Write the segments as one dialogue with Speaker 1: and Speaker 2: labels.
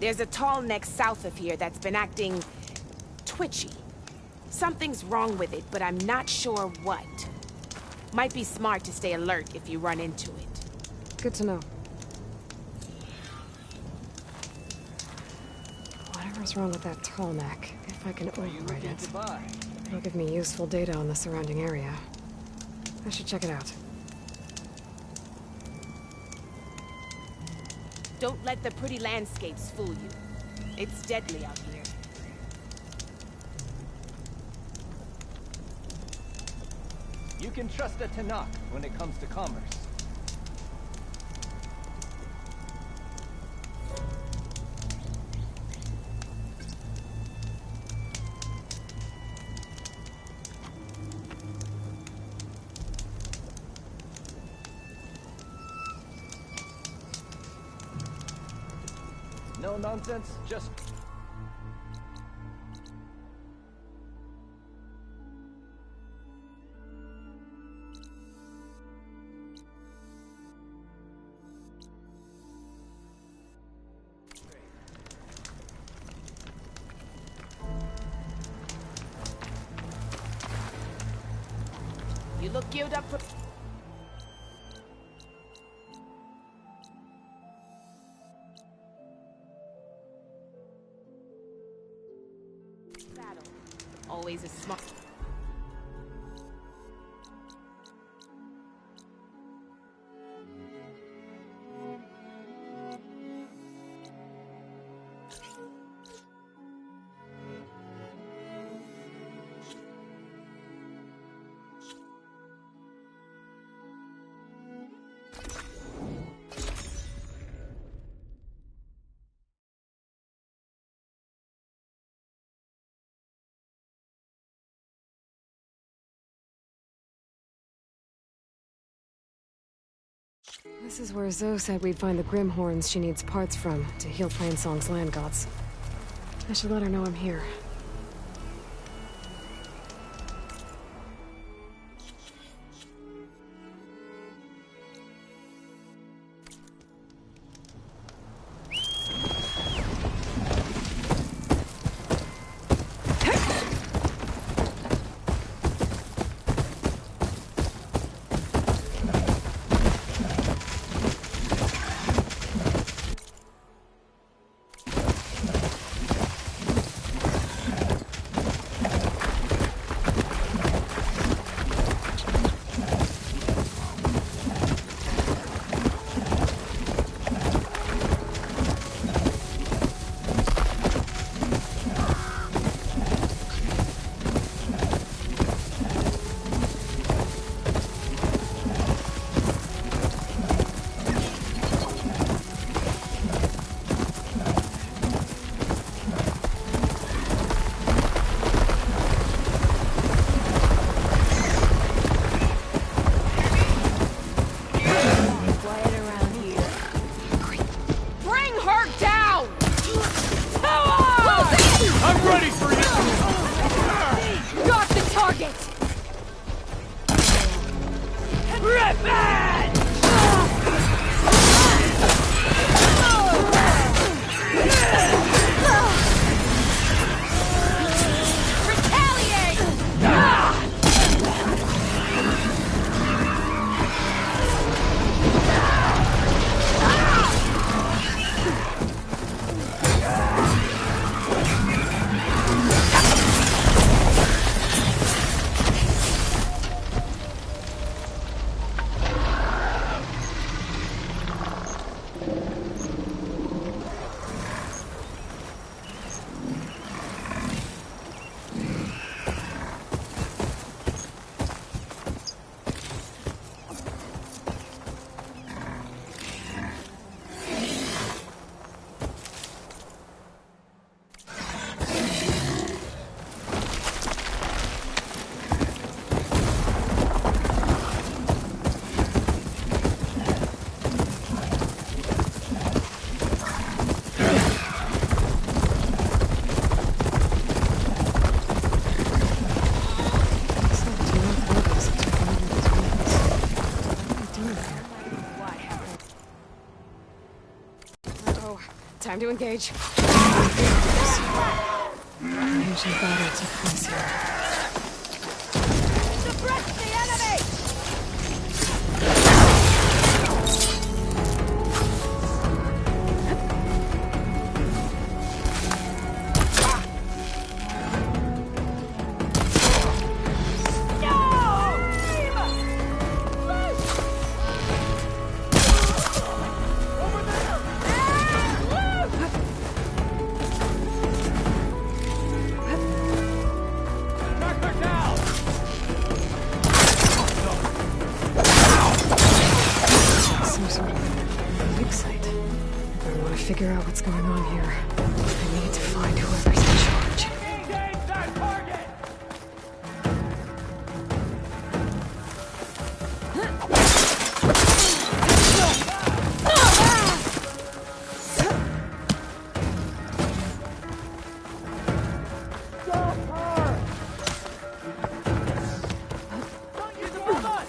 Speaker 1: There's a tall neck south of here that's been acting twitchy. Something's wrong with it, but I'm not sure what. Might be smart to stay alert if you run into it.
Speaker 2: Good to know. Whatever's wrong with that tall neck, if I can override it, it'll give me useful data on the surrounding area. I should check it out.
Speaker 1: Don't let the pretty landscapes fool you. It's deadly out here.
Speaker 3: You can trust a Tenakth when it comes to commerce. No nonsense, just...
Speaker 1: You look geared up for... battle. Always a smart...
Speaker 2: This is where Zoe said we'd find the Grimhorns she needs parts from to heal Plainsong's land gods. I should let her know I'm here. Time to engage. Ancient battle took place here.
Speaker 1: Suppress the enemy!
Speaker 2: Some sort of dig site. If I want to figure out what's going on here, I need to find whoever's in charge.
Speaker 3: Engage that target! Don't use the robot!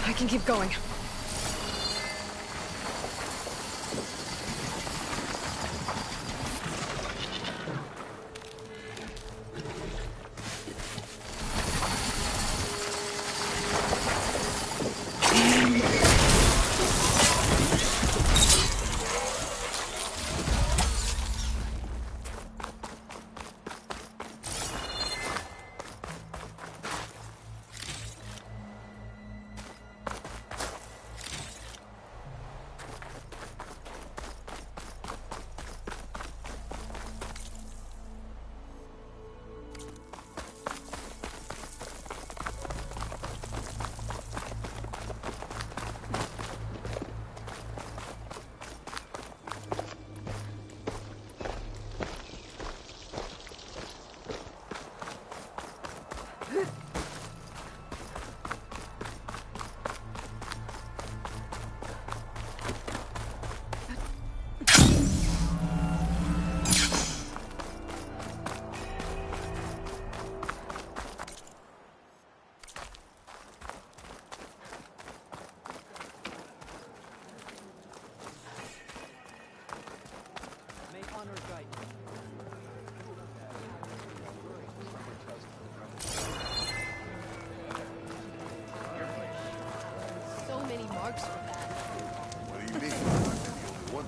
Speaker 2: I can keep going.
Speaker 4: So many marks from that.
Speaker 5: What do you mean? I'm the only one.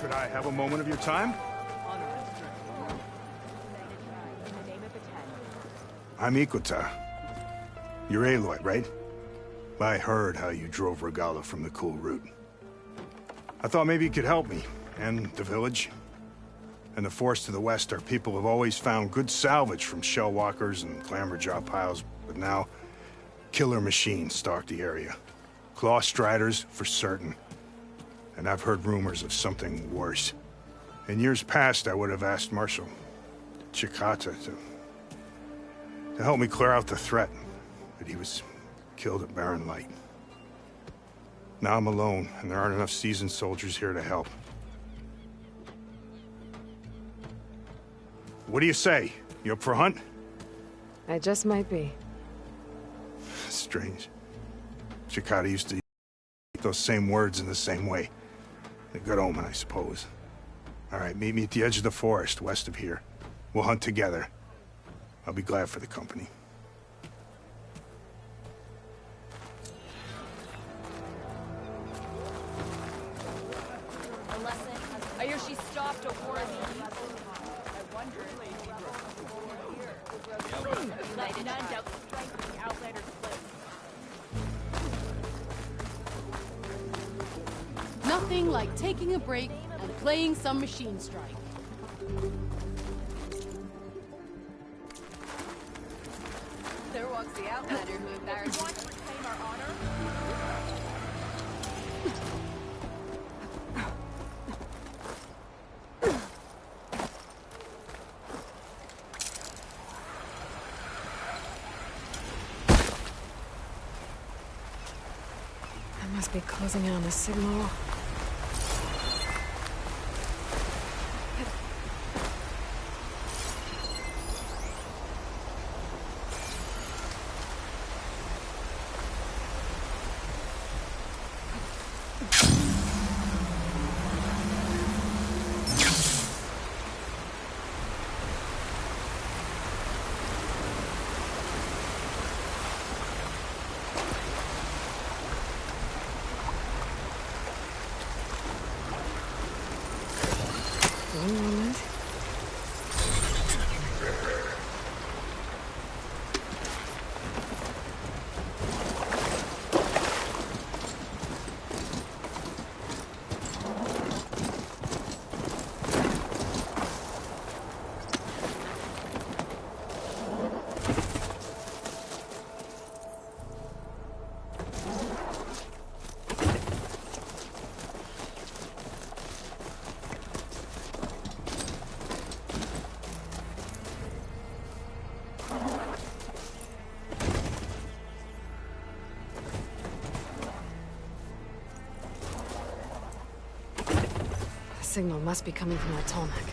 Speaker 6: Could I have a moment of your time? I'm Ikuta. You're Aloy, right? I heard how you drove Regalla from the Cool Route. I thought maybe you could help me, and the village. And the forest to the west, our people have always found good salvage from shellwalkers and clamberjaw piles, but now killer machines stalk the area. Claw Striders for certain. And I've heard rumors of something worse. In years past, I would have asked Marshal Chikata to help me clear out the threat, but he was killed at Barren Light. Now I'm alone, and there aren't enough seasoned soldiers here to help. What do you say? You up for a hunt?
Speaker 2: I just might be.
Speaker 6: Strange. Chikata used to use those same words in the same way. A good omen, I suppose. All right, meet me at the edge of the forest, west of here. We'll hunt together. I'll be glad for the company.
Speaker 4: I hear she stopped a war. I wonder if they did not doubt the strength of the Outlander's place. Nothing like taking a break and playing some Machine Strike. There walks the Outlander who embarrassed want to reclaim our honor.
Speaker 2: I must be closing in on the signal. One moment. The signal must be coming from that Tolmec.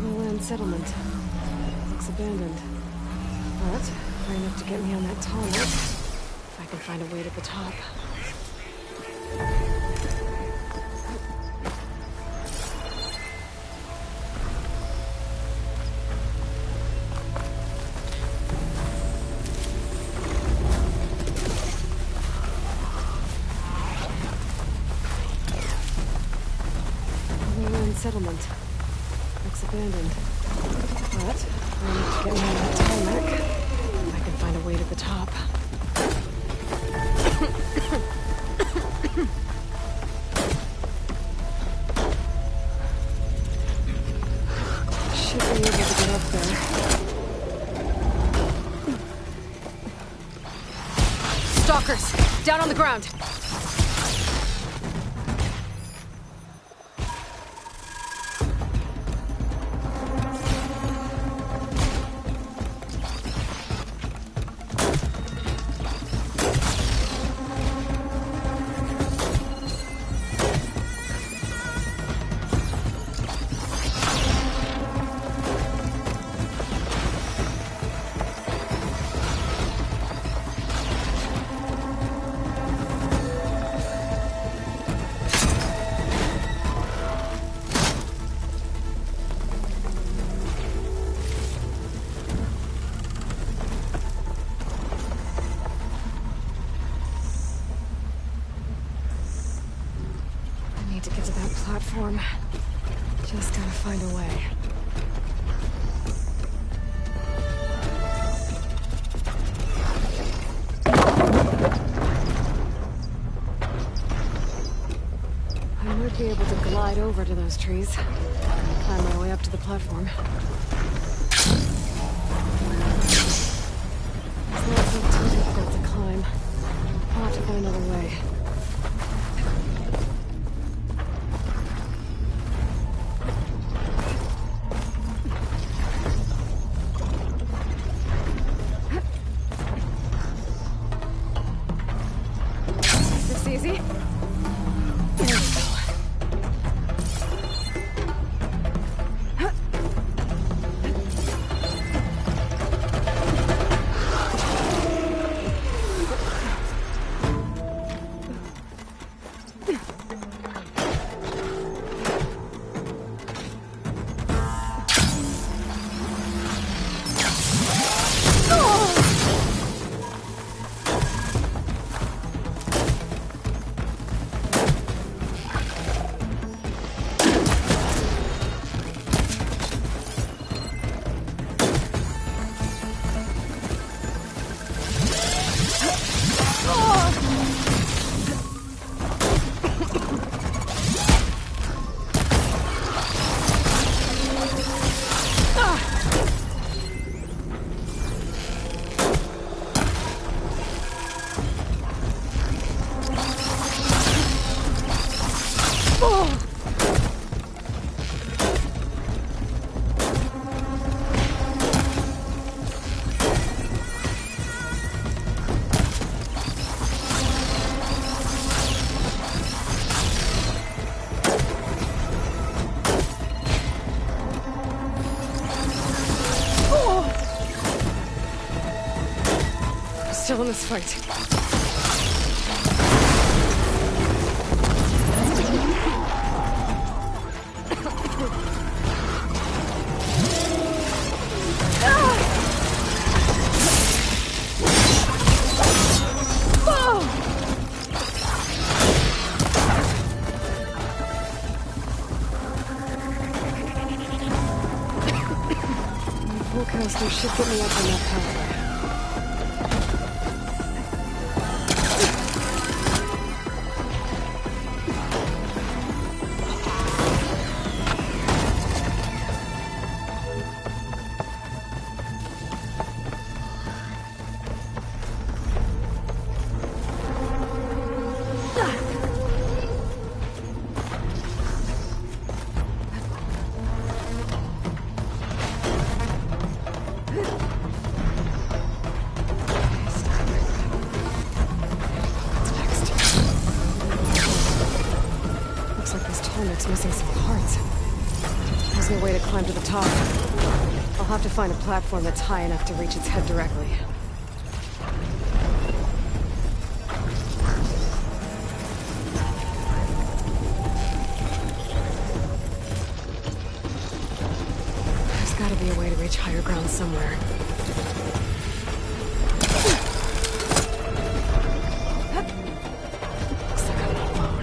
Speaker 2: Lowland settlement. Looks abandoned. But far enough to get me on that Tolmec. If I can find a way to the top. Settlement. Looks abandoned. But I need to get me on that Tolmec. If I can find a way to the top. Should be able to get up there. Stalkers! Down on the ground! To get to that platform. Just gotta find a way. I might be able to glide slide over to those trees. Climb my way up to the platform. It's not too difficult to climb. I'll have to find another way. Is this easy? There we go. Still in this fight. Full coaster should get me up on that pathway. It's missing some parts. There's no way to climb to the top. I'll have to find a platform that's high enough to reach its head directly. There's gotta be a way to reach higher ground somewhere. Looks like I'm not alone.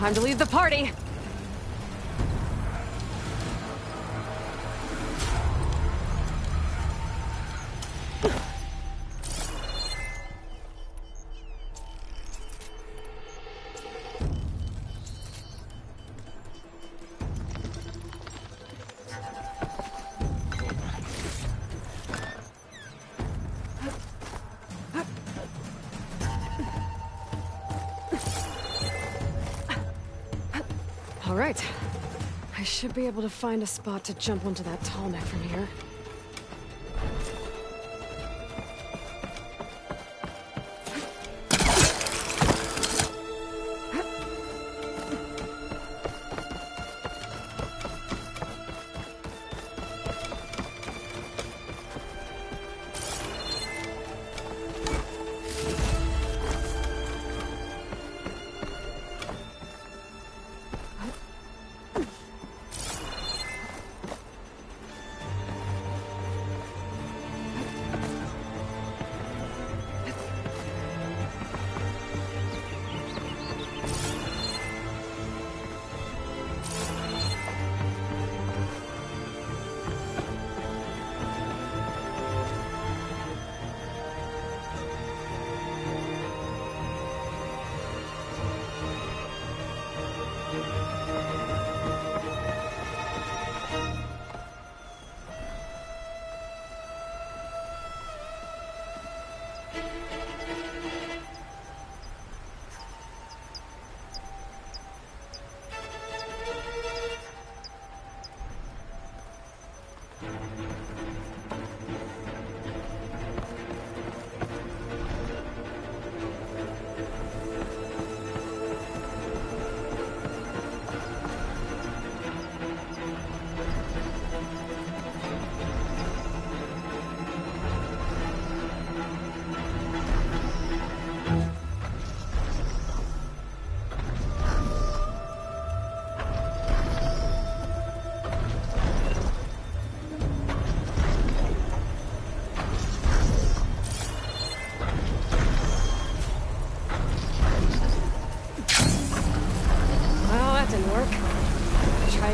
Speaker 2: Time to leave the party! All right. I should be able to find a spot to jump onto that tall neck from here.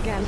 Speaker 2: Again.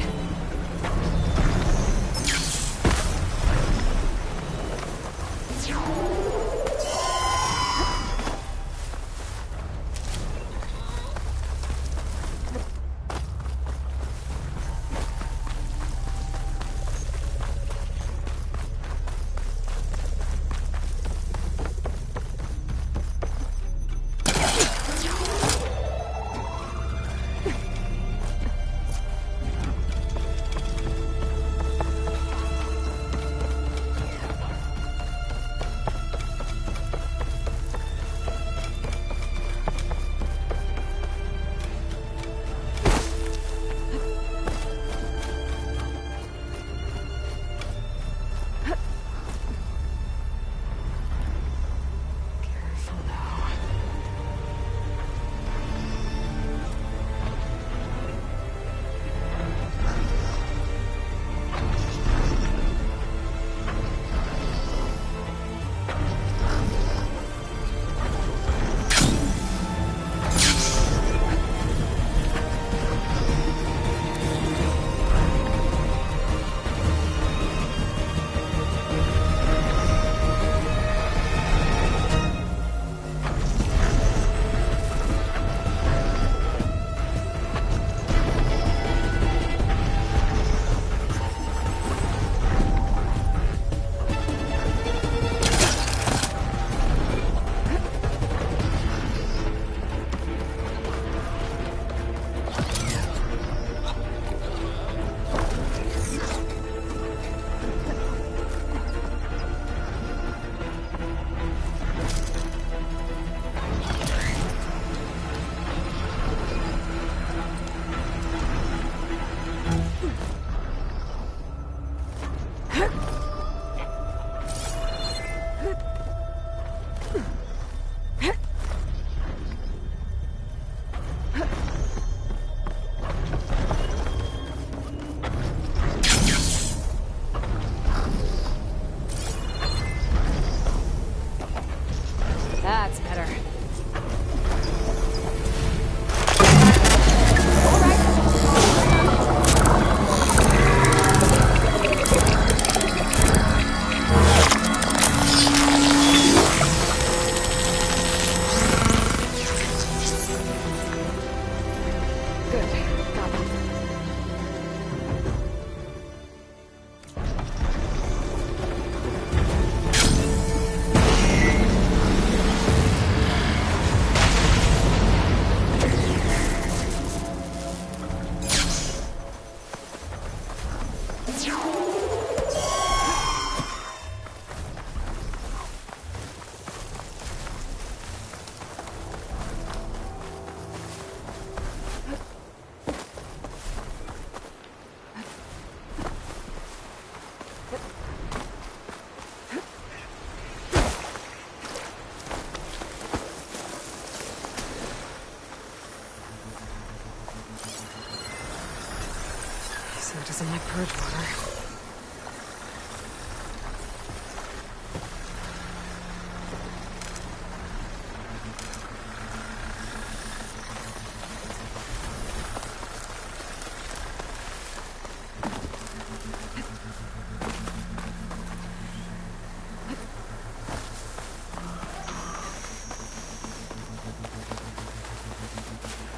Speaker 2: So it doesn't like purge water.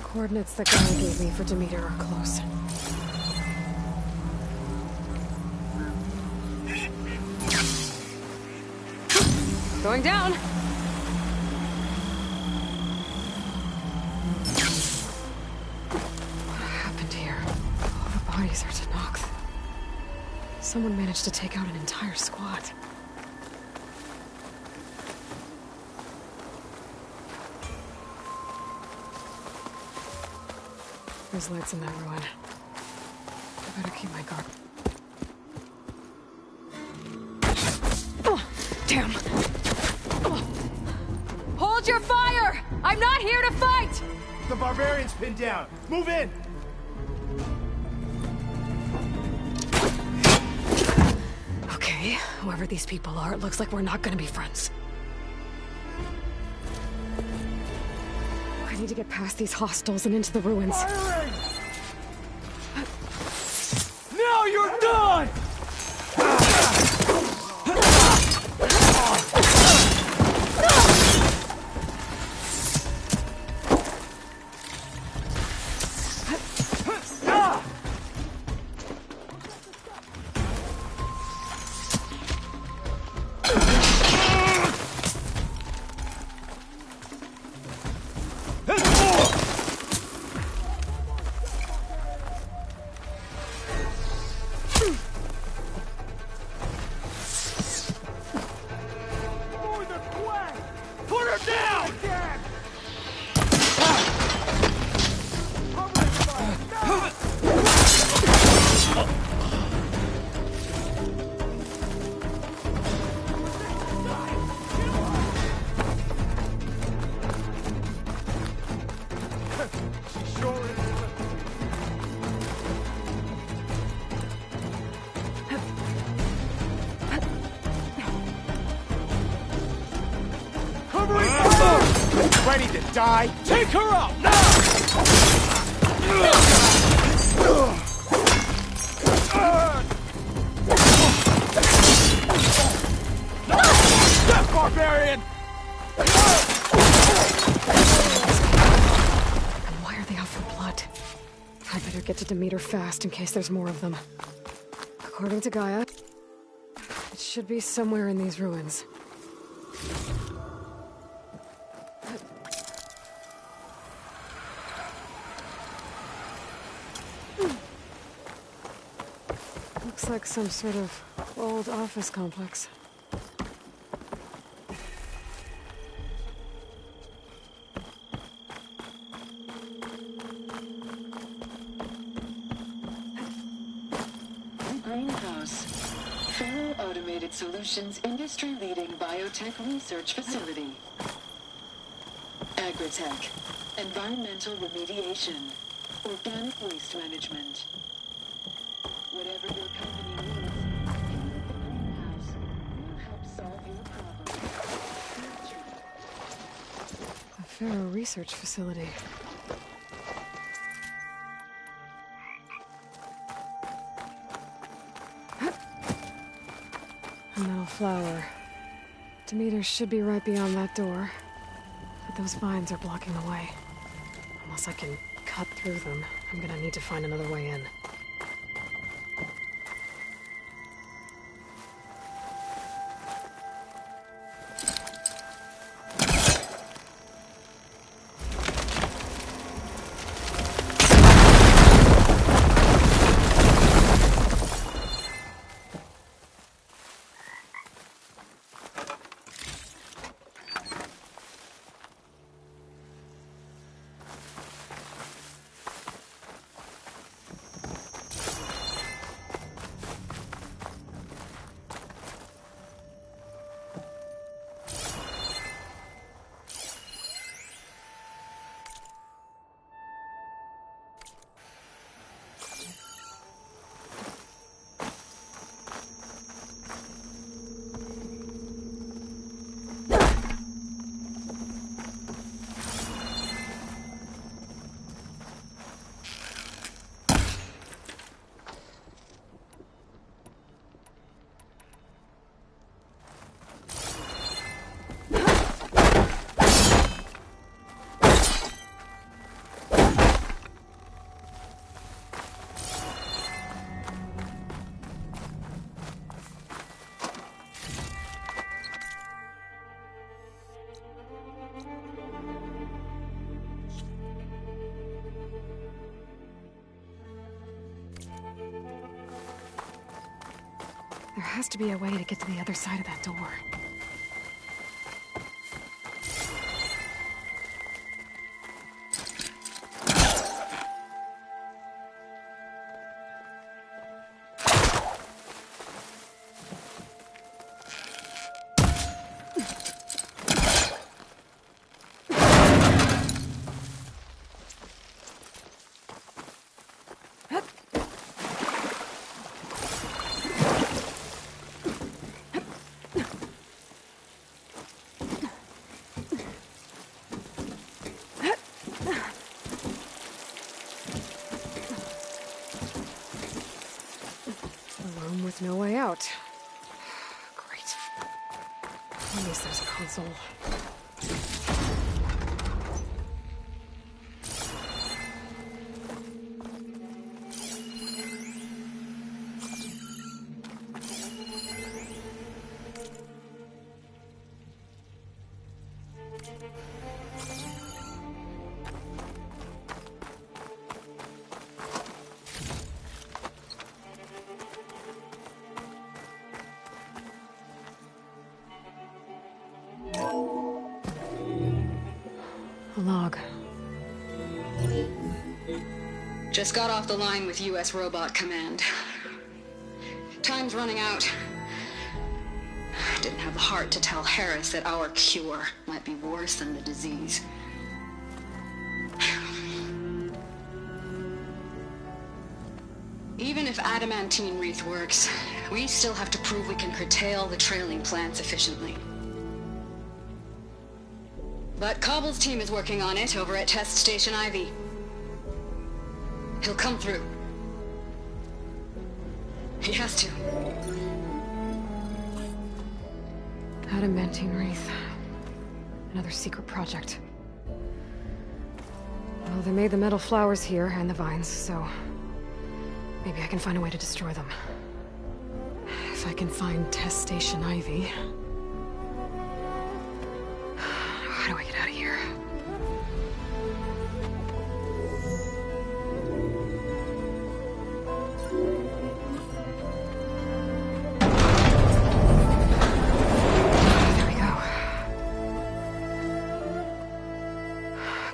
Speaker 2: Coordinates that Gaia gave me for Demeter are close. Going down! What happened here? All the bodies are Tenakth. Someone managed to take out an entire squad. There's lights in that ruin. I better keep my guard. Oh, damn! Oh. Hold your fire! I'm not here to fight!
Speaker 3: The barbarian's pinned down. Move in!
Speaker 2: Okay, whoever these people are, it looks like we're not gonna be friends. I need to get past these hostels and into the ruins.
Speaker 3: Firing! Now you're done! Ready to die? Take her out now! Death, barbarian!
Speaker 2: And why are they out for blood? I better get to Demeter fast in case there's more of them. According to Gaia, it should be somewhere in these ruins. Looks like some sort of old office complex.
Speaker 7: Greenhouse. Faro Automated Solutions industry-leading biotech research facility. Agritech. Environmental remediation. Organic waste management. Whatever your company needs, here at the Greenhouse, we'll help solve your problem.
Speaker 2: A Faro research facility. A metal flower. Demeter should be right beyond that door. But those vines are blocking the way. Unless I can cut through them, I'm gonna need to find another way in. There has to be a way to get to the other side of that door. With no way out. Great. At least there's a console. A log.
Speaker 8: Just got off the line with U.S. Robot Command. Time's running out. Didn't have the heart to tell Harris that our cure might be worse than the disease. Even if adamantine wreath works, we still have to prove we can curtail the trailing plants efficiently. But Cobble's team is working on it over at Test Station Ivy. He'll come through. He has to.
Speaker 2: Adamantine wreath. Another secret project. Well, they made the metal flowers here and the vines, so maybe I can find a way to destroy them. If I can find Test Station Ivy. How do I get out of here? There we go.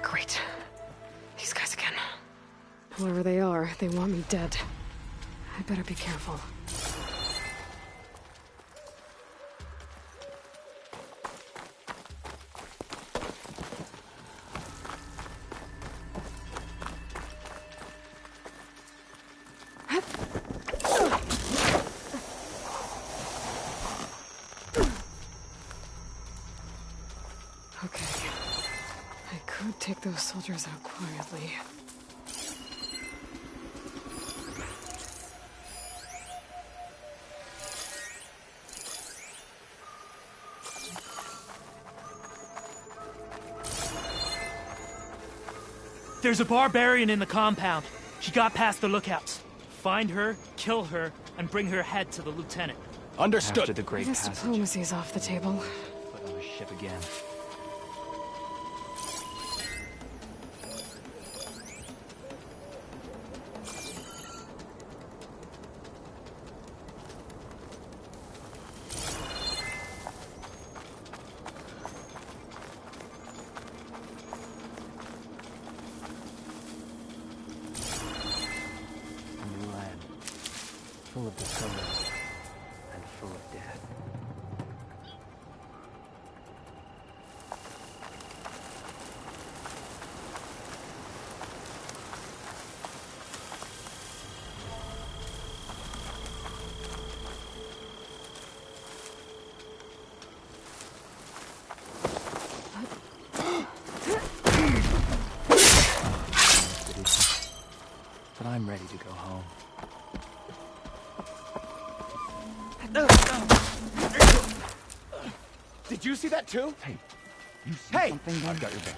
Speaker 2: Great. These guys again. Whoever they are, they want me dead. I better be careful. Okay. I could take those soldiers out quietly.
Speaker 9: There's a barbarian in the compound. She got past the lookouts. Find her, kill her, and bring her head to the lieutenant.
Speaker 3: Understood.
Speaker 9: After the Great
Speaker 2: This
Speaker 9: Passage.
Speaker 2: diplomacy's off the table.
Speaker 9: Put on the ship again. Full of discovery and full of death. But I'm ready to go home.
Speaker 3: Did you see that too?
Speaker 5: Hey, you see something? I've got your back.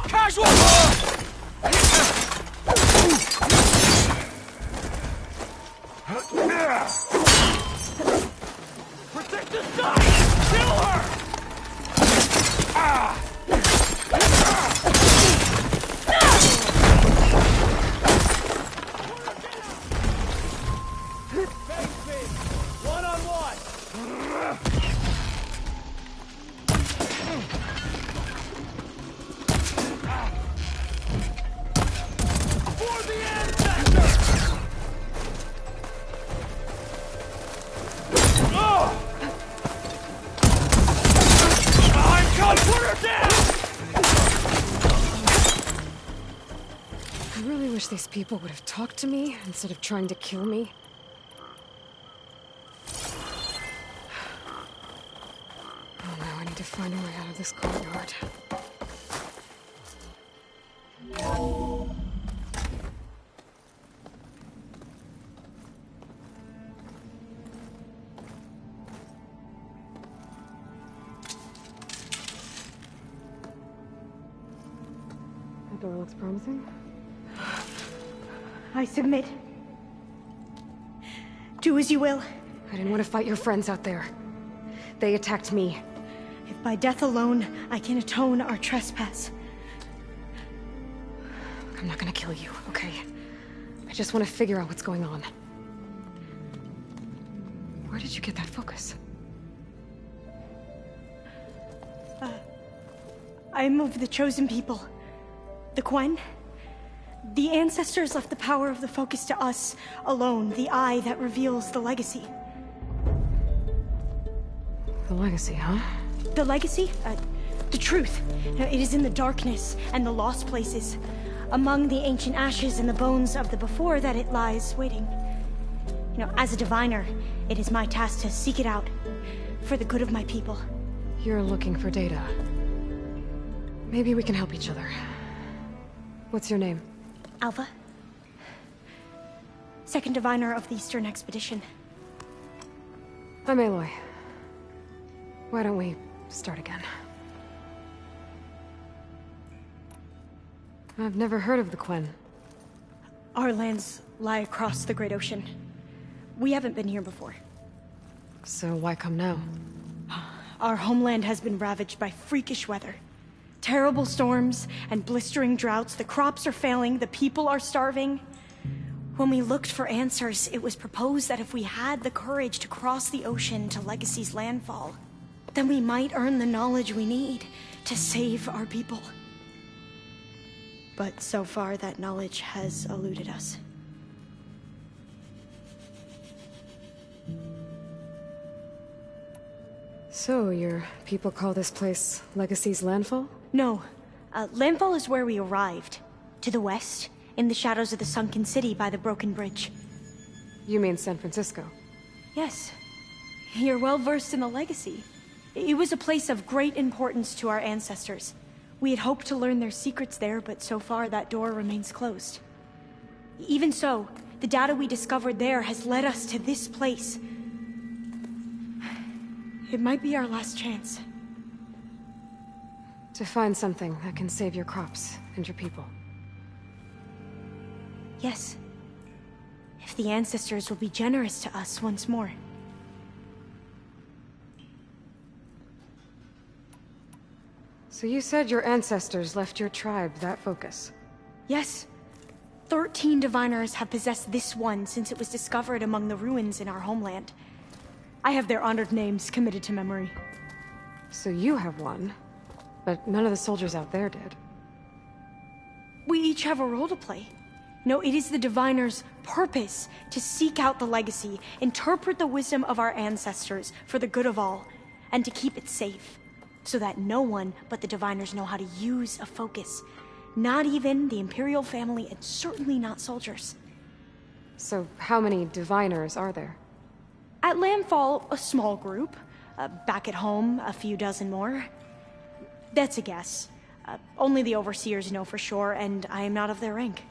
Speaker 3: Casual! Protect the side! Kill her!
Speaker 2: wish these people would have talked to me instead of trying to kill me. Oh no, I need to find a way out of this courtyard. That door looks promising.
Speaker 10: I submit. Do as you will.
Speaker 2: I didn't want to fight your friends out there. They attacked me.
Speaker 10: If by death alone I can atone our trespass.
Speaker 2: I'm not gonna kill you, okay? I just want to figure out what's going on. Where did you get that focus?
Speaker 10: I am of the chosen people. The Quen. The ancestors left the power of the focus to us alone, the eye that reveals the legacy.
Speaker 2: The legacy, huh?
Speaker 10: The legacy? The truth. It is in the darkness and the lost places. Among the ancient ashes and the bones of the before that it lies waiting. As a diviner, it is my task to seek it out for the good of my people.
Speaker 2: You're looking for data. Maybe we can help each other. What's your name?
Speaker 10: Alva. Second diviner of the Eastern Expedition.
Speaker 2: I'm Aloy. Why don't we start again? I've never heard of the Quen.
Speaker 10: Our lands lie across the Great Ocean. We haven't been here before.
Speaker 2: So why come now?
Speaker 10: Our homeland has been ravaged by freakish weather. Terrible storms and blistering droughts. The crops are failing, the people are starving. When we looked for answers, it was proposed that if we had the courage to cross the ocean to Legacy's landfall, then we might earn the knowledge we need to save our people. But so far, that knowledge has eluded us.
Speaker 2: So, your people call this place Legacy's landfall?
Speaker 10: No. Landfall is where we arrived. To the west, in the shadows of the sunken city by the broken bridge.
Speaker 2: You mean San Francisco?
Speaker 10: Yes. You're well versed in the Legacy. It was a place of great importance to our ancestors. We had hoped to learn their secrets there, but so far that door remains closed. Even so, the data we discovered there has led us to this place. It might be our last chance.
Speaker 2: To find something that can save your crops and your people.
Speaker 10: Yes. If the ancestors will be generous to us once more.
Speaker 2: So you said your ancestors left your tribe that focus?
Speaker 10: Yes. 13 diviners have possessed this one since it was discovered among the ruins in our homeland. I have their honored names committed to memory.
Speaker 2: So you have one, but none of the soldiers out there did.
Speaker 10: We each have a role to play. No, it is the diviner's purpose to seek out the legacy, interpret the wisdom of our ancestors for the good of all, and to keep it safe, so that no one but the diviners know how to use a focus. Not even the Imperial family, and certainly not soldiers.
Speaker 2: So how many diviners are there?
Speaker 10: At Landfall, a small group. Back at home, a few dozen more. That's a guess. Only the overseers know for sure, and I am not of their rank.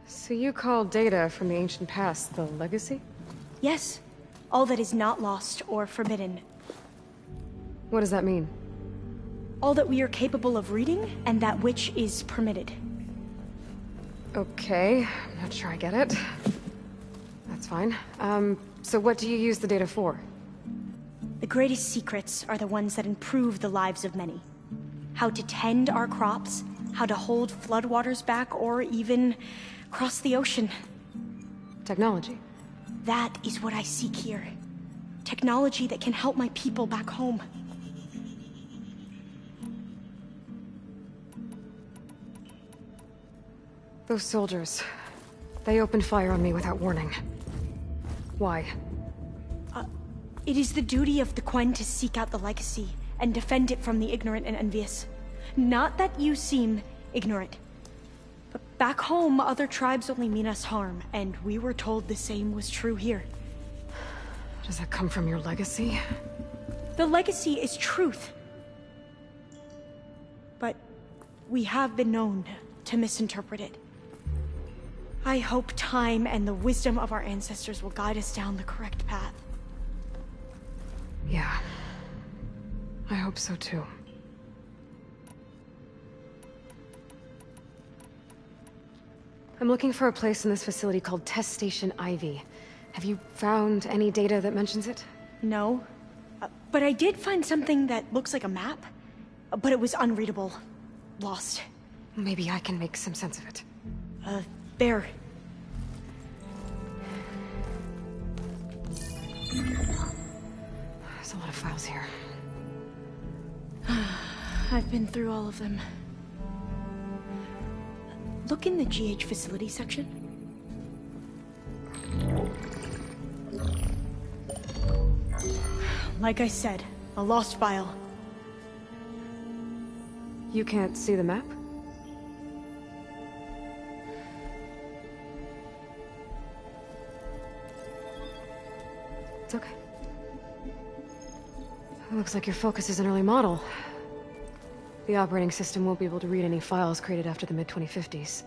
Speaker 2: So you call data from the ancient past the legacy?
Speaker 10: Yes. All that is not lost or forbidden.
Speaker 2: What does that mean?
Speaker 10: All that we are capable of reading, and that which is permitted.
Speaker 2: Okay, I'm not sure I get it. That's fine. So what do you use the data for?
Speaker 10: The greatest secrets are the ones that improve the lives of many. How to tend our crops, how to hold floodwaters back, or even cross the ocean.
Speaker 2: Technology.
Speaker 10: That is what I seek here. Technology that can help my people back home.
Speaker 2: Those soldiers, they opened fire on me without warning. Why?
Speaker 10: It is the duty of the Quen to seek out the legacy and defend it from the ignorant and envious. Not that you seem ignorant. But back home, other tribes only mean us harm, and we were told the same was true here.
Speaker 2: Does that come from your legacy?
Speaker 10: The legacy is truth. But we have been known to misinterpret it. I hope time and the wisdom of our ancestors will guide us down the correct path.
Speaker 2: Yeah. I hope so too. I'm looking for a place in this facility called Test Station Ivy. Have you found any data that mentions it?
Speaker 10: No. But I did find something that looks like a map. But it was unreadable. Lost.
Speaker 2: Maybe I can make some sense of it.
Speaker 10: There.
Speaker 2: There's a lot of files here.
Speaker 10: I've been through all of them. Look in the GH facility section. Like I said, a lost file.
Speaker 2: You can't see the map? It's okay. It looks like your focus is an early model. The operating system won't be able to read any files created after the mid-2050s.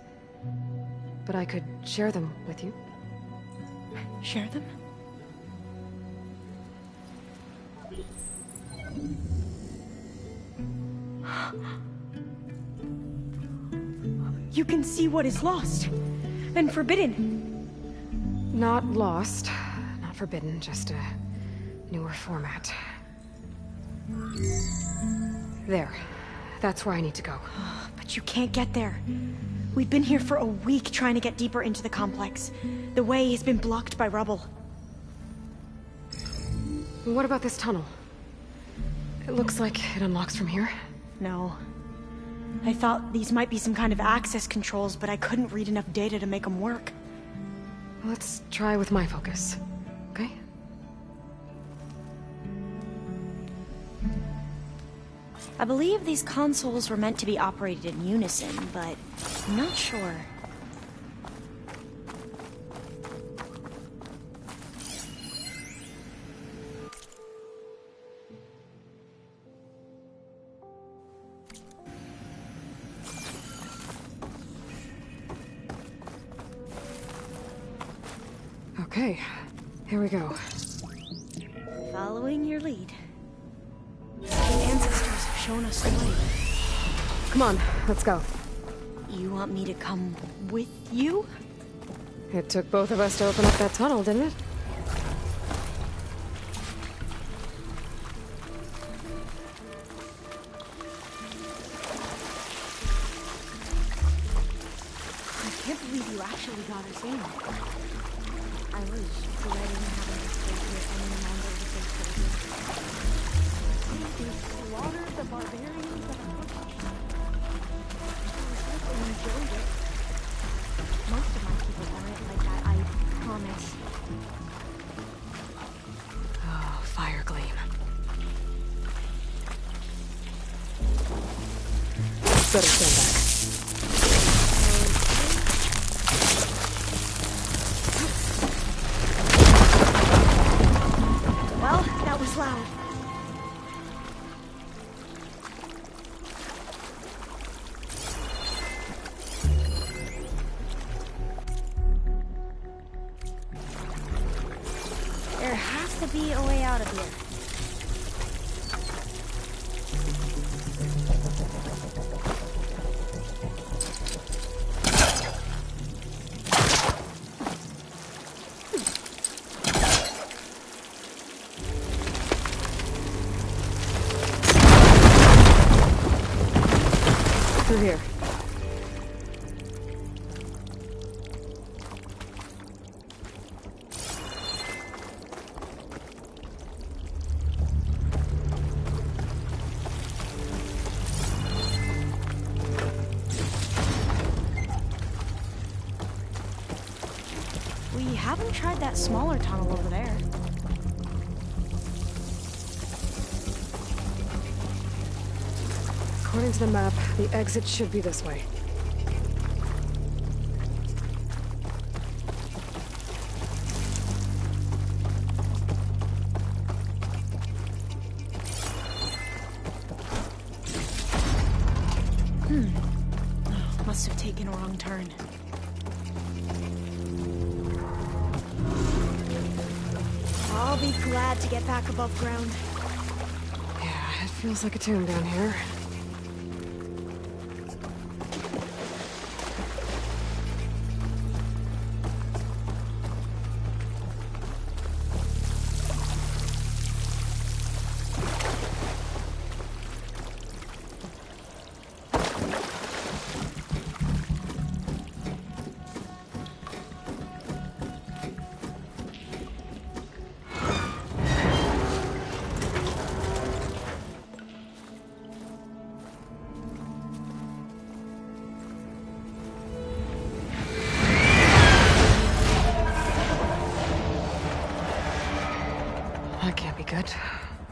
Speaker 2: But I could share them with you.
Speaker 10: Share them? You can see what is lost and forbidden.
Speaker 2: Not lost, not forbidden, just a newer format. There. That's where I need to go.
Speaker 10: But you can't get there. We've been here for a week trying to get deeper into the complex. The way has been blocked by rubble.
Speaker 2: What about this tunnel? It looks like it unlocks from here.
Speaker 10: No. I thought these might be some kind of access controls, but I couldn't read enough data to make them work.
Speaker 2: Let's try with my focus, okay?
Speaker 10: I believe these consoles were meant to be operated in unison, but I'm not sure.
Speaker 2: Okay, here we go.
Speaker 10: Following your lead. The ancestors have shown us the way.
Speaker 2: Come on, let's go.
Speaker 10: You want me to come with you?
Speaker 2: It took both of us to open up that tunnel, didn't it?
Speaker 10: I can't believe you actually got us in. I was dreading having to stay here any longer with those soldiers. They slaughtered the barbarians that approached. I enjoyed it. Most of my people aren't like that, I promise.
Speaker 2: Oh, fire gleam. Better stand back.
Speaker 10: Well, that was loud. There has to be a way out of here.
Speaker 2: Through here.
Speaker 10: We haven't tried that smaller tunnel over there.
Speaker 2: According to the map, the exit should be this way.
Speaker 10: Must have taken a wrong turn. I'll be glad to get back above ground.
Speaker 2: Yeah, it feels like a tomb down here. That can't be good.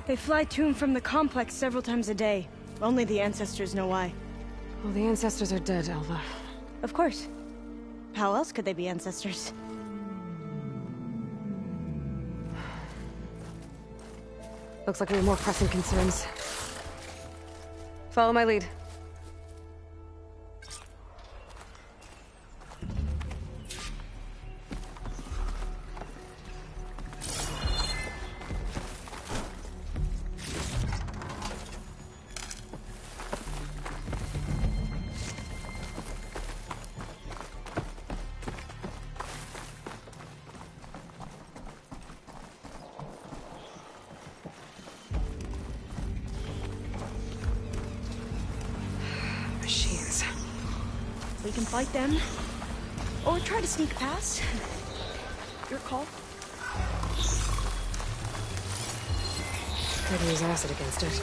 Speaker 10: They fly to and from the complex several times a day. Only the ancestors know why.
Speaker 2: Well, the ancestors are dead, Elva.
Speaker 10: Of course. How else could they be ancestors?
Speaker 2: Looks like we have more pressing concerns. Follow my lead. Machines.
Speaker 10: We can fight them. Or try to sneak past. Your call.
Speaker 2: Could use acid against it.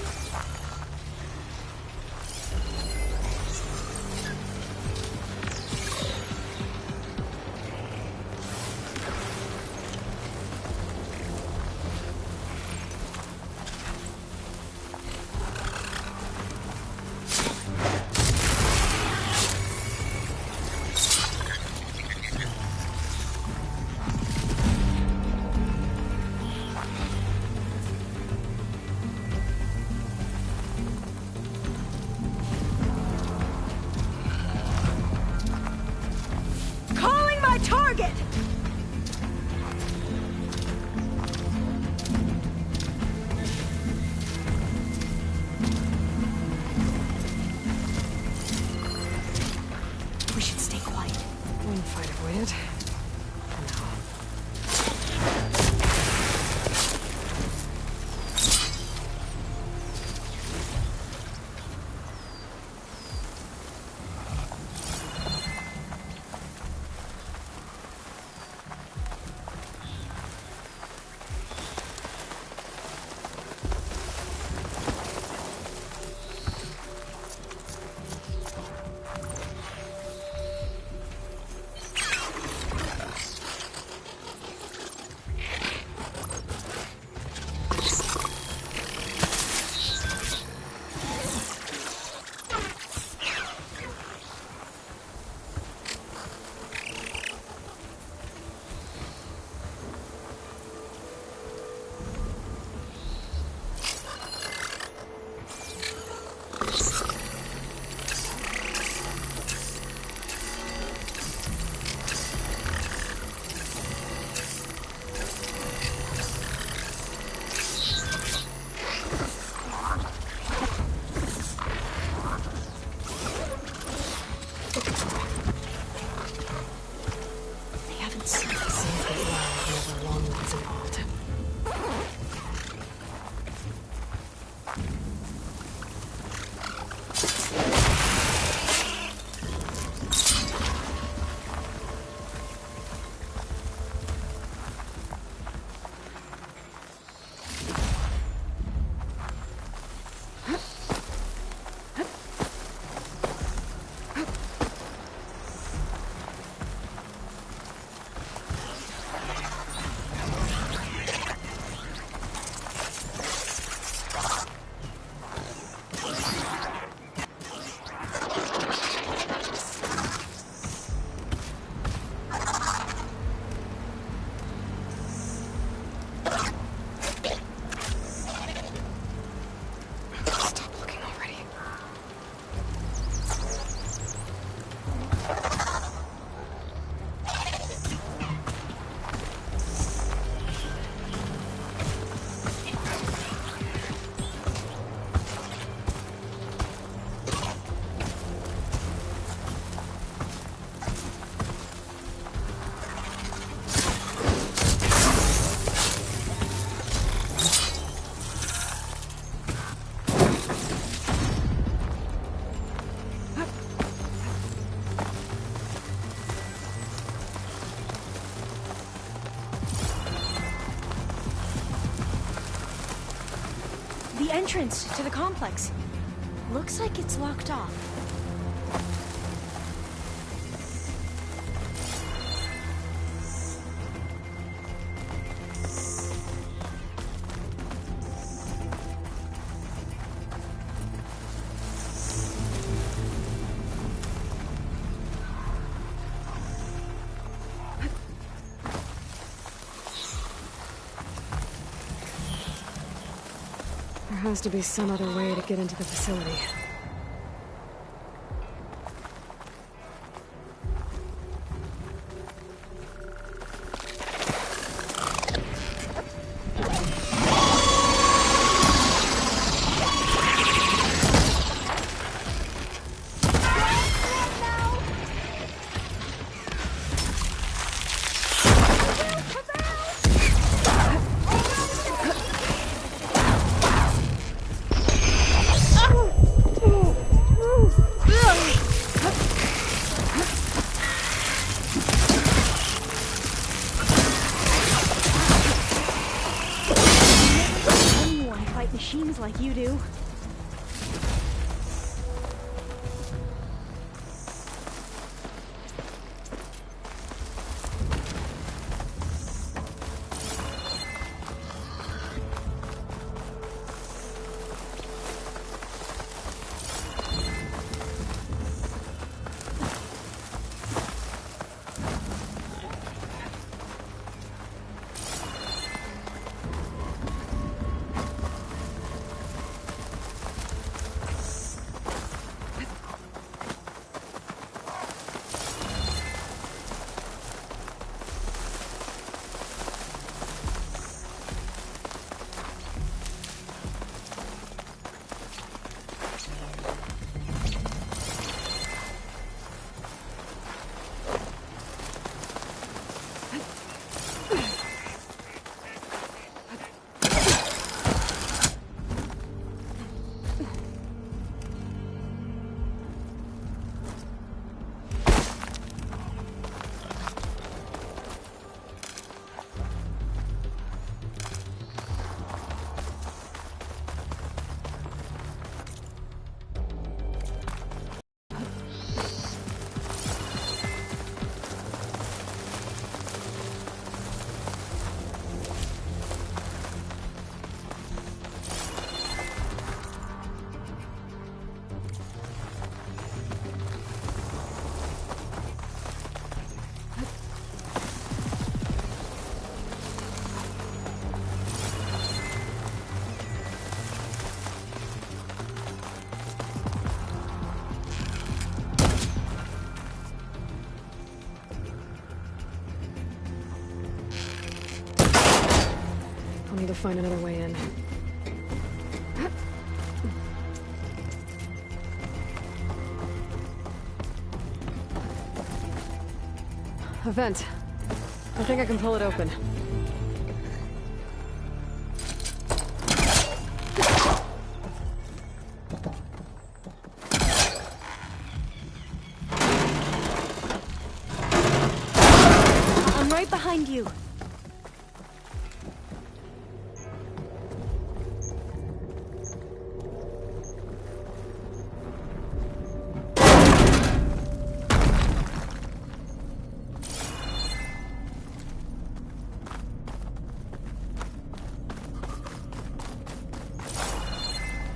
Speaker 10: entrance to the complex. Looks like it's locked off.
Speaker 2: There has to be some other way to get into the facility.
Speaker 10: Machines like you do.
Speaker 2: I'll need to find another way in. A vent. I think I can pull it open.
Speaker 10: I'm right behind you.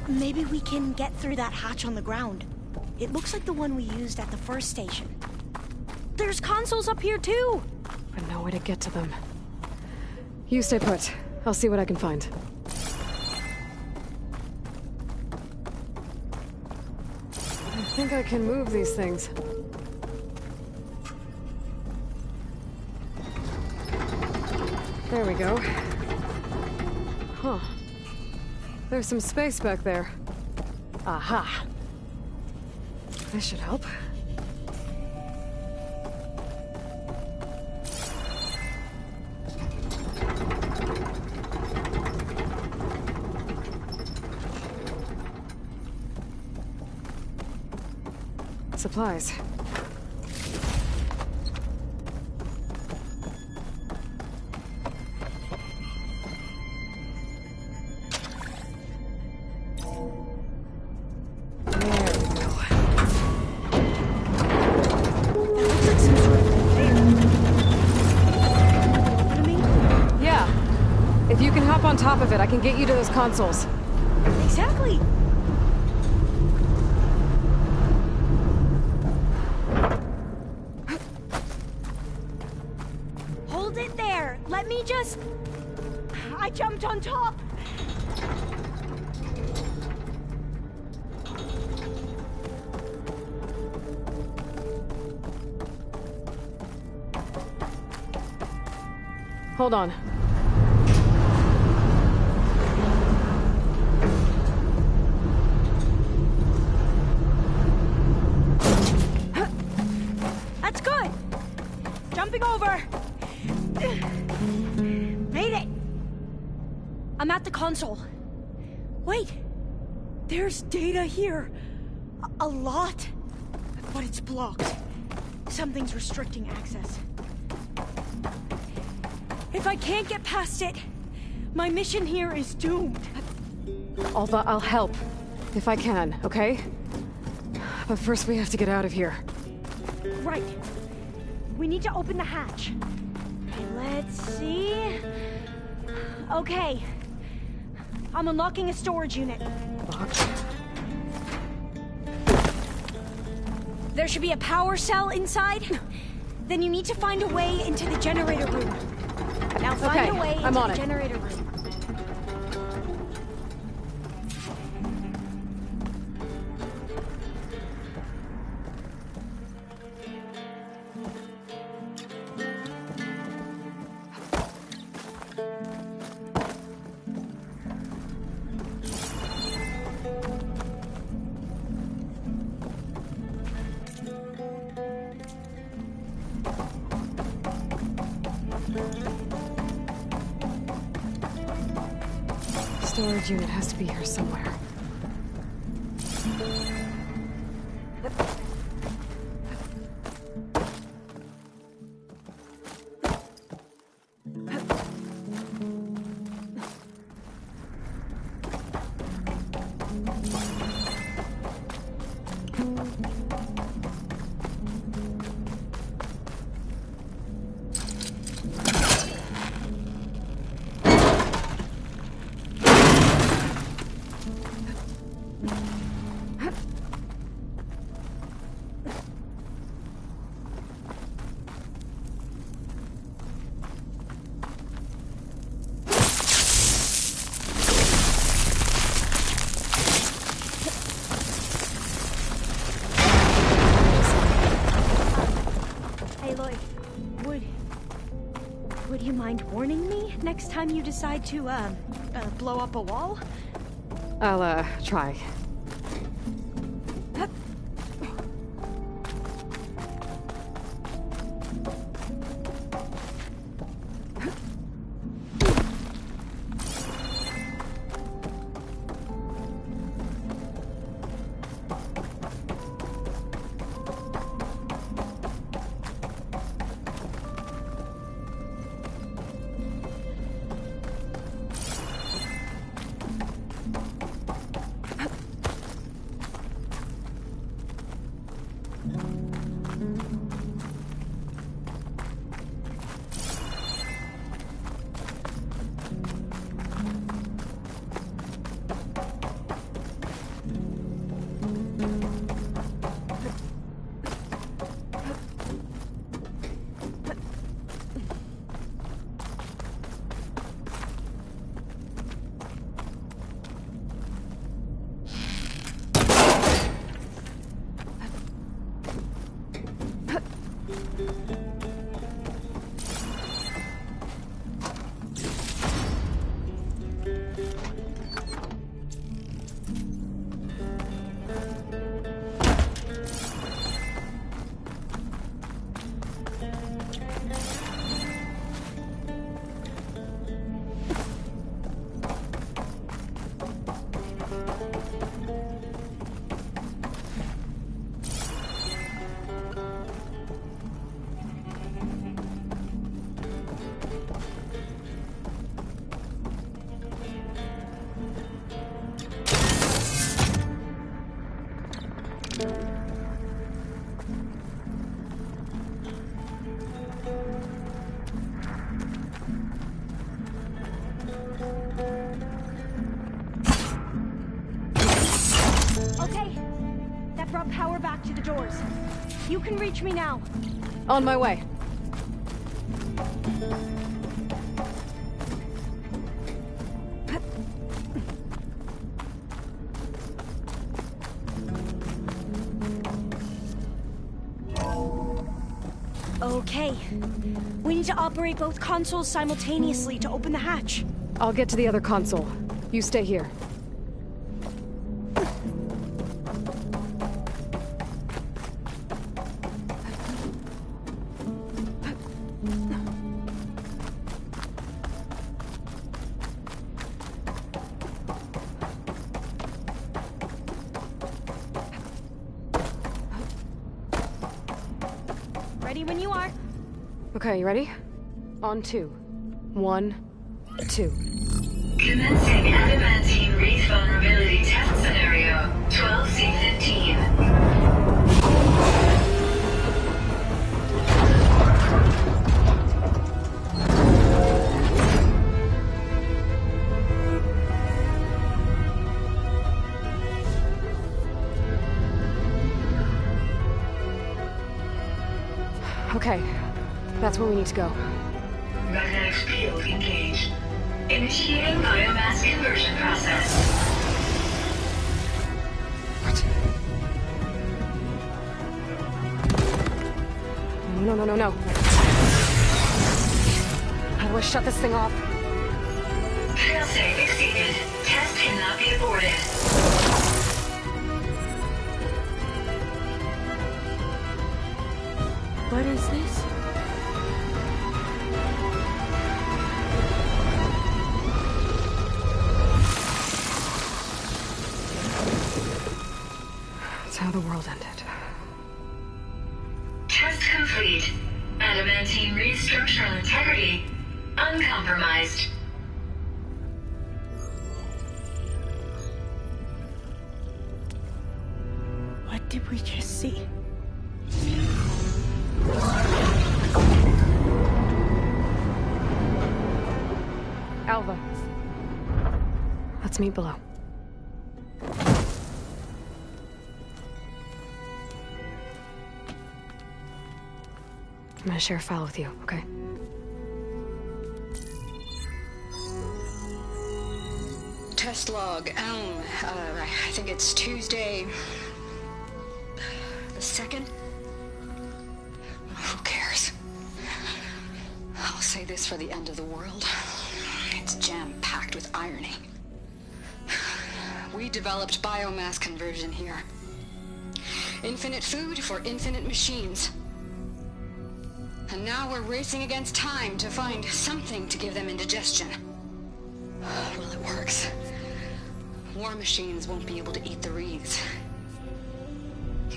Speaker 10: Maybe we can get through that hatch on the ground. It looks like the one we used at the first station. There's consoles up here too!
Speaker 2: But no way to get to them. You stay put. I'll see what I can find. I think I can move these things. There we go. Huh. There's some space back there. Aha! This should help. Supplies. top of it, I can get you to those consoles.
Speaker 10: Exactly. Hold it there. Let me just... I jumped on top.
Speaker 2: Hold on.
Speaker 10: That's good. Jumping over. Made it. I'm at the console. Wait. There's data here. A lot. But it's blocked. Something's restricting access. If I can't get past it, my mission here is doomed.
Speaker 2: Alva, I'll help. If I can, okay? But first we have to get out of here.
Speaker 10: Right. We need to open the hatch. Let's see... Okay. I'm unlocking a storage unit.
Speaker 2: Locked.
Speaker 10: There should be a power cell inside. Then you need to find a way into the generator room. Now find a way into the generator room.
Speaker 2: Storage unit has to be here somewhere. Would you mind warning me next time you decide to, blow up a wall? I'll, try.
Speaker 10: brought power back to the doors. You can reach me now.
Speaker 2: On my way.
Speaker 10: Okay. We need to operate both consoles simultaneously to open the hatch.
Speaker 2: I'll get to the other console. You stay here.
Speaker 10: Ready when you are.
Speaker 2: Okay, you ready? On 2. 1, 2.
Speaker 7: Commencing adamantine wreath vulnerability test scenario 12C15.
Speaker 2: Okay, that's where we need to go.
Speaker 7: Magnetic field engaged. Initiating biomass conversion process.
Speaker 2: What? No. How do I shut this thing off?
Speaker 7: Failsafe exceeded. Test cannot be aborted.
Speaker 10: What is this?
Speaker 2: That's how the world ended.
Speaker 7: Test complete. Adamantine wreath structural integrity uncompromised.
Speaker 10: What did we just see?
Speaker 2: Alva. Let's meet below. I'm gonna share a file with you, okay?
Speaker 8: Test log, I think it's Tuesday... the 2nd? Who cares? I'll say this for the end of the world. It's jam-packed with irony. We developed biomass conversion here. Infinite food for infinite machines. And now we're racing against time to find something to give them indigestion. Well, it works. War machines won't be able to eat the wreaths.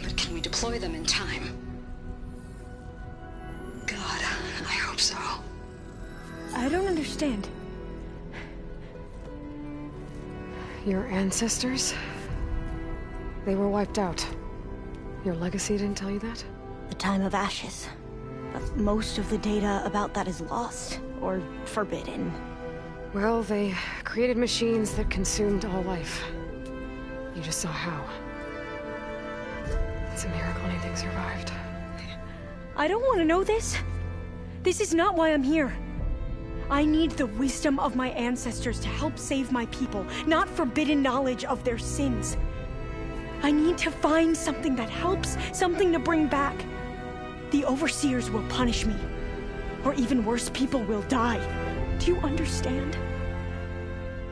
Speaker 8: But can we deploy them in time? God, I hope so.
Speaker 10: I don't understand.
Speaker 2: Your ancestors? They were wiped out. Your legacy didn't tell you that?
Speaker 10: The time of ashes. But most of the data about that is lost, or forbidden.
Speaker 2: Well, they created machines that consumed all life. You just saw how. It's a miracle anything survived.
Speaker 10: I don't want to know this. This is not why I'm here. I need the wisdom of my ancestors to help save my people, not forbidden knowledge of their sins. I need to find something that helps, something to bring back. The Overseers will punish me. Or even worse, people will die. Do you understand?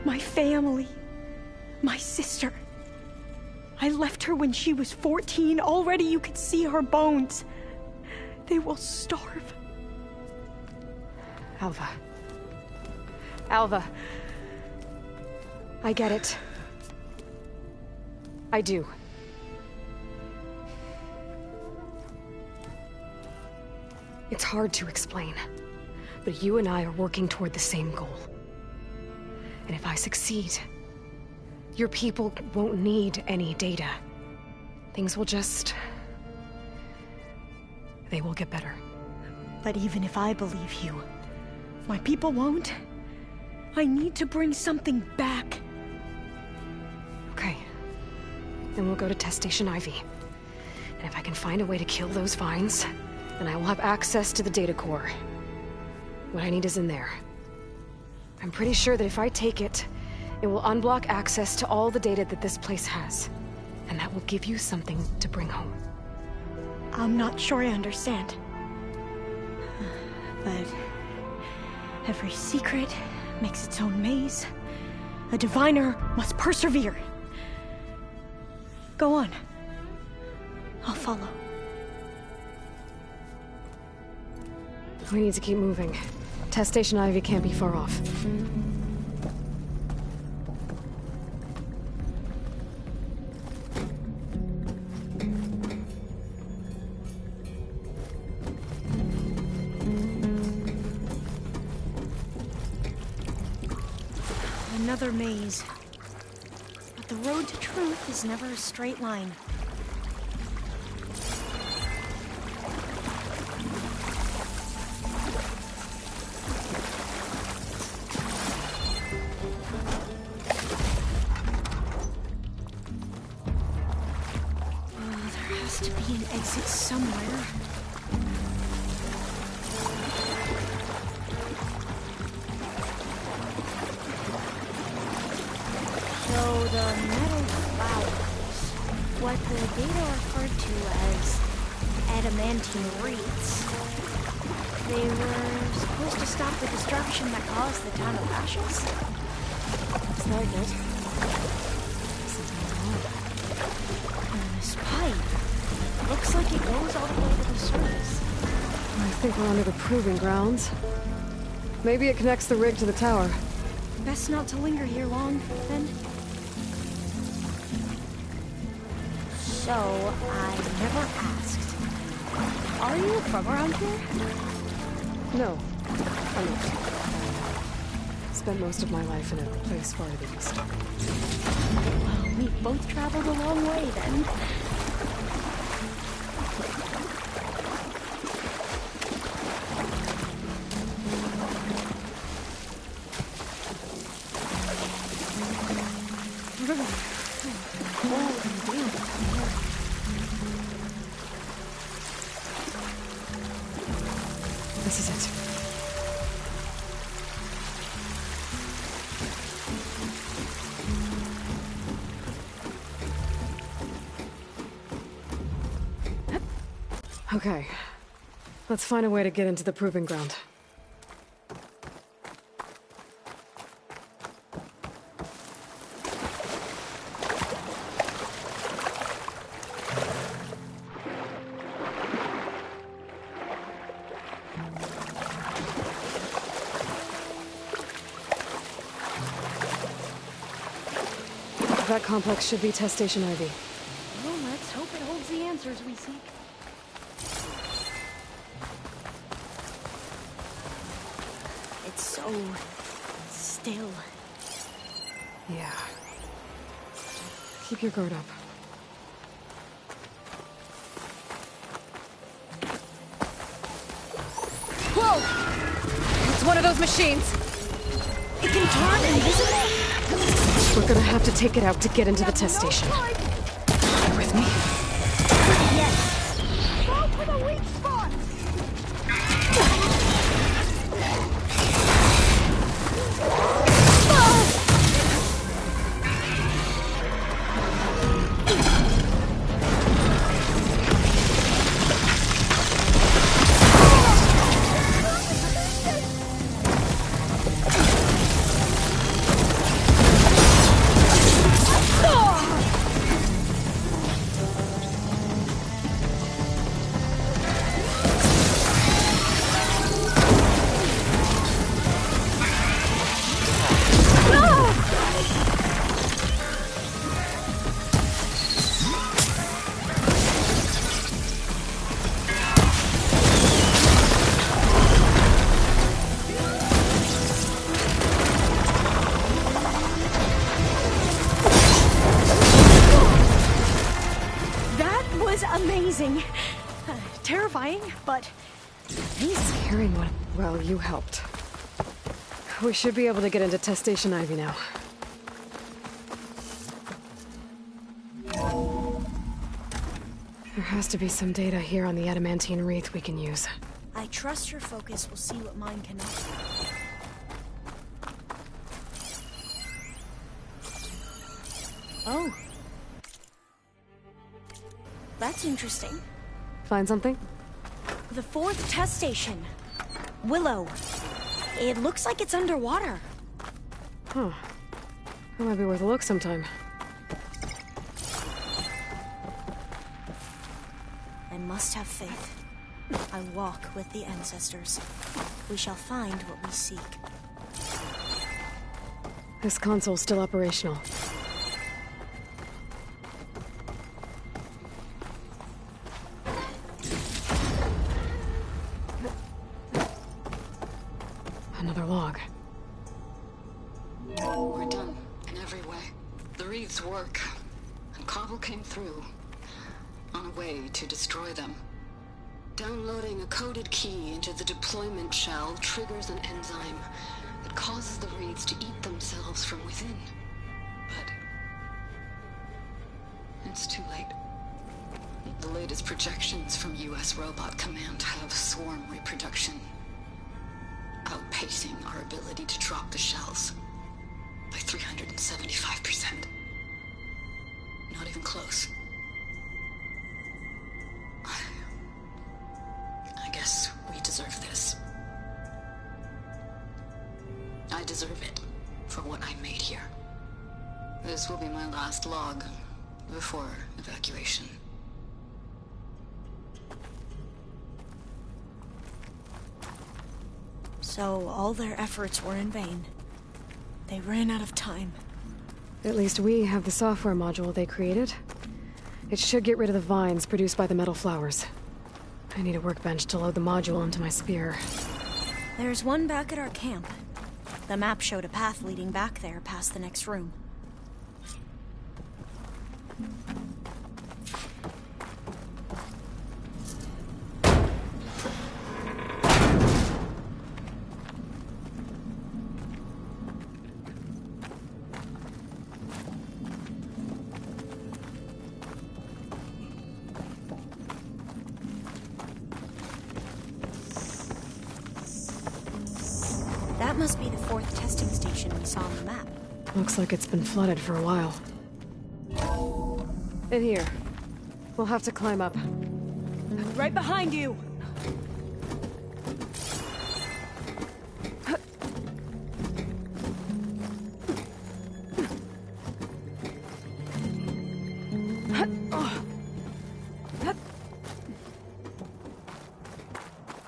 Speaker 10: My family. My sister. I left her when she was 14. Already you could see her bones. They will starve.
Speaker 2: Alva. Alva. I get it. I do. It's hard to explain, but you and I are working toward the same goal. And if I succeed, your people won't need any data. Things will just... they will get better.
Speaker 10: But even if I believe you, my people won't. I need to bring something back.
Speaker 2: Okay. Then we'll go to Test Station Ivy. And if I can find a way to kill those vines, then I will have access to the data core. What I need is in there. I'm pretty sure that if I take it, it will unblock access to all the data that this place has. And that will give you something to bring home.
Speaker 10: I'm not sure I understand. But every secret makes its own maze. A diviner must persevere. Go on. I'll follow.
Speaker 2: We need to keep moving. Test Station Ivy can't be far off.
Speaker 10: Another maze. But the road to truth is never a straight line. There has to be an exit somewhere. So the metal flowers, what the data referred to as adamantine reeds, they were supposed to stop the destruction that caused the town of Ashes?
Speaker 2: Is that it?
Speaker 10: And this pipe, looks like it goes all the way to the surface.
Speaker 2: I think we're under the proving grounds. Maybe it connects the rig to the tower.
Speaker 10: Best not to linger here long, then. So, I never asked. Are you from around here?
Speaker 2: No. I'm not. I spent most of my life in a place far to the east.
Speaker 10: Well, we both traveled a long way, then.
Speaker 2: This is it. Okay. Let's find a way to get into the proving ground. That complex should be Test Station Ivy.
Speaker 10: Well, let's hope it holds the answers we seek. It's so still.
Speaker 2: Yeah. Keep your guard up. Whoa! It's one of those machines!
Speaker 10: It can turn invisible?
Speaker 2: We're gonna have to take it out to get into the test station. You with me?
Speaker 10: Yes. Go for the weak spot! Amazing. Terrifying, but amazing.
Speaker 2: Hearing what... Well, you helped. We should be able to get into Test Station Ivy now. There has to be some data here on the adamantine wreath we can use.
Speaker 10: I trust your focus will see what mine can offer. Oh. That's interesting.
Speaker 2: Find something?
Speaker 10: The 4th test station. Willow. It looks like it's underwater.
Speaker 2: Huh. That might be worth a look sometime.
Speaker 10: I must have faith. I walk with the ancestors. We shall find what we seek.
Speaker 2: This console's still operational. Another log.
Speaker 8: We're done, in every way. The wreaths work, and Cobble came through, on a way to destroy them. Downloading a coded key into the deployment shell triggers an enzyme that causes the wreaths to eat themselves from within. But it's too late. The latest projections from US Robot Command have swarm reproduction, outpacing our ability to drop the shells by 375%. Not even close. I guess we deserve this. I deserve it for what I made here. This will be my last log before evacuation.
Speaker 10: So all their efforts were in vain. They ran out of time.
Speaker 2: At least we have the software module they created. It should get rid of the vines produced by the metal flowers. I need a workbench to load the module into my spear.
Speaker 10: There's one back at our camp. The map showed a path leading back there past the next room. That must be the 4th testing station we saw on the map.
Speaker 2: Looks like it's been flooded for a while. In here. We'll have to climb up.
Speaker 10: Right behind you!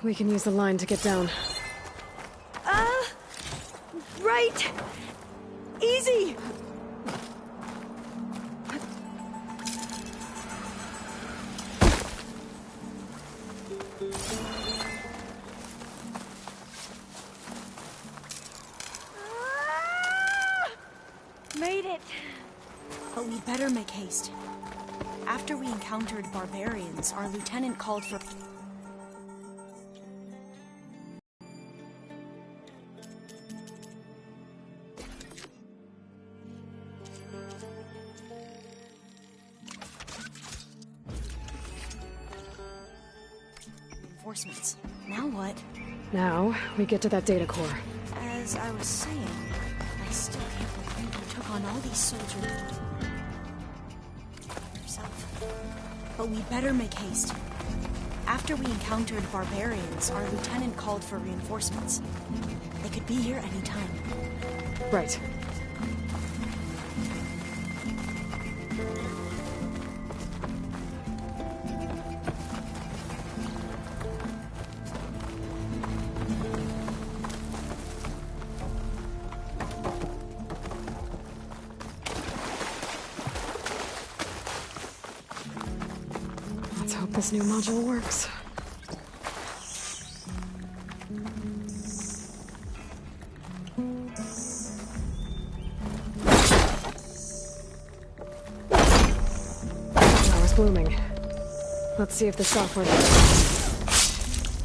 Speaker 2: We can use the line to get down.
Speaker 10: Right! Easy! Made it! But we better make haste. After we encountered barbarians, our lieutenant called for... reinforcements. Now what?
Speaker 2: Now, we get to that data core.
Speaker 10: As I was saying, I still can't believe you took on all these soldiers yourself. But we better make haste. After we encountered barbarians, our lieutenant called for reinforcements. They could be here any time.
Speaker 2: Right. Let's hope this new module works. Flower's blooming. Let's see if the software...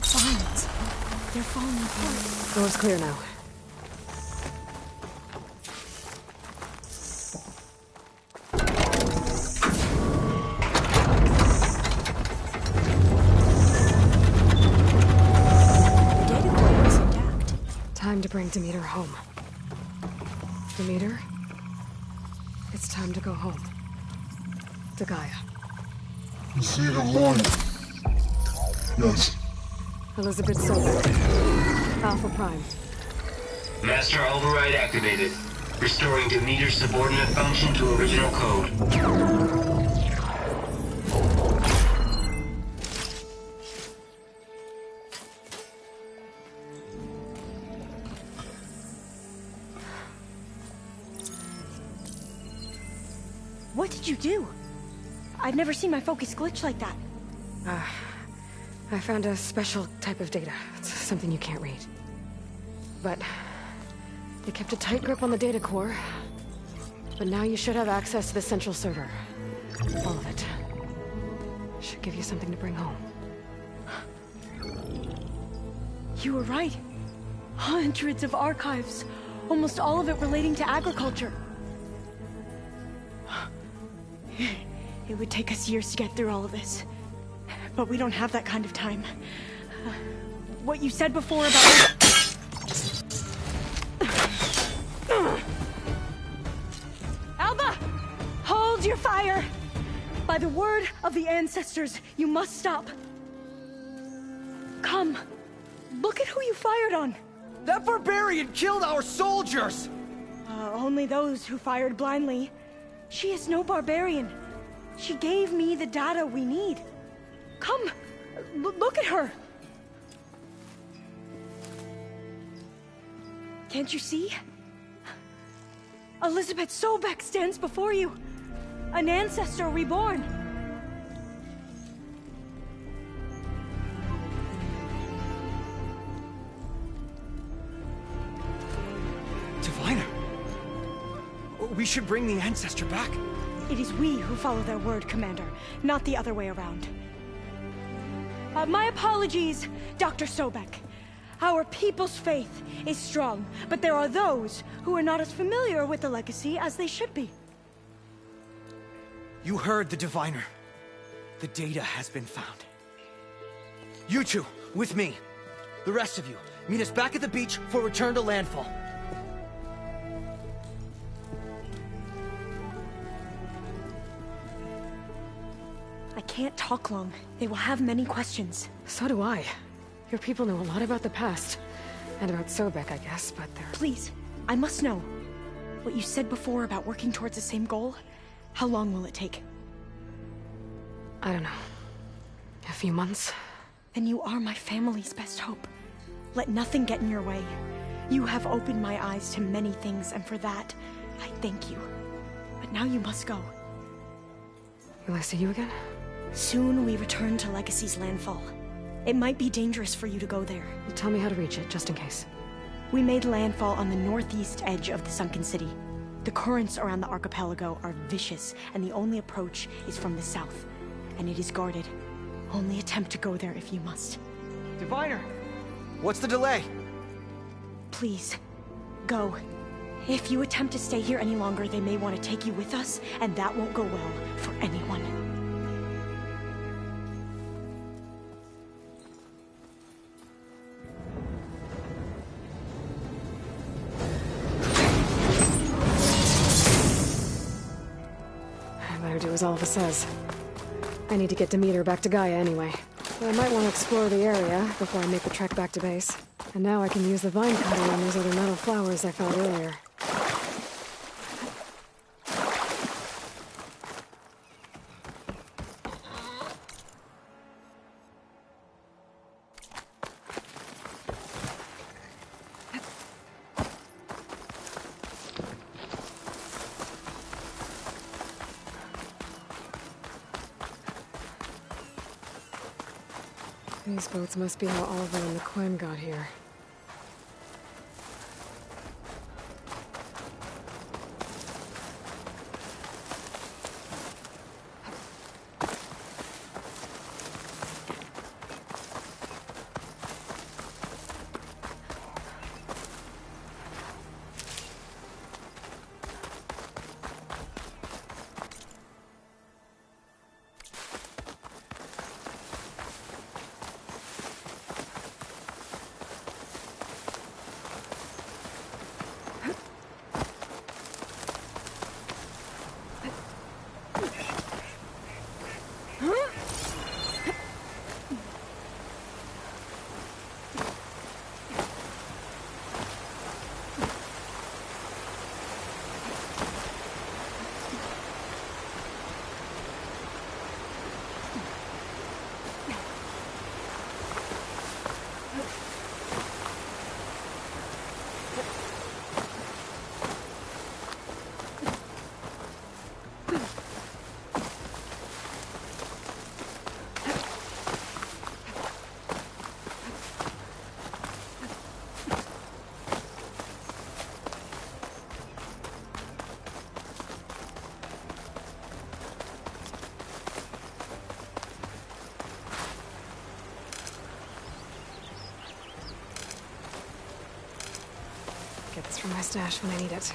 Speaker 10: Vines. They're falling apart.
Speaker 2: Door's clear now. bring Demeter home. Demeter, it's time to go home. To Gaia.
Speaker 5: Receive of one. Yes.
Speaker 2: Elizabeth Sobek. Alpha Prime.
Speaker 11: Master override activated. Restoring Demeter's subordinate function to original code.
Speaker 10: What did you do? I've never seen my focus glitch like that.
Speaker 2: I found a special type of data. It's something you can't read. But it kept a tight grip on the data core. But now you should have access to the central server. All of it. Should give you something to bring home.
Speaker 10: You were right. Hundreds of archives. Almost all of it relating to agriculture. It would take us years to get through all of this. But we don't have that kind of time. What you said before about... Alva! Hold your fire! By the word of the ancestors, you must stop. Come. Look at who you fired on.
Speaker 3: That barbarian killed our soldiers!
Speaker 10: Only those who fired blindly. She is no barbarian. She gave me the data we need. Come, look at her. Can't you see? Elizabeth Sobek stands before you. An ancestor reborn.
Speaker 3: Diviner! We should bring the ancestor back.
Speaker 10: It is we who follow their word, Commander, not the other way around. My apologies, Dr. Sobek. Our people's faith is strong, but there are those who are not as familiar with the legacy as they should be.
Speaker 3: You heard the Diviner. The data has been found. You two, with me. The rest of you, meet us back at the beach for return to landfall.
Speaker 10: I can't talk long. They will have many questions.
Speaker 2: So do I. Your people know a lot about the past. And about Sobek, I guess, but they're...
Speaker 10: Please, I must know. What you said before about working towards the same goal, how long will it take?
Speaker 2: I don't know. A few months?
Speaker 10: Then you are my family's best hope. Let nothing get in your way. You have opened my eyes to many things, and for that, I thank you. But now you must go.
Speaker 2: Will I see you again?
Speaker 10: Soon we return to Legacy's landfall. It might be dangerous for you to go there.
Speaker 2: Tell me how to reach it, just in case.
Speaker 10: We made landfall on the northeast edge of the sunken city. The currents around the archipelago are vicious, and the only approach is from the south. And it is guarded. Only attempt to go there if you must.
Speaker 3: Diviner! What's the delay?
Speaker 10: Please, go. If you attempt to stay here any longer, they may want to take you with us, and that won't go well for anyone.
Speaker 2: I better do as Alpha says. I need to get Demeter back to Gaia anyway. But I might want to explore the area before I make the trek back to base. And now I can use the vine cutter on those other metal flowers I found earlier. These boats must be how Alva and the Quen got here. from my stash when I need it.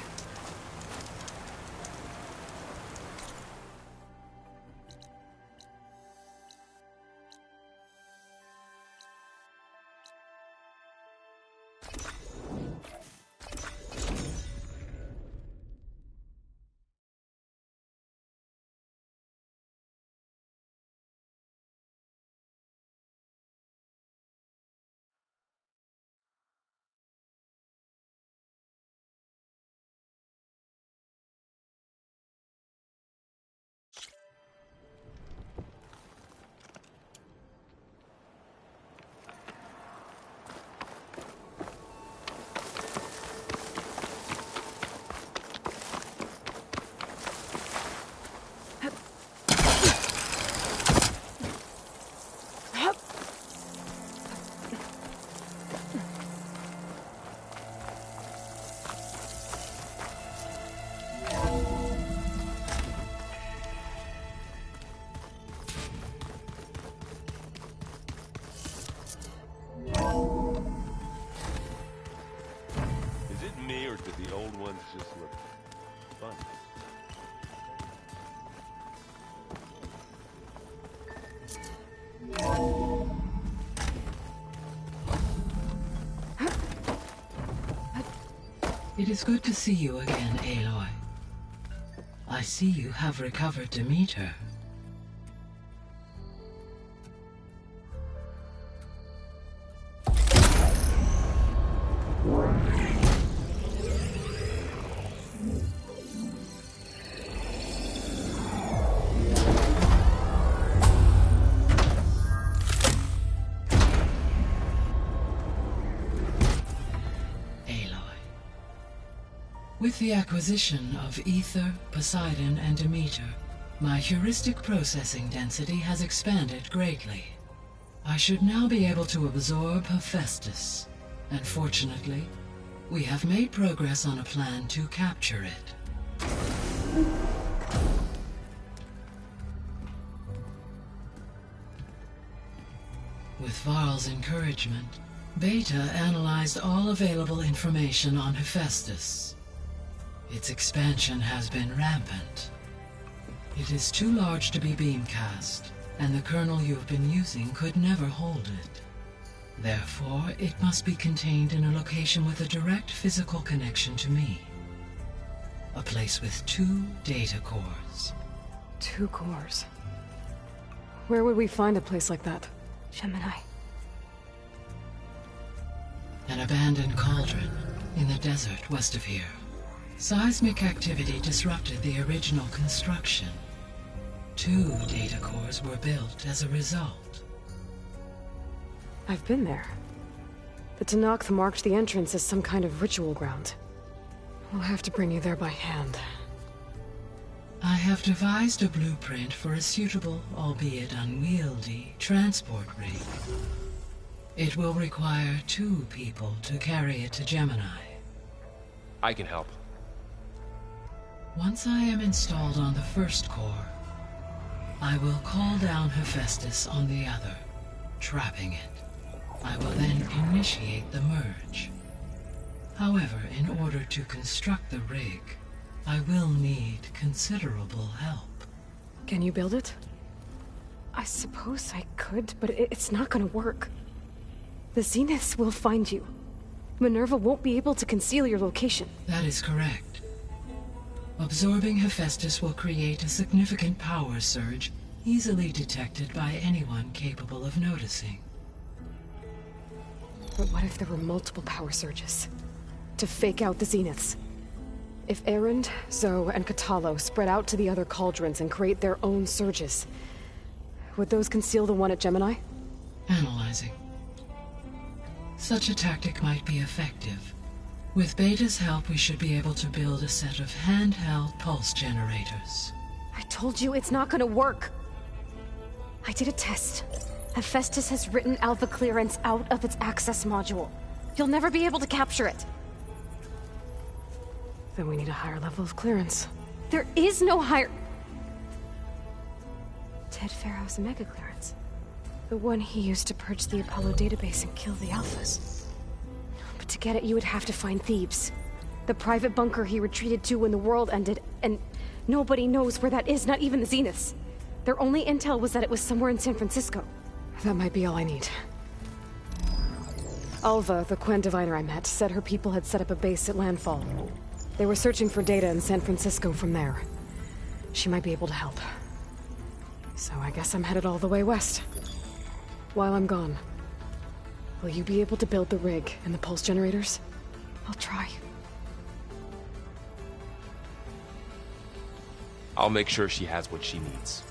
Speaker 12: Just look fun.
Speaker 13: It is good to see you again, Aloy. I see you have recovered Demeter. With the acquisition of Ether, Poseidon, and Demeter, my heuristic processing density has expanded greatly. I should now be able to absorb Hephaestus, and fortunately, we have made progress on a plan to capture it. With Varl's encouragement, Beta analyzed all available information on Hephaestus. Its expansion has been rampant. It is too large to be beamcast, and the kernel you've been using could never hold it. Therefore, it must be contained in a location with a direct physical connection to me. A place with 2 data cores.
Speaker 2: 2 cores? Where would we find a place like that? Gemini.
Speaker 13: An abandoned cauldron in the desert west of here. Seismic activity disrupted the original construction. 2 data cores were built as a result.
Speaker 2: I've been there. The Tenakth marked the entrance as some kind of ritual ground. We'll have to bring you there by hand.
Speaker 13: I have devised a blueprint for a suitable, albeit unwieldy, transport rig. It will require 2 people to carry it to Gemini.
Speaker 12: I can help.
Speaker 13: Once I am installed on the first core, I will call down Hephaestus on the other, trapping it. I will then initiate the merge. However, in order to construct the rig, I will need considerable help.
Speaker 2: Can you build it? I suppose I could, but it's not gonna work. The Zeniths will find you. Minerva won't be able to conceal your location.
Speaker 13: That is correct. Absorbing Hephaestus will create a significant power surge, easily detected by anyone capable of noticing.
Speaker 2: But what if there were multiple power surges? To fake out the Zeniths? If Erend, Zoe, and Kotallo spread out to the other cauldrons and create their own surges, would those conceal the one at Gemini?
Speaker 13: Analyzing. Such a tactic might be effective. With Beta's help, we should be able to build a set of handheld pulse generators.
Speaker 2: I told you it's not gonna work. I did a test. Hephaestus has written Alpha clearance out of its access module. You'll never be able to capture it. Then we need a higher level of clearance. There is no higher... Ted Pharaoh's mega clearance. The one he used to purge the Apollo database and kill the Alphas. But to get it, you would have to find Thebes. The private bunker he retreated to when the world ended, and nobody knows where that is, not even the Zeniths. Their only intel was that it was somewhere in San Francisco. That might be all I need. Alva, the Quen diviner I met, said her people had set up a base at Landfall. They were searching for data in San Francisco from there. She might be able to help. So I guess I'm headed all the way west. While I'm gone, will you be able to build the rig and the pulse generators? I'll try.
Speaker 12: I'll make sure she has what she needs.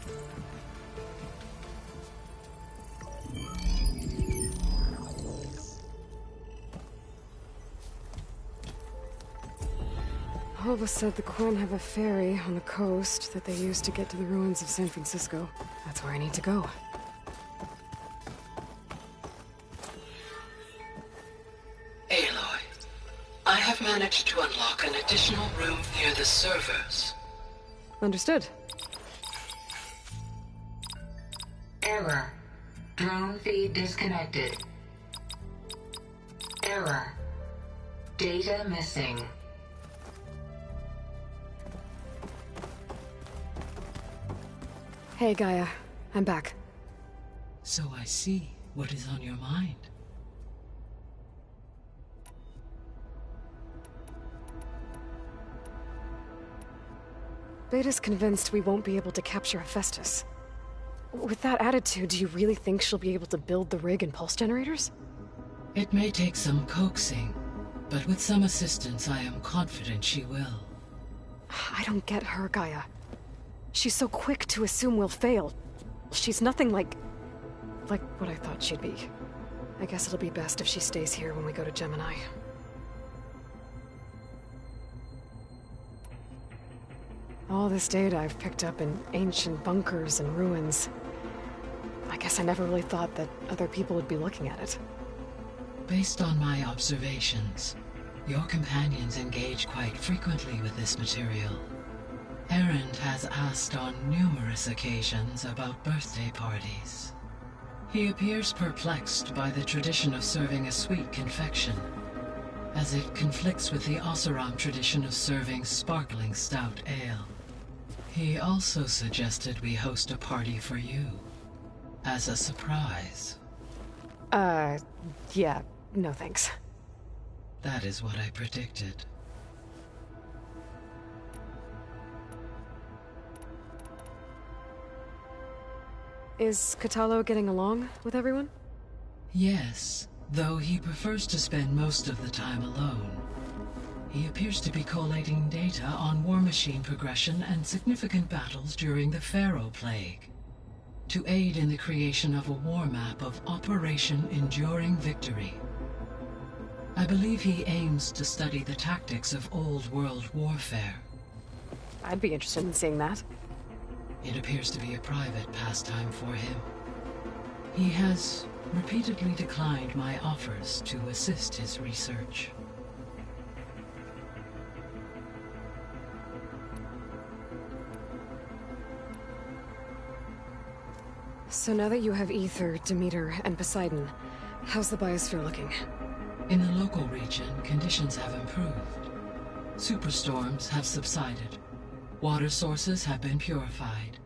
Speaker 2: Alva said the Quen have a ferry on the coast that they use to get to the ruins of San Francisco. That's where I need to go.
Speaker 13: Aloy, I have managed to unlock an additional room near the servers.
Speaker 2: Understood.
Speaker 7: Error. Drone feed disconnected. Error. Data missing.
Speaker 2: Hey, Gaia. I'm back.
Speaker 13: So I see what is on your mind.
Speaker 2: Beta's convinced we won't be able to capture Hephaestus. With that attitude, do you really think she'll be able to build the rig and pulse generators?
Speaker 13: It may take some coaxing, but with some assistance I am confident she will.
Speaker 2: I don't get her, Gaia. She's so quick to assume we'll fail. She's nothing like what I thought she'd be. I guess it'll be best if she stays here when we go to Gemini. All this data I've picked up in ancient bunkers and ruins. I guess I never really thought that other people would be looking at it.
Speaker 13: Based on my observations, your companions engage quite frequently with this material. Erend has asked on numerous occasions about birthday parties. He appears perplexed by the tradition of serving a sweet confection, as it conflicts with the Oseram tradition of serving sparkling stout ale. He also suggested we host a party for you, as a surprise.
Speaker 2: Yeah, no thanks.
Speaker 13: That is what I predicted.
Speaker 2: Is Kotallo getting along with everyone?
Speaker 13: Yes, though he prefers to spend most of the time alone. He appears to be collating data on war machine progression and significant battles during the Pharaoh Plague, to aid in the creation of a war map of Operation Enduring Victory. I believe he aims to study the tactics of old world warfare.
Speaker 2: I'd be interested in seeing that.
Speaker 13: It appears to be a private pastime for him. He has repeatedly declined my offers to assist his research.
Speaker 2: So now that you have Aether, Demeter, and Poseidon, how's the biosphere looking?
Speaker 13: In the local region, conditions have improved. Superstorms have subsided. Water sources have been purified,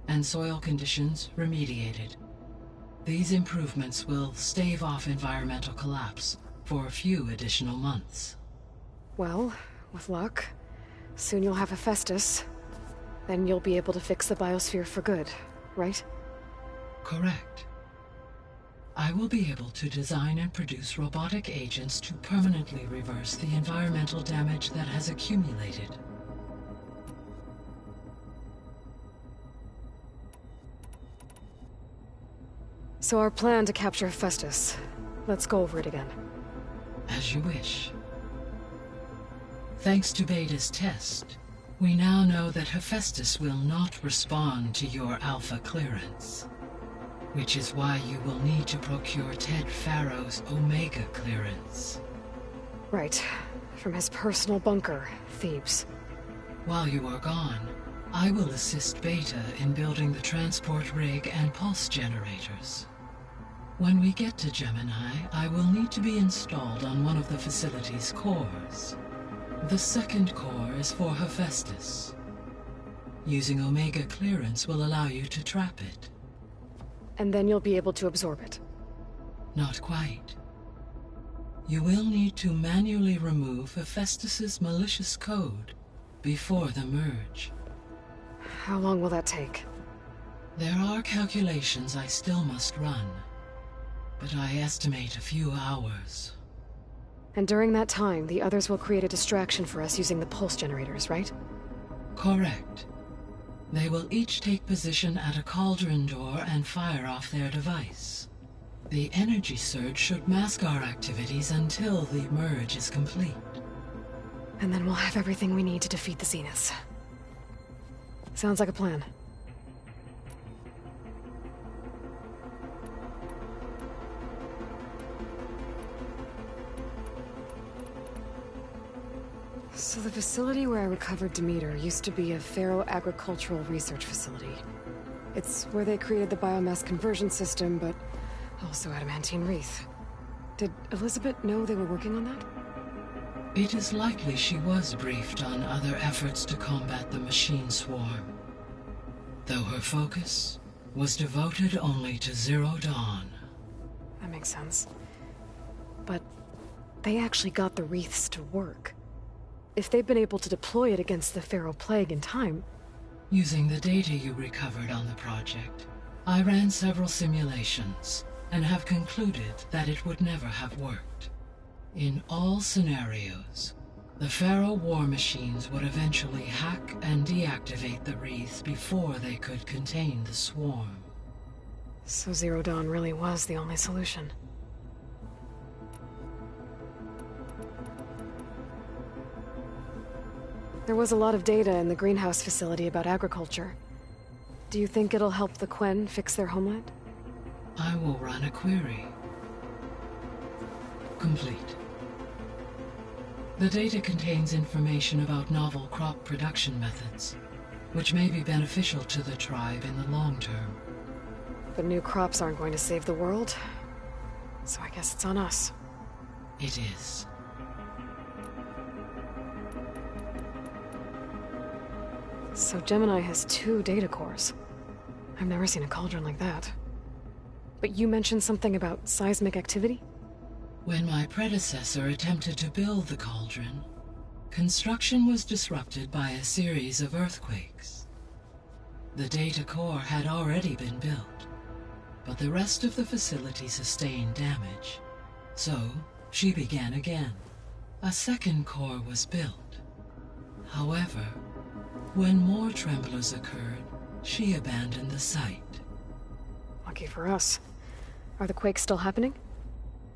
Speaker 13: and soil conditions remediated. These improvements will stave off environmental collapse for a few additional months.
Speaker 2: Well, with luck, soon you'll have Hephaestus. Then you'll be able to fix the biosphere for good, right?
Speaker 13: Correct. I will be able to design and produce robotic agents to permanently reverse the environmental damage that has accumulated.
Speaker 2: So our plan to capture Hephaestus. Let's go over it again.
Speaker 13: As you wish. Thanks to Beta's test, we now know that Hephaestus will not respond to your Alpha clearance. Which is why you will need to procure Ted Pharaoh's Omega clearance.
Speaker 2: Right. From his personal bunker, Thebes.
Speaker 13: While you are gone, I will assist Beta in building the transport rig and pulse generators. When we get to Gemini, I will need to be installed on one of the facility's cores. The second core is for Hephaestus. Using Omega clearance will allow you to trap it.
Speaker 2: And then you'll be able to absorb it.
Speaker 13: Not quite. You will need to manually remove Hephaestus's malicious code before the merge.
Speaker 2: How long will that take?
Speaker 13: There are calculations I still must run, but I estimate a few hours.
Speaker 2: And during that time, the others will create a distraction for us using the pulse generators, right?
Speaker 13: Correct. They will each take position at a cauldron door and fire off their device. The energy surge should mask our activities until the merge is complete.
Speaker 2: And then we'll have everything we need to defeat the Zeniths. Sounds like a plan. So the facility where I recovered Demeter used to be a Pharaoh agricultural research facility. It's where they created the biomass conversion system, but also adamantine wreath. Did Elizabeth know they were working on that?
Speaker 13: It is likely she was briefed on other efforts to combat the machine swarm, though her focus was devoted only to Zero Dawn.
Speaker 2: That makes sense. But they actually got the wreaths to work. If they've been able to deploy it against the Pharaoh Plague in time...
Speaker 13: Using the data you recovered on the project, I ran several simulations and have concluded that it would never have worked. In all scenarios, the Pharaoh war machines would eventually hack and deactivate the wreaths before they could contain the swarm.
Speaker 2: So Zero Dawn really was the only solution. There was a lot of data in the greenhouse facility about agriculture. Do you think it'll help the Quen fix their homeland?
Speaker 13: I will run a query. Complete. The data contains information about novel crop production methods, which may be beneficial to the tribe in the long term.
Speaker 2: But new crops aren't going to save the world, so I guess it's on us.
Speaker 13: It is.
Speaker 2: So Gemini has 2 data cores. I've never seen a cauldron like that. But you mentioned something about seismic activity?
Speaker 13: When my predecessor attempted to build the cauldron, construction was disrupted by a series of earthquakes. The data core had already been built, but the rest of the facility sustained damage. So, she began again. A second core was built. However, when more tremblers occurred, she abandoned the site.
Speaker 2: Lucky for us. Are the quakes still happening?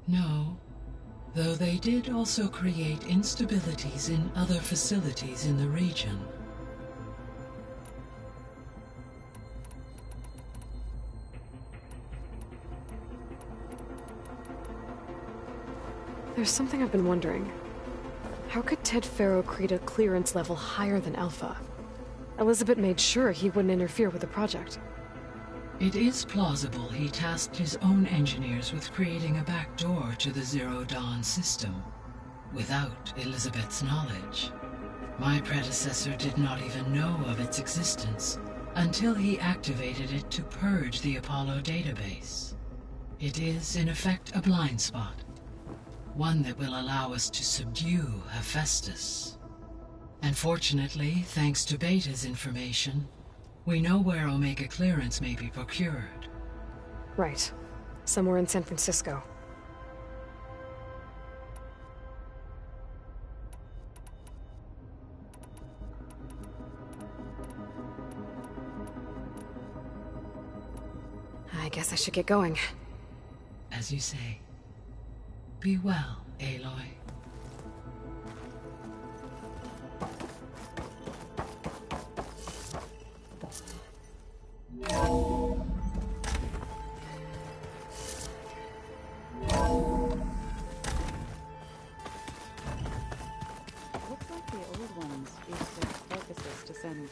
Speaker 13: No, though they did also create instabilities in other facilities in the region.
Speaker 2: There's something I've been wondering. How could Ted Faro create a clearance level higher than Alpha? Elizabeth made sure he wouldn't interfere with the project.
Speaker 13: It is plausible he tasked his own engineers with creating a back door to the Zero Dawn system, without Elizabeth's knowledge. My predecessor did not even know of its existence until he activated it to purge the Apollo database. It is, in effect, a blind spot, one that will allow us to subdue Hephaestus. And fortunately, thanks to Beta's information, we know where Omega clearance may be procured.
Speaker 2: Right. Somewhere in San Francisco. I guess I should get going.
Speaker 13: As you say. Be well, Aloy.
Speaker 14: Looks like the old ones used their focuses to send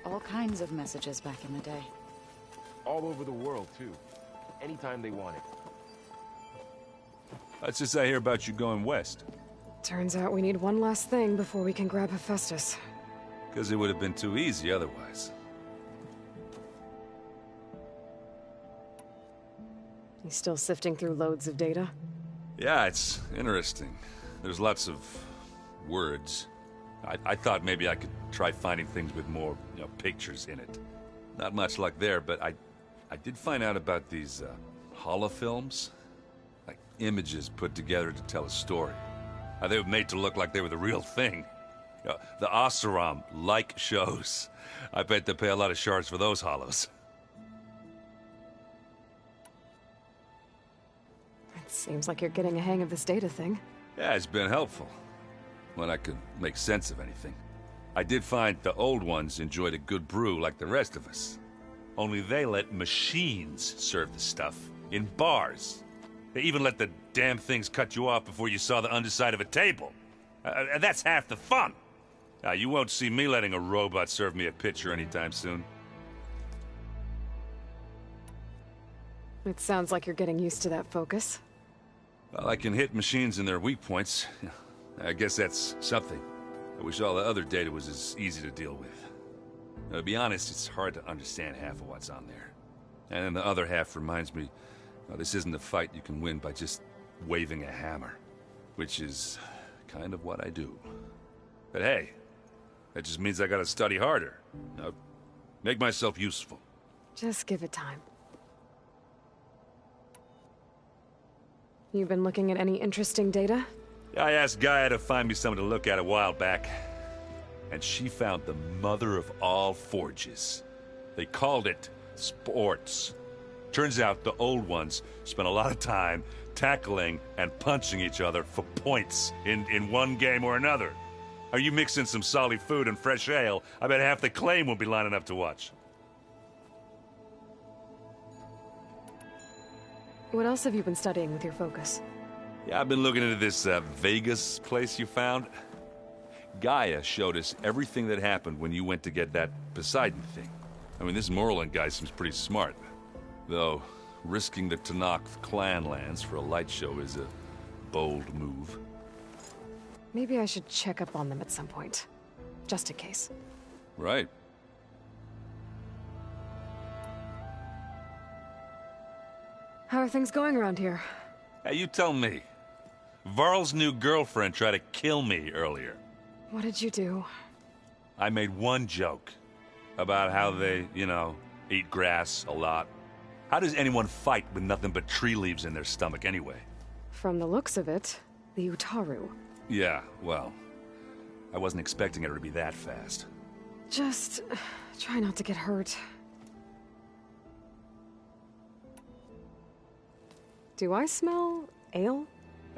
Speaker 14: all kinds of messages back in the day.
Speaker 12: All over the world, too. Anytime they wanted.
Speaker 15: What's this I hear about you going west?
Speaker 2: Turns out we need one last thing before we can grab Hephaestus.
Speaker 15: Because it would have been too easy otherwise.
Speaker 2: You still sifting through loads of data?
Speaker 15: Yeah, it's interesting. There's lots of words. I thought maybe I could try finding things with more, pictures in it. Not much luck there, but I did find out about these holofilms. Like images put together to tell a story. They were made to look like they were the real thing. The Oseram like shows. I bet they pay a lot of shards for those hollows.
Speaker 2: It seems like you're getting a hang of this data thing.
Speaker 15: Yeah, it's been helpful. When I could make sense of anything. I did find the old ones enjoyed a good brew like the rest of us. Only they let machines serve the stuff in bars. They even let the damn things cut you off before you saw the underside of a table. And that's half the fun. You won't see me letting a robot serve me a pitcher anytime soon.
Speaker 2: It sounds like you're getting used to that focus.
Speaker 15: Well, I can hit machines in their weak points. I guess that's something. I wish all the other data was as easy to deal with. Now, to be honest, it's hard to understand half of what's on there. And then the other half reminds me, this isn't a fight you can win by just waving a hammer. Which is kind of what I do. But hey, that just means I gotta study harder. Make myself useful.
Speaker 2: Just give it time. You've been looking at any interesting data?
Speaker 15: I asked Gaia to find me something to look at a while back, and she found the mother of all forges. They called it sports. Turns out the old ones spent a lot of time tackling and punching each other for points in one game or another. Are you mixing some solid food and fresh ale? I bet half the claim will be lining up to watch.
Speaker 2: What else have you been studying with your focus?
Speaker 15: Yeah, I've been looking into this Vegas place you found. Gaia showed us everything that happened when you went to get that Poseidon thing. I mean, this Merlin guy seems pretty smart. Though, risking the Tenakth clan lands for a light show is a bold move.
Speaker 2: Maybe I should check up on them at some point. Just in case.
Speaker 15: Right.
Speaker 2: How are things going around here?
Speaker 15: Hey, you tell me. Varl's new girlfriend tried to kill me earlier.
Speaker 2: What did you do?
Speaker 15: I made one joke about how they, eat grass a lot. How does anyone fight with nothing but tree leaves in their stomach anyway?
Speaker 2: From the looks of it, the Utaru.
Speaker 15: Yeah, well, I wasn't expecting it to be that fast.
Speaker 2: Just try not to get hurt. Do I smell ale?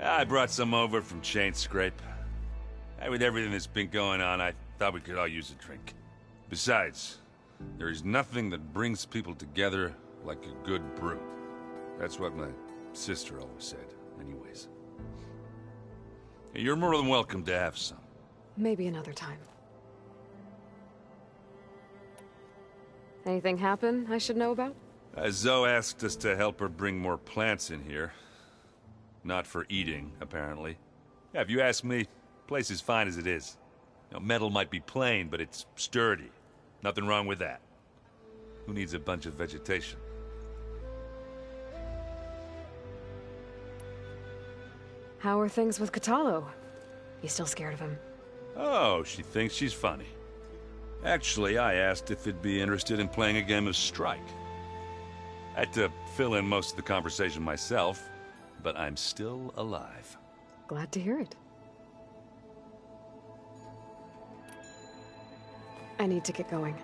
Speaker 15: I brought some over from Chain Scrape. With everything that's been going on, I thought we could all use a drink. Besides, there is nothing that brings people together like a good brew. That's what my sister always said, anyways. You're more than welcome to have some.
Speaker 2: Maybe another time. Anything happen I should know about?
Speaker 15: Zoe asked us to help her bring more plants in here. Not for eating, apparently. Yeah, if you ask me, the place is fine as it is. Metal might be plain, but it's sturdy. Nothing wrong with that. Who needs a bunch of vegetation?
Speaker 2: How are things with Kotallo? You still scared of him?
Speaker 15: Oh, she thinks she's funny. Actually, I asked if he'd be interested in playing a game of Strike. I had to fill in most of the conversation myself, but I'm still alive.
Speaker 2: Glad to hear it. I need to get going.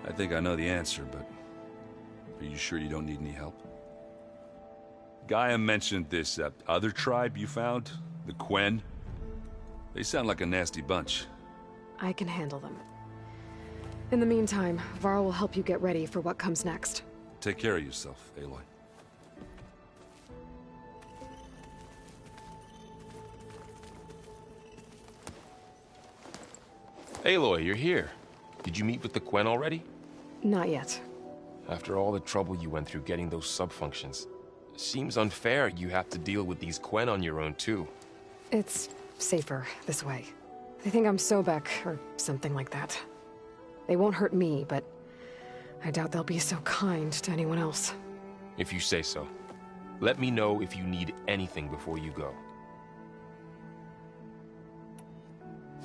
Speaker 15: I think I know the answer, but are you sure you don't need any help? Gaia mentioned this other tribe you found, the Quen. They sound like a nasty bunch.
Speaker 2: I can handle them. In the meantime, Varl will help you get ready for what comes next.
Speaker 15: Take care of yourself, Aloy.
Speaker 16: Aloy, you're here. Did you meet with the Quen already?
Speaker 2: Not yet.
Speaker 16: After all the trouble you went through getting those sub-functions, seems unfair you have to deal with these Quen on your own, too.
Speaker 2: It's safer this way. They think I'm Sobek, or something like that. They won't hurt me, but I doubt they'll be so kind to anyone else.
Speaker 16: If you say so. Let me know if you need anything before you go.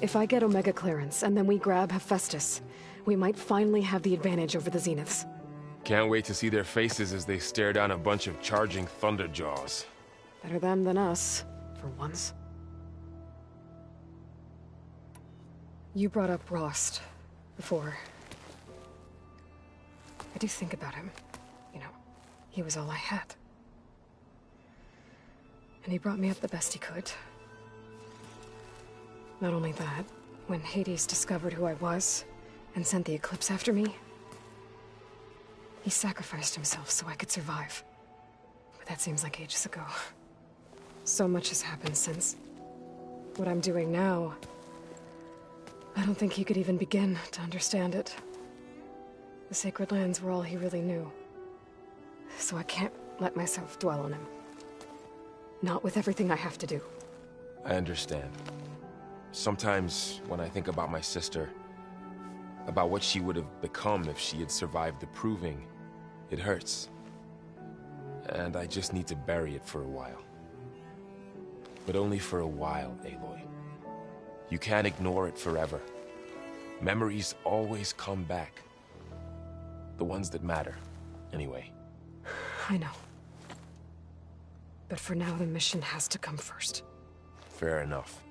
Speaker 2: If I get Omega clearance, and then we grab Hephaestus, we might finally have the advantage over the Zeniths.
Speaker 16: Can't wait to see their faces as they stare down a bunch of charging Thunderjaws.
Speaker 2: Better them than us, for once. You brought up Rost before. I do think about him. You know, he was all I had. And he brought me up the best he could. Not only that, when Hades discovered who I was and sent the Eclipse after me, he sacrificed himself so I could survive. But that seems like ages ago. So much has happened since. What I'm doing now, I don't think he could even begin to understand it. The Sacred Lands were all he really knew. So I can't let myself dwell on him. Not with everything I have to do.
Speaker 16: I understand. Sometimes, when I think about my sister, about what she would have become if she had survived the Proving, it hurts. And I just need to bury it for a while. But only for a while, Aloy. You can't ignore it forever. Memories always come back. The ones that matter, anyway.
Speaker 2: I know. But for now, the mission has to come first.
Speaker 16: Fair enough.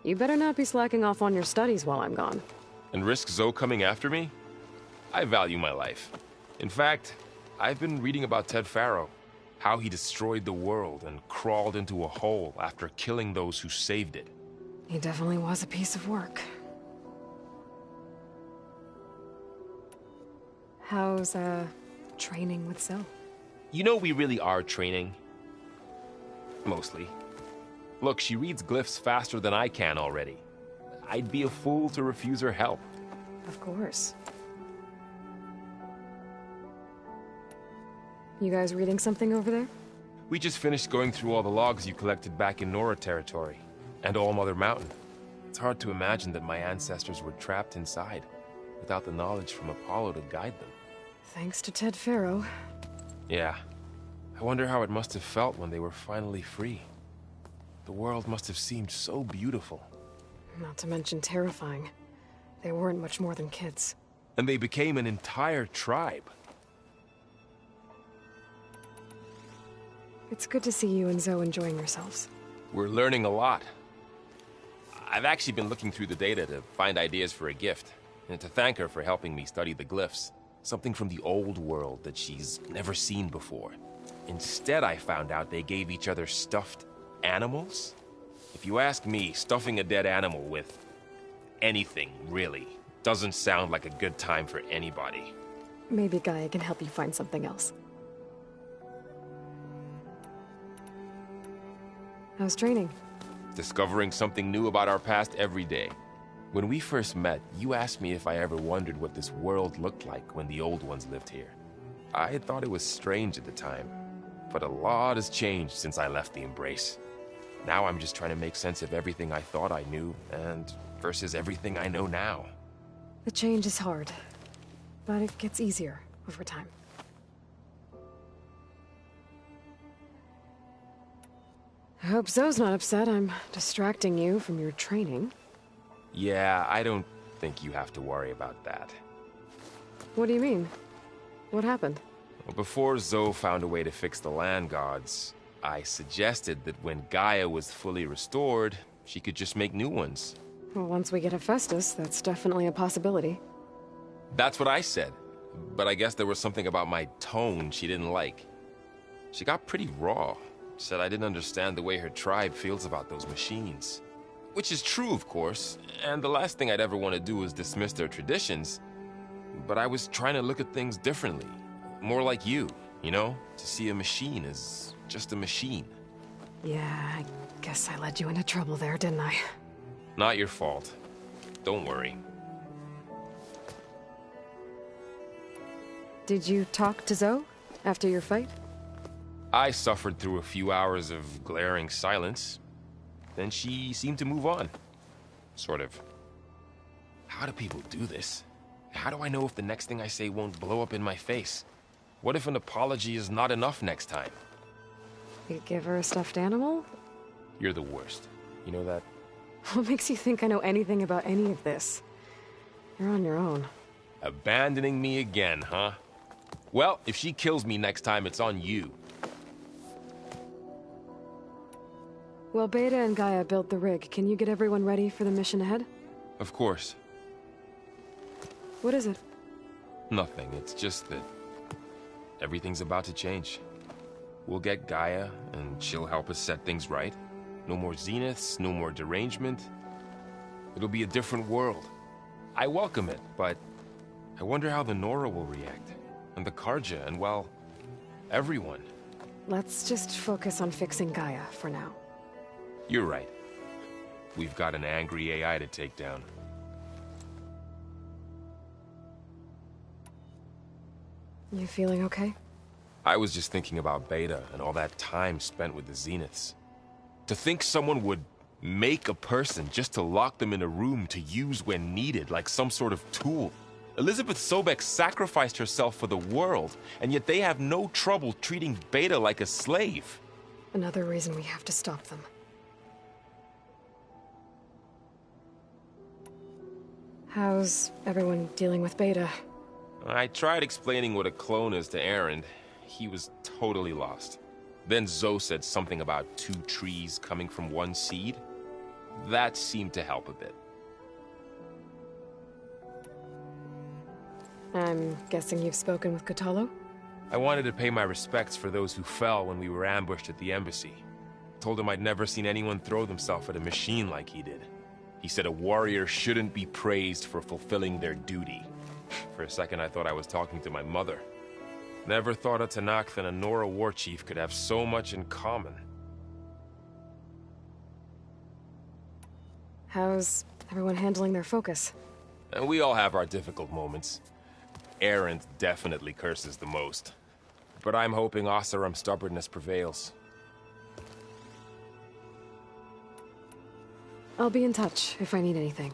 Speaker 2: You better not be slacking off on your studies while I'm gone.
Speaker 16: And risk Zoe coming after me? I value my life. In fact, I've been reading about Ted Faro. How he destroyed the world and crawled into a hole after killing those who saved it.
Speaker 2: He definitely was a piece of work. How's, training with Zoe?
Speaker 16: You know we really are training. Mostly. Look, she reads glyphs faster than I can already. I'd be a fool to refuse her help.
Speaker 2: Of course. You guys reading something over there?
Speaker 16: We just finished going through all the logs you collected back in Nora territory, and All Mother Mountain. It's hard to imagine that my ancestors were trapped inside, without the knowledge from Apollo to guide them.
Speaker 2: Thanks to Ted Faro.
Speaker 16: Yeah. I wonder how it must have felt when they were finally free. The world must have seemed so beautiful.
Speaker 2: Not to mention terrifying. They weren't much more than kids.
Speaker 16: And they became an entire tribe.
Speaker 2: It's good to see you and Zoe enjoying yourselves.
Speaker 16: We're learning a lot. I've actually been looking through the data to find ideas for a gift, and to thank her for helping me study the glyphs. Something from the old world that she's never seen before. Instead, I found out they gave each other stuffed animals? If you ask me, stuffing a dead animal with anything, really, doesn't sound like a good time for anybody.
Speaker 2: Maybe Gaia can help you find something else. How's training?
Speaker 16: Discovering something new about our past every day. When we first met, you asked me if I ever wondered what this world looked like when the old ones lived here. I had thought it was strange at the time, but a lot has changed since I left the Embrace. Now I'm just trying to make sense of everything I thought I knew, and versus everything I know now.
Speaker 2: The change is hard, but it gets easier over time. I hope Zoe's not upset I'm distracting you from your training.
Speaker 16: Yeah, I don't think you have to worry about that.
Speaker 2: What do you mean? What happened?
Speaker 16: Well, before Zoe found a way to fix the land gods, I suggested that when Gaia was fully restored, she could just make new ones.
Speaker 2: Well, once we get Hephaestus, that's definitely a possibility.
Speaker 16: That's what I said, but I guess there was something about my tone she didn't like. She got pretty raw. Said I didn't understand the way her tribe feels about those machines. Which is true, of course, and the last thing I'd ever want to do is dismiss their traditions. But I was trying to look at things differently. More like you know? To see a machine as just a machine.
Speaker 2: Yeah, I guess I led you into trouble there, didn't I?
Speaker 16: Not your fault. Don't worry.
Speaker 2: Did you talk to Zoe? After your fight?
Speaker 16: I suffered through a few hours of glaring silence. Then she seemed to move on. Sort of. How do people do this? How do I know if the next thing I say won't blow up in my face? What if an apology is not enough next time?
Speaker 2: You give her a stuffed animal?
Speaker 16: You're the worst. You know that?
Speaker 2: What makes you think I know anything about any of this? You're on your own.
Speaker 16: Abandoning me again, huh? Well, if she kills me next time, it's on you.
Speaker 2: Well, Beta and Gaia built the rig. Can you get everyone ready for the mission ahead?
Speaker 16: Of course.
Speaker 2: What is it?
Speaker 16: Nothing. It's just that everything's about to change. We'll get Gaia, and she'll help us set things right. No more Zeniths, no more derangement. It'll be a different world. I welcome it, but I wonder how the Nora will react. And the Carja, and well, everyone.
Speaker 2: Let's just focus on fixing Gaia for now.
Speaker 16: You're right. We've got an angry AI to take down.
Speaker 2: You feeling okay?
Speaker 16: I was just thinking about Beta and all that time spent with the Zeniths. To think someone would make a person just to lock them in a room to use when needed, like some sort of tool. Elizabeth Sobek sacrificed herself for the world, and yet they have no trouble treating Beta like a slave.
Speaker 2: Another reason we have to stop them. How's everyone dealing with Beta?
Speaker 16: I tried explaining what a clone is to Aaron. He was totally lost. Then Zoe said something about 2 trees coming from 1 seed. That seemed to help a bit.
Speaker 2: I'm guessing you've spoken with Kotallo?
Speaker 16: I wanted to pay my respects for those who fell when we were ambushed at the embassy. Told him I'd never seen anyone throw themselves at a machine like he did. He said a warrior shouldn't be praised for fulfilling their duty. For a second I thought I was talking to my mother. Never thought a Tenakth and a Nora war chief could have so much in common.
Speaker 2: How's everyone handling their focus?
Speaker 16: And we all have our difficult moments. Arendt definitely curses the most. But I'm hoping Oseram's stubbornness prevails.
Speaker 2: I'll be in touch if I need anything.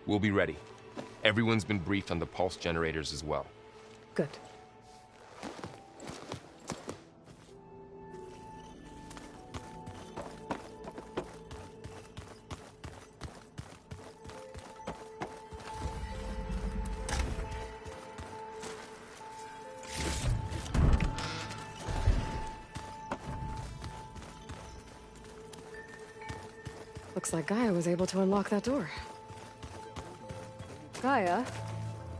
Speaker 16: We'll be ready. Everyone's been briefed on the pulse generators as well.
Speaker 2: Good. Looks like Gaia was able to unlock that door. Gaia,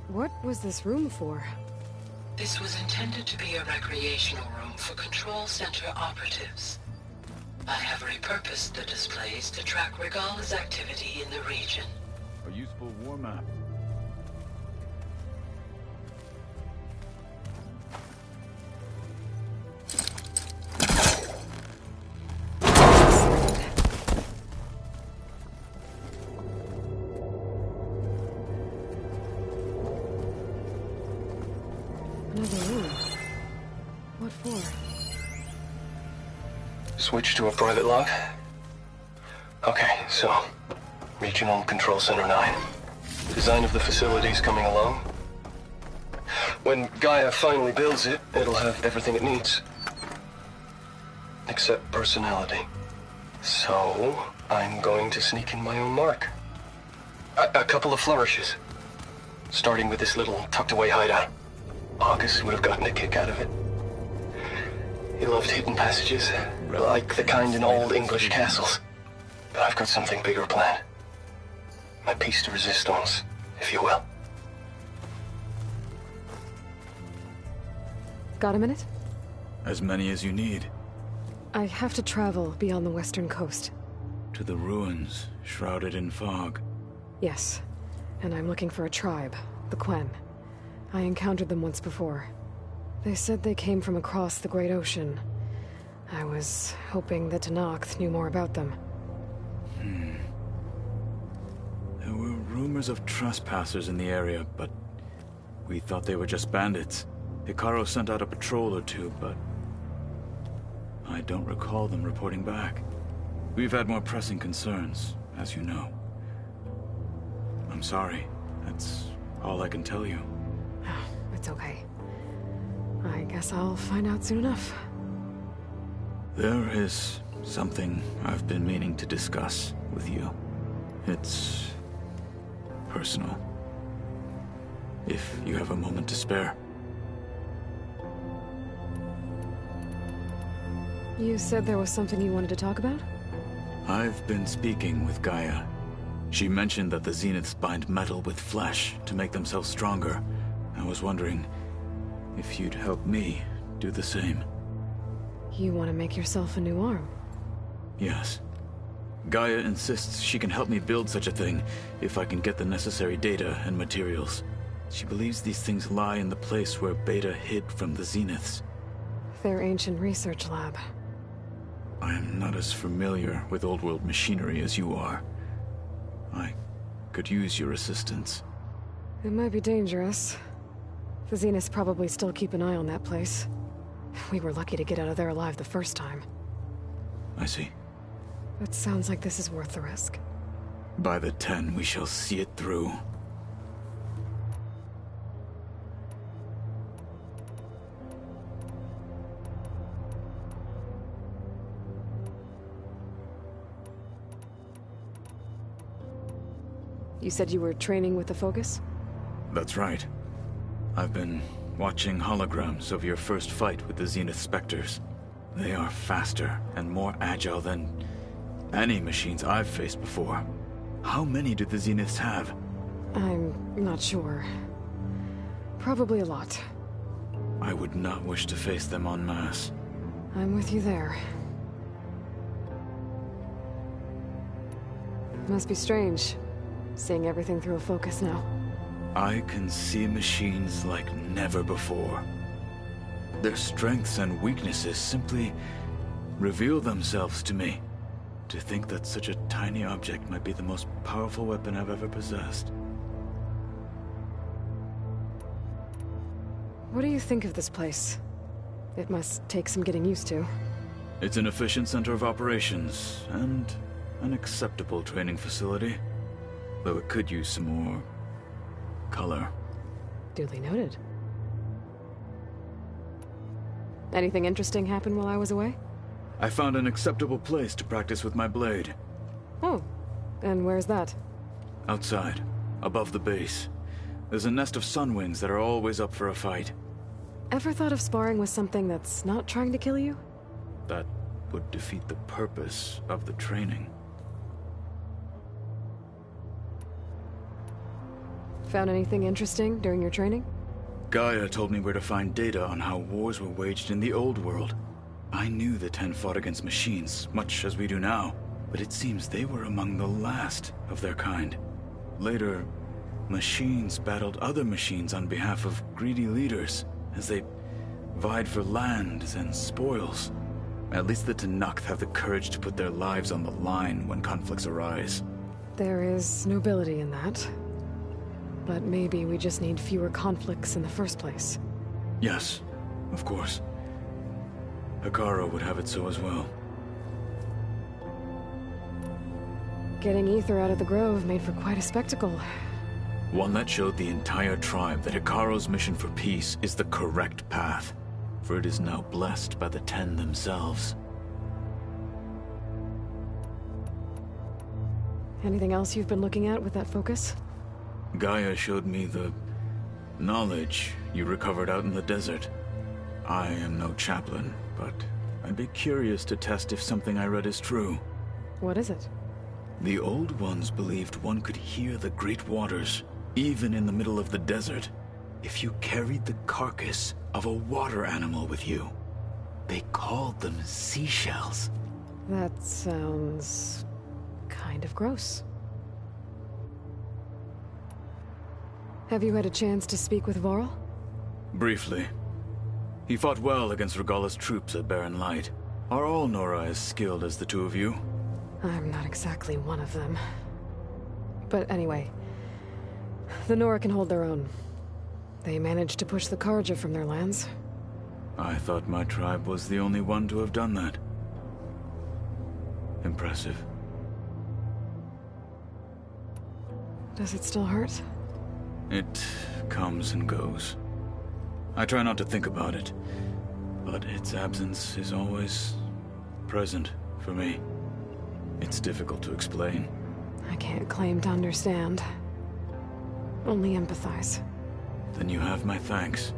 Speaker 2: what was this room for?
Speaker 13: This was intended to be a recreational room for Control Center operatives. I have repurposed the displays to track Regala's activity in the region.
Speaker 12: A useful war map.
Speaker 2: Another room. What for?
Speaker 17: Switch to a private log. Okay, so Regional Control Center 9. Design of the facility's coming along. When Gaia finally builds it, it'll have everything it needs. Except personality. So, I'm going to sneak in my own mark. A couple of flourishes. Starting with this little tucked-away hideout. August would have gotten a kick out of it. He loved hidden passages, like the kind in old English castles. But I've got something bigger planned. My piece de resistance, if you will.
Speaker 2: Got a minute?
Speaker 18: As many as you need.
Speaker 2: I have to travel beyond the western coast.
Speaker 18: To the ruins, shrouded in fog.
Speaker 2: Yes, and I'm looking for a tribe, the Quen. I encountered them once before. They said they came from across the Great Ocean. I was hoping that Tenakth knew more about them.
Speaker 18: There were rumors of trespassers in the area, but we thought they were just bandits. Hekarro sent out a patrol or two, but I don't recall them reporting back. We've had more pressing concerns, as you know. I'm sorry. That's all I can tell you.
Speaker 2: It's okay. I guess I'll find out soon enough.
Speaker 18: There is something I've been meaning to discuss with you. It's personal. If you have a moment to spare.
Speaker 2: You said there was something you wanted to talk about?
Speaker 18: I've been speaking with Gaia. She mentioned that the Zeniths bind metal with flesh to make themselves stronger. I was wondering if you'd help me do the same.
Speaker 2: You want to make yourself a new arm?
Speaker 18: Yes. Gaia insists she can help me build such a thing if I can get the necessary data and materials. She believes these things lie in the place where Beta hid from the Zeniths.
Speaker 2: Their ancient research lab.
Speaker 18: I am not as familiar with old-world machinery as you are. I could use your assistance.
Speaker 2: It might be dangerous. The Zeniths probably still keep an eye on that place. We were lucky to get out of there alive the first time.
Speaker 18: I see.
Speaker 2: It sounds like this is worth the risk.
Speaker 18: By the 10, we shall see it through.
Speaker 2: You said you were training with the Focus?
Speaker 18: That's right. I've been watching holograms of your first fight with the Zenith Spectres. They are faster and more agile than any machines I've faced before. How many do the Zeniths have?
Speaker 2: I'm not sure. Probably a lot.
Speaker 18: I would not wish to face them en masse.
Speaker 2: I'm with you there. Must be strange, seeing everything through a Focus now.
Speaker 18: I can see machines like never before. Their strengths and weaknesses simply reveal themselves to me. To think that such a tiny object might be the most powerful weapon I've ever possessed.
Speaker 2: What do you think of this place? It must take some getting used to.
Speaker 18: It's an efficient center of operations, and an acceptable training facility. Though it could use some more color.
Speaker 2: Duly noted. Anything interesting happen while I was away?
Speaker 18: I found an acceptable place to practice with my blade.
Speaker 2: Oh, and where's that?
Speaker 18: Outside, above the base. There's a nest of sunwings that are always up for a fight.
Speaker 2: Ever thought of sparring with something that's not trying to kill you?
Speaker 18: That would defeat the purpose of the training.
Speaker 2: Found anything interesting during your training?
Speaker 18: Gaia told me where to find data on how wars were waged in the old world. I knew the 10 fought against machines, much as we do now, but it seems they were among the last of their kind. Later, machines battled other machines on behalf of greedy leaders, as they vied for lands and spoils. At least the Tenakth have the courage to put their lives on the line when conflicts arise.
Speaker 2: There is nobility in that. But maybe we just need fewer conflicts in the first place.
Speaker 18: Yes, of course. Hekarro would have it so as well.
Speaker 2: Getting Ether out of the Grove made for quite a spectacle.
Speaker 18: One that showed the entire tribe that Hekarro's mission for peace is the correct path, for it is now blessed by the 10 themselves.
Speaker 2: Anything else you've been looking at with that Focus?
Speaker 18: Gaia showed me the knowledge you recovered out in the desert. I am no chaplain, but I'd be curious to test if something I read is true.
Speaker 2: What is it?
Speaker 18: The Old Ones believed one could hear the great waters, even in the middle of the desert, if you carried the carcass of a water animal with you. They called them seashells.
Speaker 2: That sounds kind of gross. Have you had a chance to speak with Varl?
Speaker 18: Briefly. He fought well against Regalla's troops at Barren Light. Are all Nora as skilled as the two of you?
Speaker 2: I'm not exactly one of them. But anyway, the Nora can hold their own. They managed to push the Carja from their lands.
Speaker 18: I thought my tribe was the only one to have done that. Impressive.
Speaker 2: Does it still hurt?
Speaker 18: It comes and goes. I try not to think about it, but its absence is always present for me. It's difficult to explain.
Speaker 2: I can't claim to understand. Only empathize.
Speaker 18: Then you have my thanks.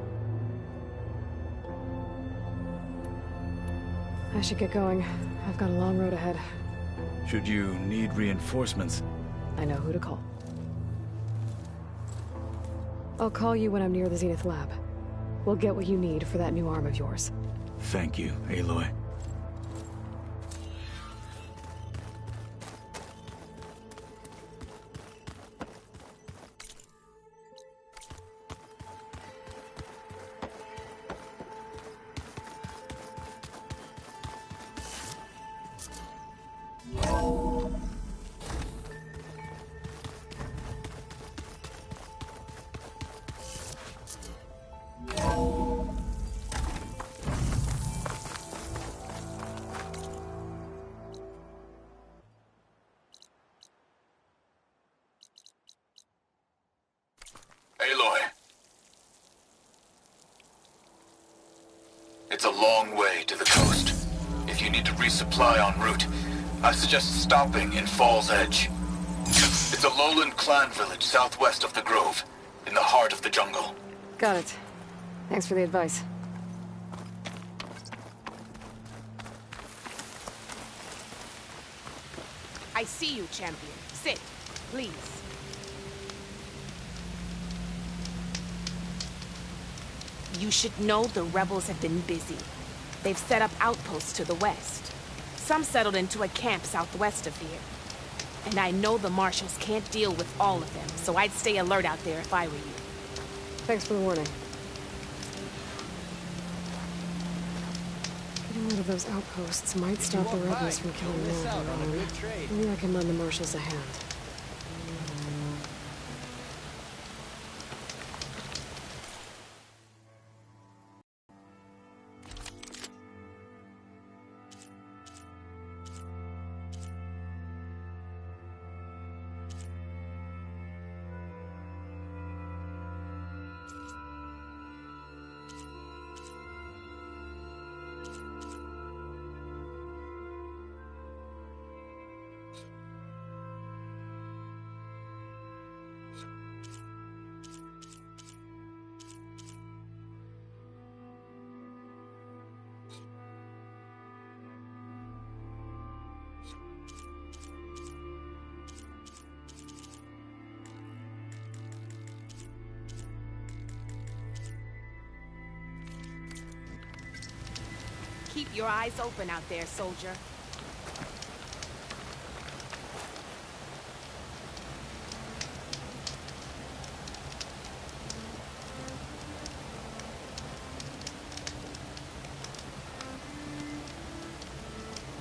Speaker 2: I should get going. I've got a long road ahead.
Speaker 18: Should you need reinforcements?
Speaker 2: I know who to call. I'll call you when I'm near the Zenith lab. We'll get what you need for that new arm of yours.
Speaker 18: Thank you, Aloy.
Speaker 19: Aloy. It's a long way to the coast. If you need to resupply en route, I suggest stopping in Fall's Edge. It's a lowland clan village southwest of the Grove, in the heart of the jungle.
Speaker 2: Got it. Thanks for the advice.
Speaker 1: I see you, champion. Sit, please. You should know the rebels have been busy. They've set up outposts to the west. Some settled into a camp southwest of here. And I know the marshals can't deal with all of them, so I'd stay alert out there if I were you.
Speaker 2: Thanks for the warning. Getting rid of those outposts might stop the rebels from killing more of their own. Maybe I can lend the marshals a hand.
Speaker 1: Keep your eyes open out there, soldier.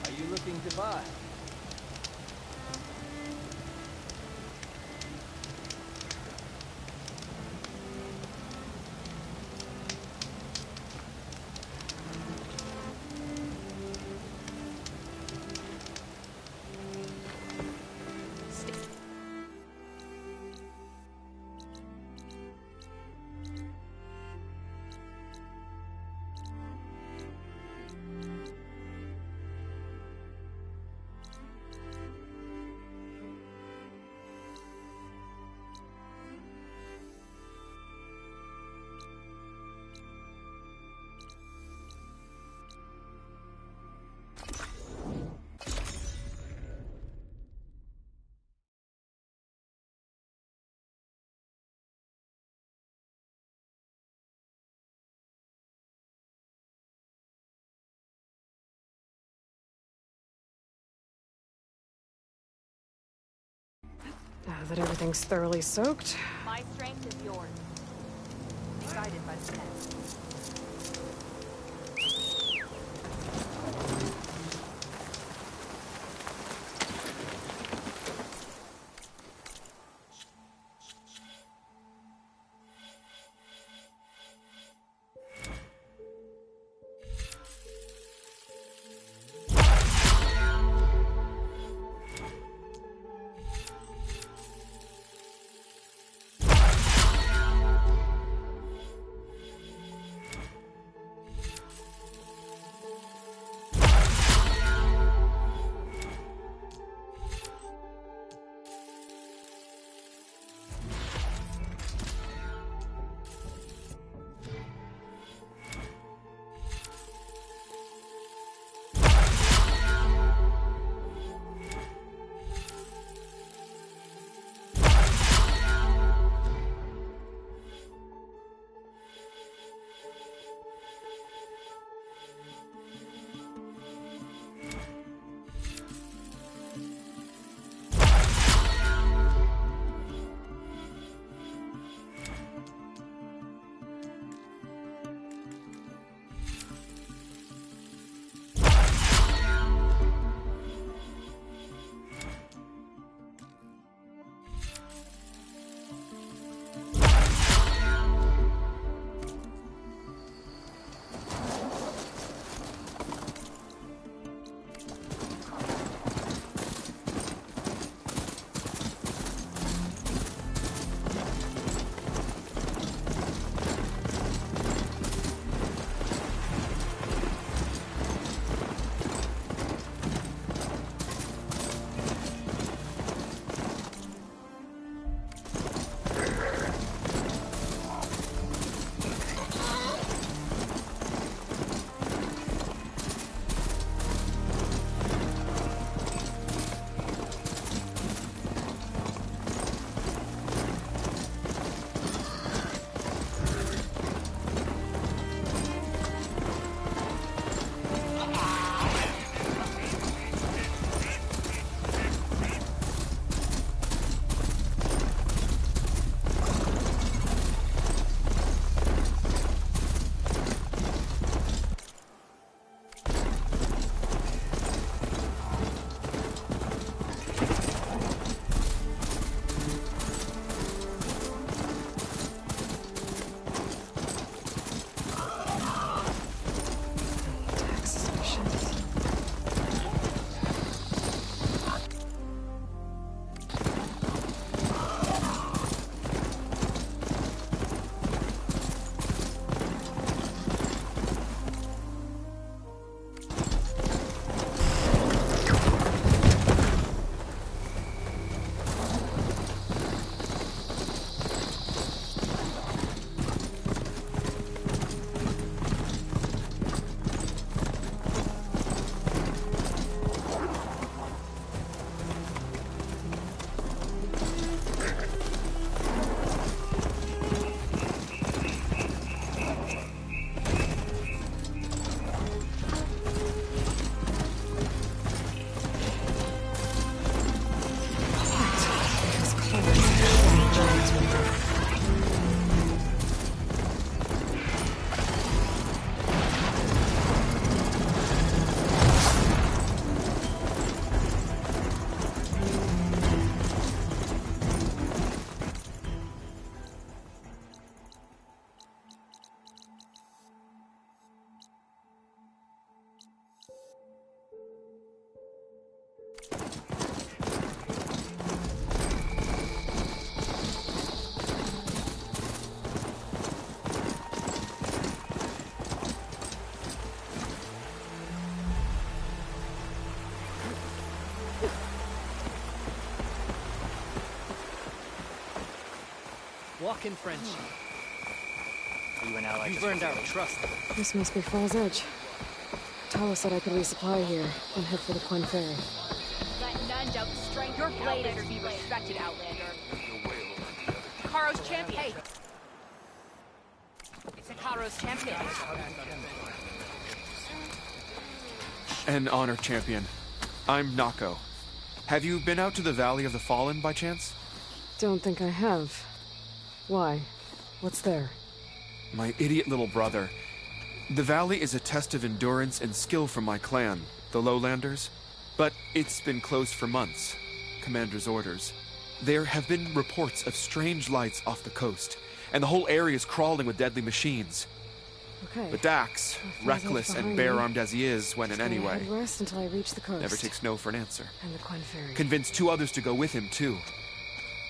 Speaker 20: Are you looking to buy?
Speaker 2: Now that everything's thoroughly soaked.
Speaker 4: My strength is yours. Be guided by the test.
Speaker 3: fucking friendship. You and Ally just earned our trust.
Speaker 2: This must be Falls Edge. Talos said I could resupply here, then head for the Quen Ferry.
Speaker 4: Let none doubt the strength your blade is to be respected, Outlander. Karo's champion. Hey. It's a Karo's champion.
Speaker 21: An honor champion. I'm Nako. Have you been out to the Valley of the Fallen by chance?
Speaker 2: Don't think I have. Why? What's there?
Speaker 21: My idiot little brother. The valley is a test of endurance and skill from my clan, the Lowlanders. But it's been closed for months. Commander's orders. There have been reports of strange lights off the coast, and the whole area is crawling with deadly machines.
Speaker 2: Okay.
Speaker 21: But Dax, reckless and bare-armed as he is, went in anyway.
Speaker 2: Head west until I reach the coast.
Speaker 21: Never takes no for an answer.
Speaker 2: And the Quen Ferry.
Speaker 21: Convinced 2 others to go with him, too.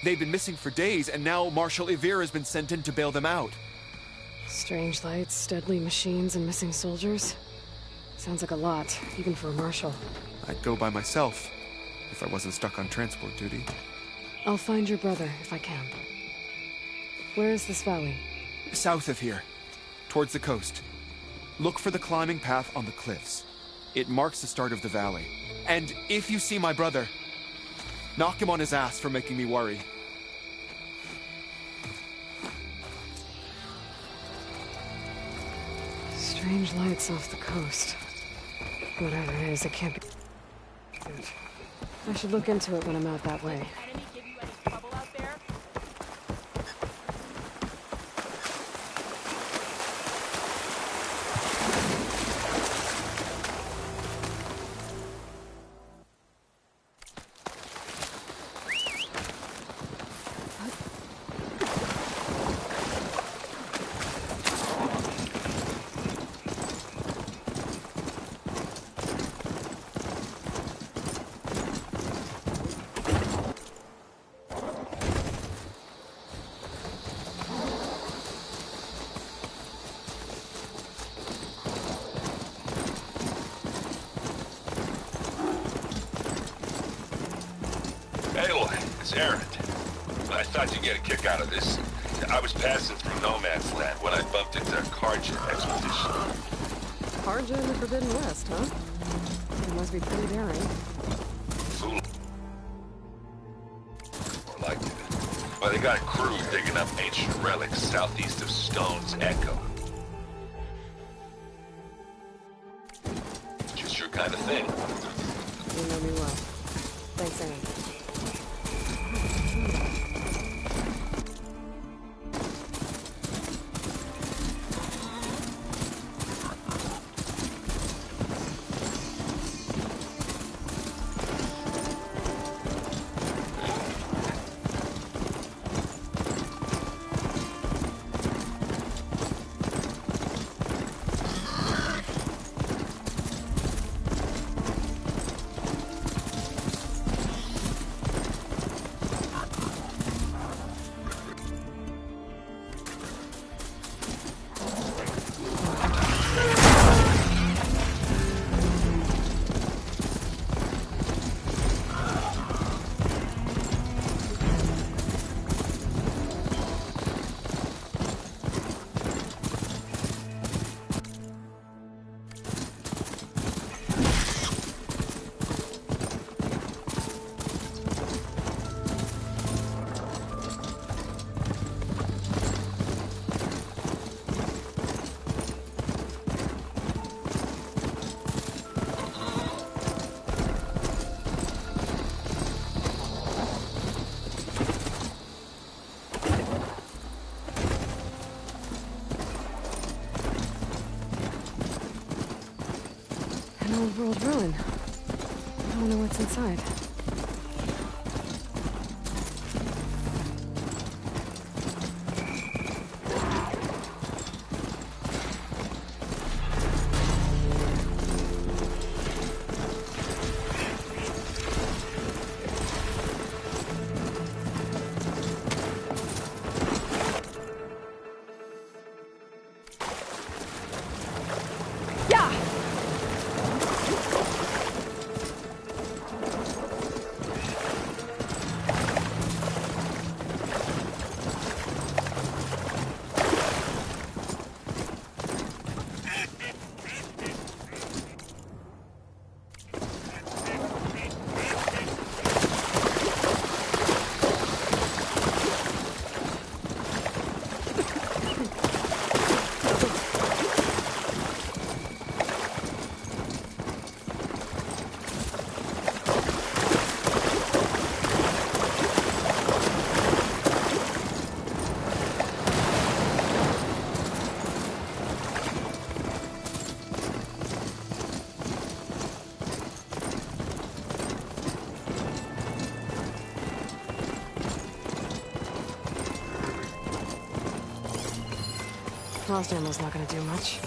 Speaker 21: They've been missing for days, and now Marshal Ivir has been sent in to bail them out.
Speaker 2: Strange lights, deadly machines, and missing soldiers. Sounds like a lot, even for a marshal.
Speaker 21: I'd go by myself, if I wasn't stuck on transport duty.
Speaker 2: I'll find your brother, if I can. Where is this valley?
Speaker 21: South of here, towards the coast. Look for the climbing path on the cliffs. It marks the start of the valley. And if you see my brother, knock him on his ass for making me worry.
Speaker 2: Strange lights off the coast. Whatever it is, it can't be good. I should look into it when I'm out that way.
Speaker 15: Get a kick out of this. I was passing through No Man's Land when I bumped into a Karja expedition.
Speaker 2: Karja in the Forbidden West, huh? It must be pretty daring.
Speaker 15: Fool. Or like it. Well, they got a crew digging up ancient relics southeast of Stone's Echo. Just your kind of thing.
Speaker 2: You know me well. Thanks, Aaron. Old world ruin. I don't know what's inside. Frost ammo's not gonna do much.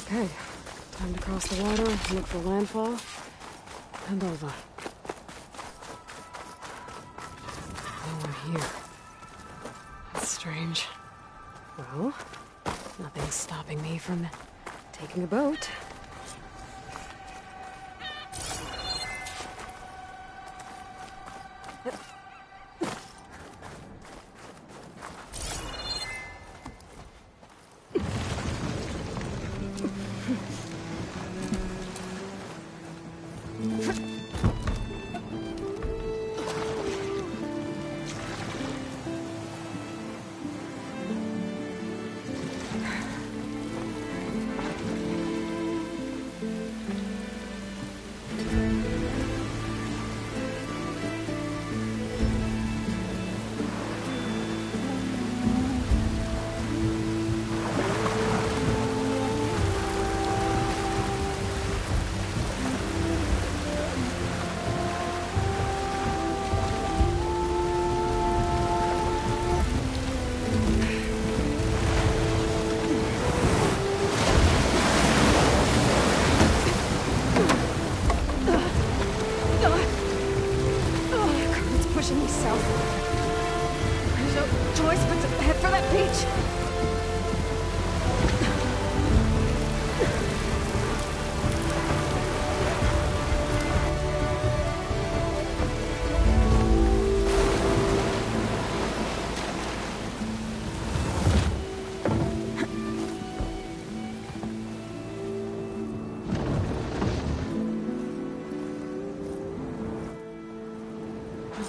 Speaker 2: Okay, time to cross the water, look for landfall, and over. Oh, we're here. That's strange. Well, nothing's stopping me from taking a boat.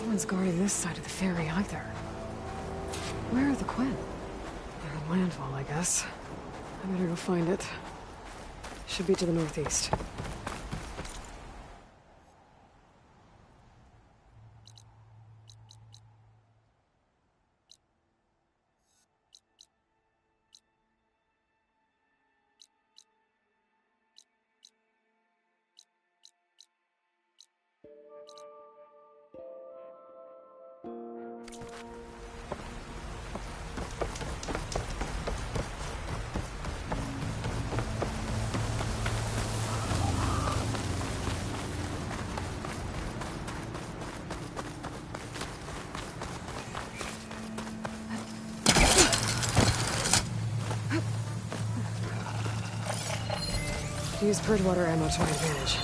Speaker 2: No one's guarding this side of the ferry either. Where are the Quen? They're at landfall, I guess. I better go find it. Should be to the northeast. Use Bridgewater ammo to my advantage.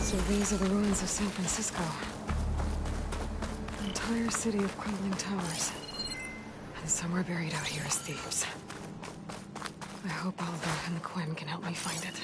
Speaker 2: So these are the ruins of San Francisco. An entire city of crumbling towers. And somewhere buried out here is Thebes. I hope Alva and the Quen can help me find it.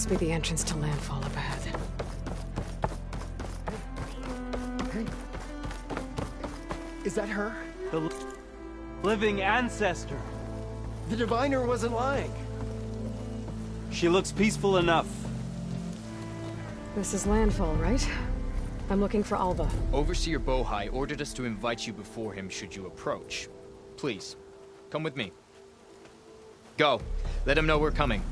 Speaker 2: must be the entrance to landfall up ahead.
Speaker 3: Is that her?
Speaker 20: The living ancestor.
Speaker 3: The diviner wasn't lying.
Speaker 20: She looks peaceful enough.
Speaker 2: This is landfall, right? I'm looking for Alva.
Speaker 6: Overseer Bohai ordered us to invite you before him should you approach. Please, come with me. Go. Let him know we're coming.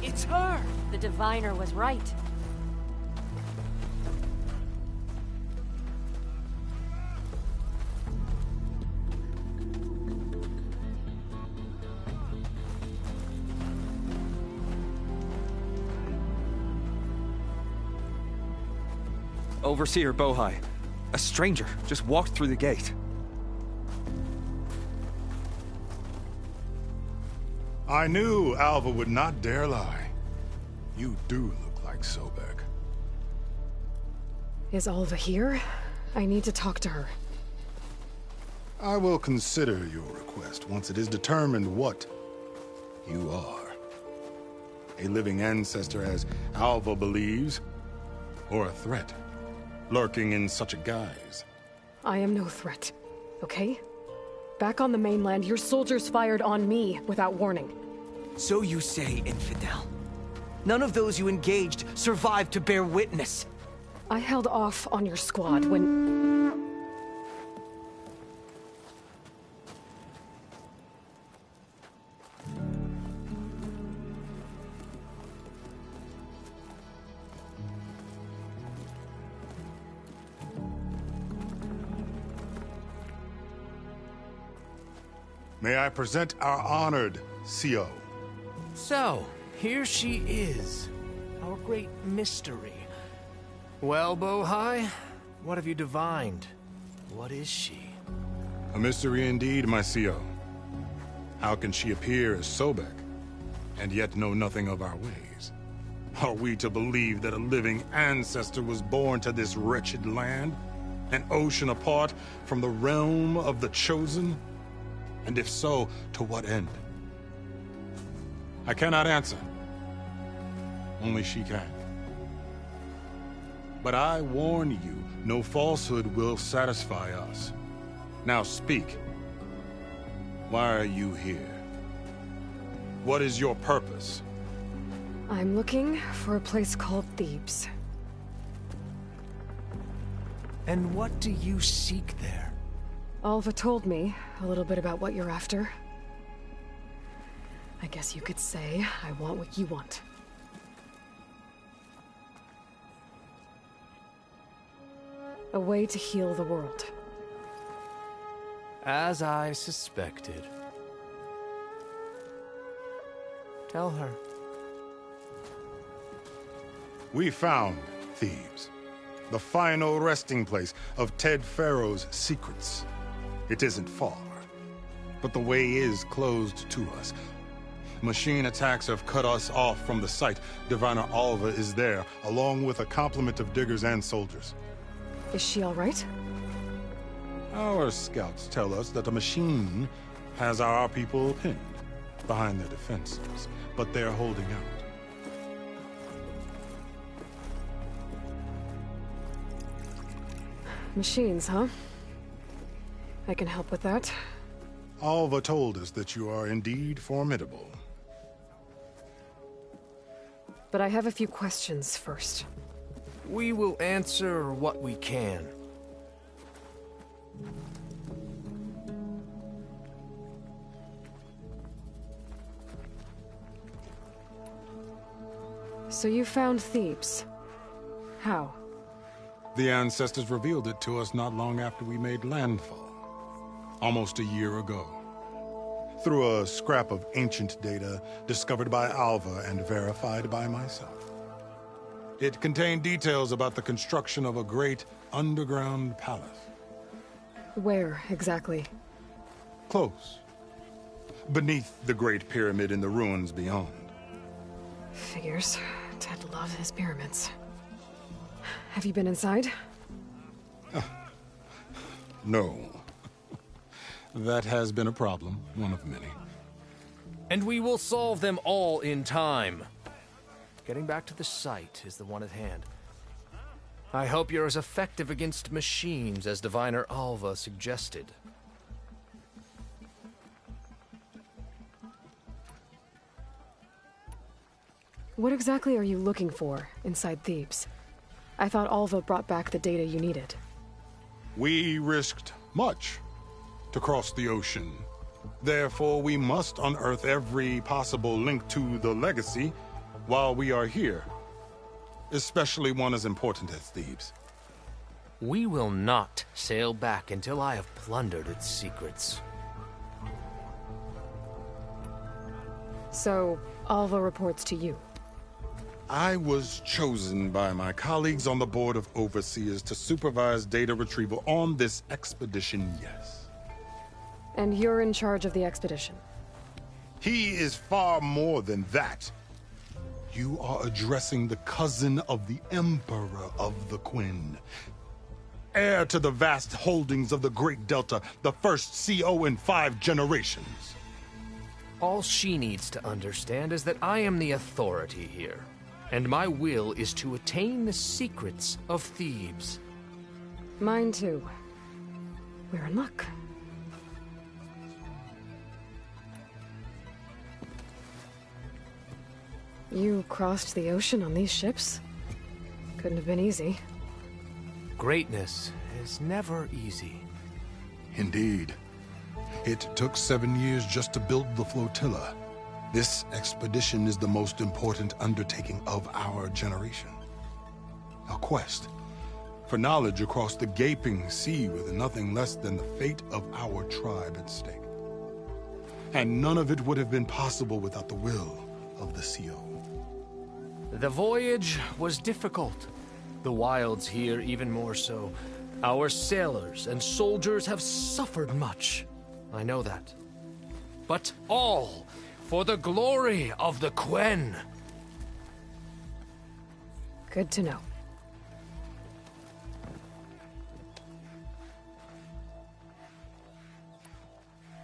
Speaker 1: It's her!
Speaker 22: The diviner was right.
Speaker 23: Overseer Bohai. A stranger just walked through the gate.
Speaker 24: I knew Alva would not dare lie. You do look like Sobek.
Speaker 2: Is Alva here? I need to talk to her.
Speaker 24: I will consider your request once it is determined what you are. A living ancestor, as Alva believes, or a threat, lurking in such a guise.
Speaker 2: I am no threat, okay? Back on the mainland, your soldiers fired on me without warning.
Speaker 3: So you say, infidel. None of those you engaged survived to bear witness.
Speaker 2: I held off on your squad when...
Speaker 24: May I present our honored CO.
Speaker 25: So, here she is, our great mystery. Well, Bohai, what have you divined? What is she?
Speaker 24: A mystery indeed, my CO. How can she appear as Sobek, and yet know nothing of our ways? Are we to believe that a living ancestor was born to this wretched land? An ocean apart from the realm of the Chosen? And if so, to what end? I cannot answer. Only she can. But I warn you, no falsehood will satisfy us. Now speak. Why are you here? What is your purpose?
Speaker 2: I'm looking for a place called Thebes.
Speaker 25: And what do you seek there?
Speaker 2: Alva told me a little bit about what you're after. I guess you could say I want what you want. A way to heal the world.
Speaker 25: As I suspected. Tell her.
Speaker 24: We found Thebes, the final resting place of Ted Pharaoh's secrets. It isn't far, but the way is closed to us. Machine attacks have cut us off from the site. Diviner Alva is there, along with a complement of diggers and soldiers.
Speaker 2: Is she all right?
Speaker 24: Our scouts tell us that a machine has our people pinned behind their defenses, but they're holding out.
Speaker 2: Machines, huh? I can help with that.
Speaker 24: Alva told us that you are indeed formidable.
Speaker 2: But I have a few questions first.
Speaker 25: We will answer what we can.
Speaker 2: So you found Thebes. How?
Speaker 24: The ancestors revealed it to us not long after we made landfall. Almost a year ago. Through a scrap of ancient data discovered by Alva and verified by myself. It contained details about the construction of a great underground palace.
Speaker 2: Where, exactly?
Speaker 24: Close. Beneath the Great Pyramid in the ruins beyond.
Speaker 2: Figures. Ted loves his pyramids. Have you been inside?
Speaker 24: No. That has been a problem, one of many.
Speaker 25: And we will solve them all in time. Getting back to the site is the one at hand. I hope you're as effective against machines as Diviner Alva suggested.
Speaker 2: What exactly are you looking for inside Thebes? I thought Alva brought back the data you needed.
Speaker 24: We risked much to cross the ocean. Therefore, we must unearth every possible link to the legacy while we are here. Especially one as important as Thebes.
Speaker 25: We will not sail back until I have plundered its secrets.
Speaker 2: So, Alva reports to you.
Speaker 24: I was chosen by my colleagues on the Board of Overseers to supervise data retrieval on this expedition, yes.
Speaker 2: And you're in charge of the expedition?
Speaker 24: He is far more than that. You are addressing the cousin of the Emperor of the Quen. Heir to the vast holdings of the Great Delta, the first CO in 5 generations.
Speaker 25: All she needs to understand is that I am the authority here. And my will is to attain the secrets of Thebes.
Speaker 2: Mine too. We're in luck. You crossed the ocean on these ships? Couldn't have been easy.
Speaker 25: Greatness is never easy.
Speaker 24: Indeed. It took 7 years just to build the flotilla. This expedition is the most important undertaking of our generation. A quest for knowledge across the gaping sea with nothing less than the fate of our tribe at stake. And none of it would have been possible without the will of the CO.
Speaker 25: The voyage was difficult. The wilds here even more so. Our sailors and soldiers have suffered much. I know that. But all for the glory of the Quen.
Speaker 2: Good to know.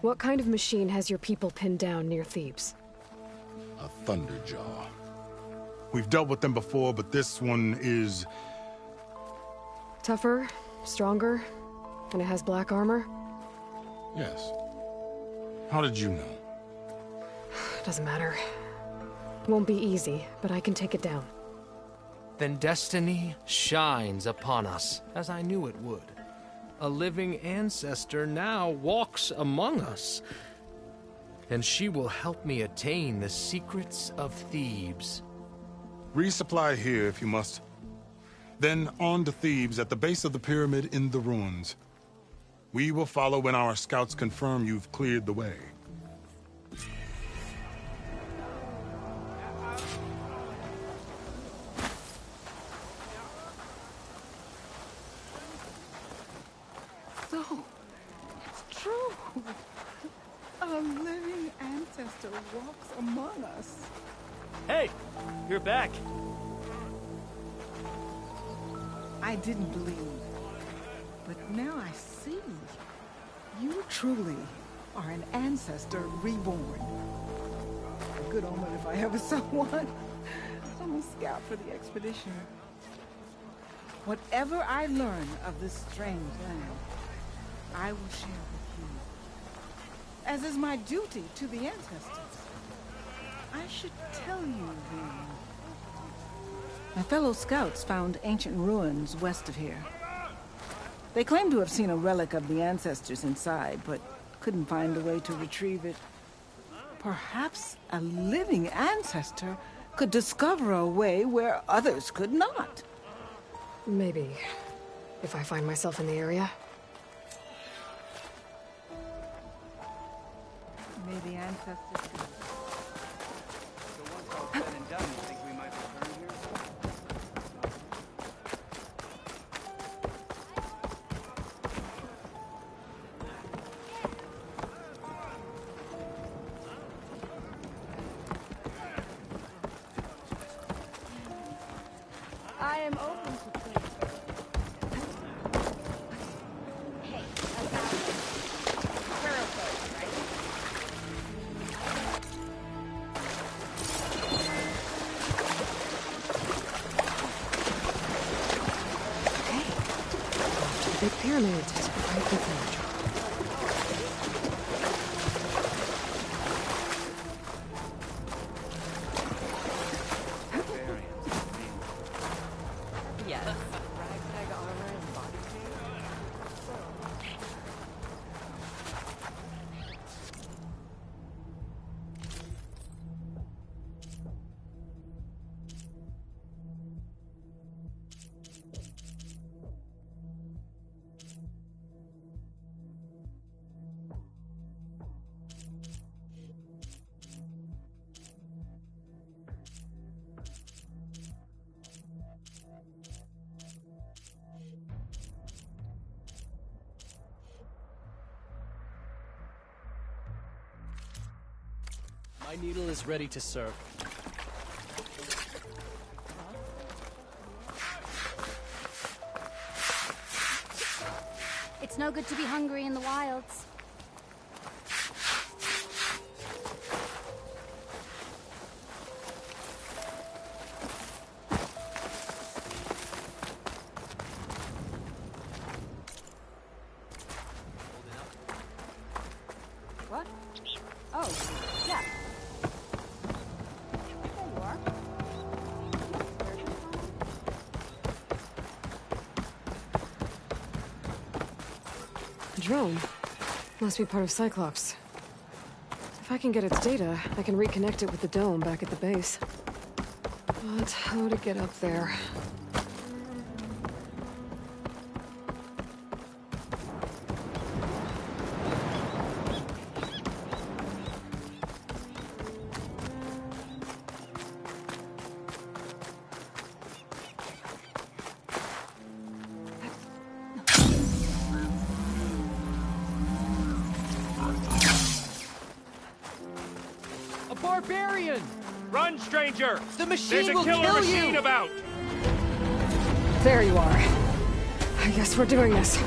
Speaker 2: What kind of machine has your people pinned down near Thebes?
Speaker 24: A Thunderjaw. We've dealt with them before, but this one is...
Speaker 2: Tougher, stronger, and it has black armor?
Speaker 24: Yes. How did you know?
Speaker 2: Doesn't matter. Won't be easy, but I can take it down.
Speaker 25: Then destiny shines upon us, as I knew it would. A living ancestor now walks among us. And she will help me attain the secrets of Thebes.
Speaker 24: Resupply here if you must. Then on to Thebes at the base of the pyramid in the ruins. We will follow when our scouts confirm you've cleared the way.
Speaker 5: So, it's true. A living ancestor walks among us.
Speaker 20: Hey, you're back.
Speaker 5: I didn't believe, but now I see. You truly are an ancestor reborn. A good omen if I ever saw one. I'm a scout for the expedition. Whatever I learn of this strange land, I will share with you. As is my duty to the ancestors. I should tell you then. My fellow scouts found ancient ruins west of here. They claim to have seen a relic of the ancestors inside, but couldn't find a way to retrieve it. Perhaps a living ancestor could discover a way where others could not.
Speaker 2: Maybe. If I find myself in the area.
Speaker 5: Maybe ancestors could...
Speaker 20: So once all said and done, you think we might return here?
Speaker 8: I am open to trade. Hey,
Speaker 2: pyramid to break the temperature.
Speaker 5: Yes.
Speaker 8: My needle is ready to serve.
Speaker 9: It's no good to be hungry in the wilds.
Speaker 14: What? Oh, yeah. There you are.
Speaker 2: A drone. Must be part of Cyclops. If I can get its data, I can reconnect it with the dome back at the base. But how to get up there?
Speaker 8: A barbarian!
Speaker 10: Run, stranger!
Speaker 8: The machine
Speaker 10: There's a
Speaker 8: will
Speaker 10: killer
Speaker 8: kill
Speaker 10: machine
Speaker 8: you!
Speaker 10: about!
Speaker 2: There you are. I guess we're doing this.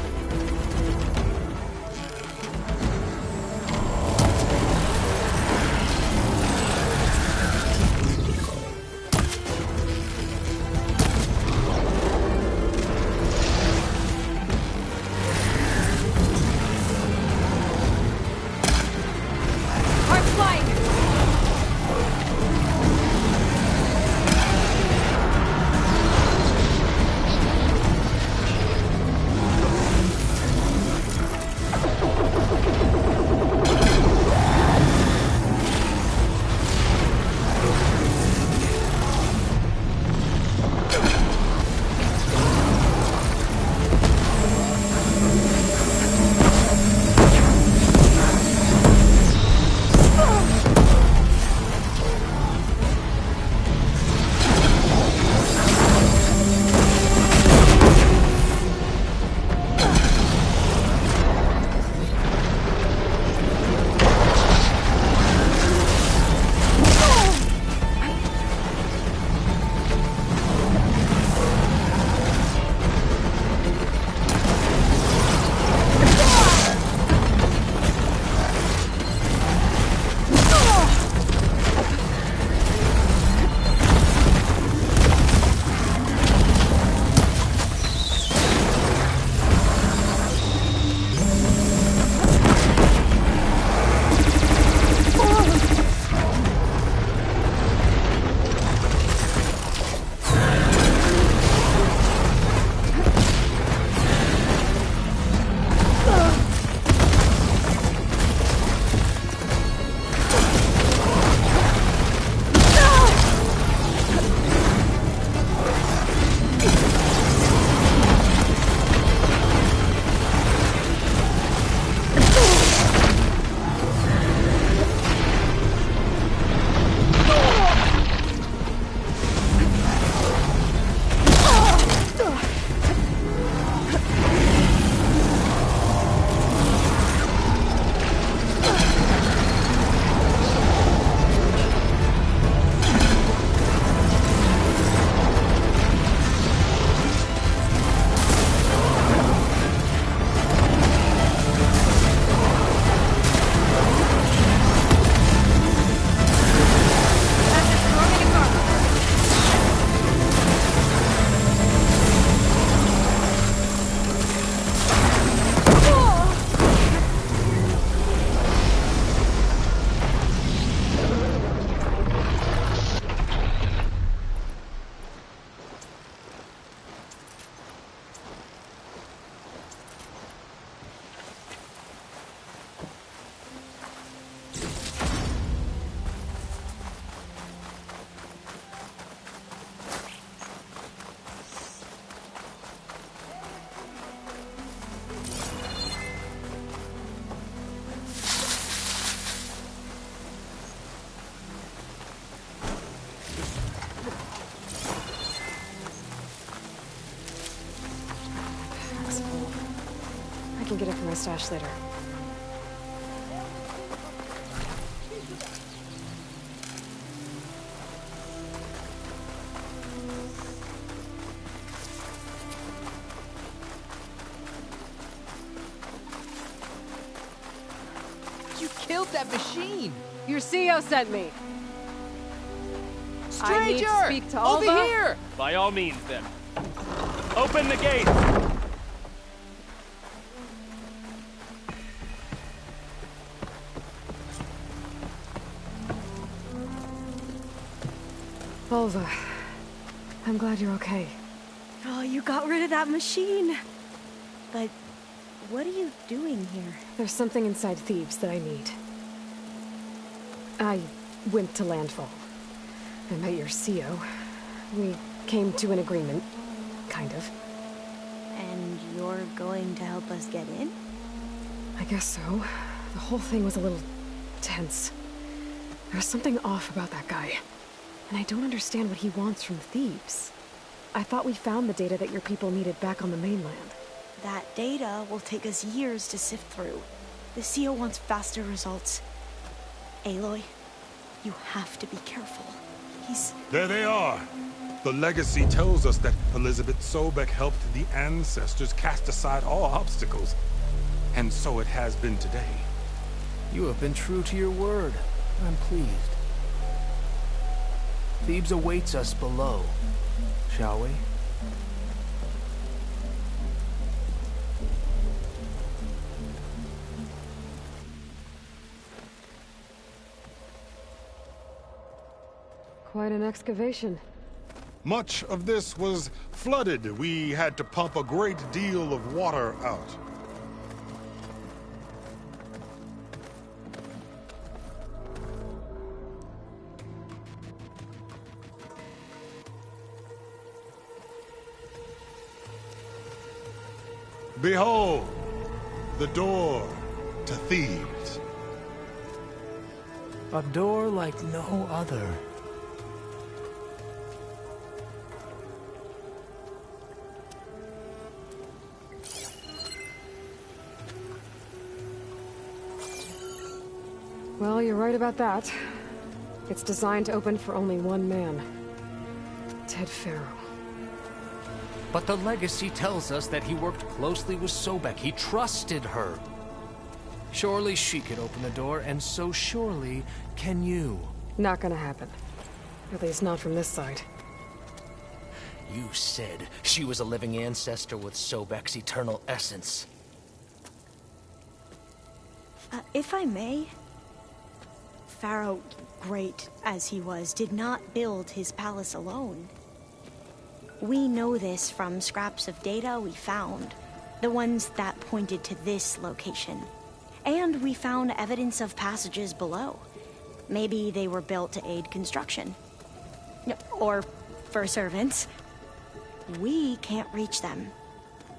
Speaker 9: Hard flying!
Speaker 2: my stash later.
Speaker 8: You killed that machine!
Speaker 2: Your CO sent me.
Speaker 8: Stranger!
Speaker 2: I need to speak to Alva.
Speaker 8: Over here!
Speaker 7: By all means, then. Open the gate!
Speaker 2: Alva, I'm glad you're okay.
Speaker 10: Oh, you got rid of that machine. But what are you doing here?
Speaker 2: There's something inside Thebes that I need. I went to Landfall. I met your CO. We came to an agreement. Kind of.
Speaker 10: And you're going to help us get in?
Speaker 2: I guess so. The whole thing was a little tense. There was something off about that guy. And I don't understand what he wants from Thebes. I thought we found the data that your people needed back on the mainland.
Speaker 10: That data will take us years to sift through. The CO wants faster results. Aloy, you have to be careful.
Speaker 24: There they are! The legacy tells us that Elizabeth Sobek helped the ancestors cast aside all obstacles. And so it has been today.
Speaker 25: You have been true to your word. I'm pleased. Thebes awaits us below, shall we?
Speaker 2: Quite an excavation.
Speaker 24: Much of this was flooded. We had to pump a great deal of water out. Behold, the door to Thebes.
Speaker 25: A door like no other.
Speaker 2: Well, you're right about that. It's designed to open for only one man. Ted Faro.
Speaker 25: But the legacy tells us that he worked closely with Sobek. He trusted her. Surely she could open the door, and so surely can you.
Speaker 2: Not gonna happen. At least not from this side.
Speaker 25: You said she was a living ancestor with Sobek's eternal essence.
Speaker 10: If I may, Pharaoh, great as he was, did not build his palace alone. We know this from scraps of data we found, the ones that pointed to this location. And we found evidence of passages below. Maybe they were built to aid construction. Or for servants. We can't reach them.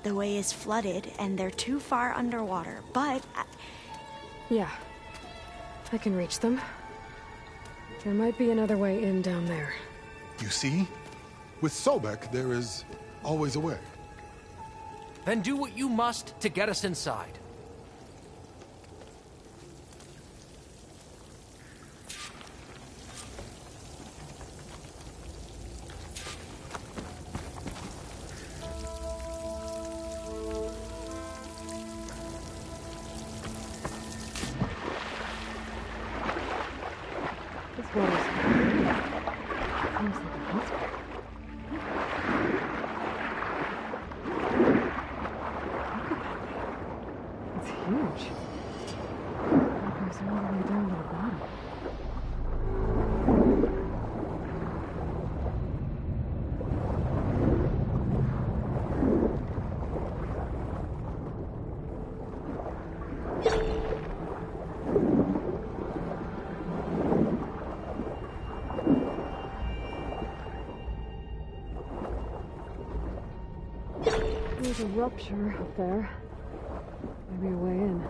Speaker 10: The way is flooded and they're too far underwater, but...
Speaker 2: Yeah. I can reach them. There might be another way in down there.
Speaker 24: You see? With Sobek, there is always a way.
Speaker 25: Then do what you must to get us inside.
Speaker 2: This water's... seems like a hospital. It's huge. It goes all the way down to the bottom. There's a rupture up there. Maybe a way in.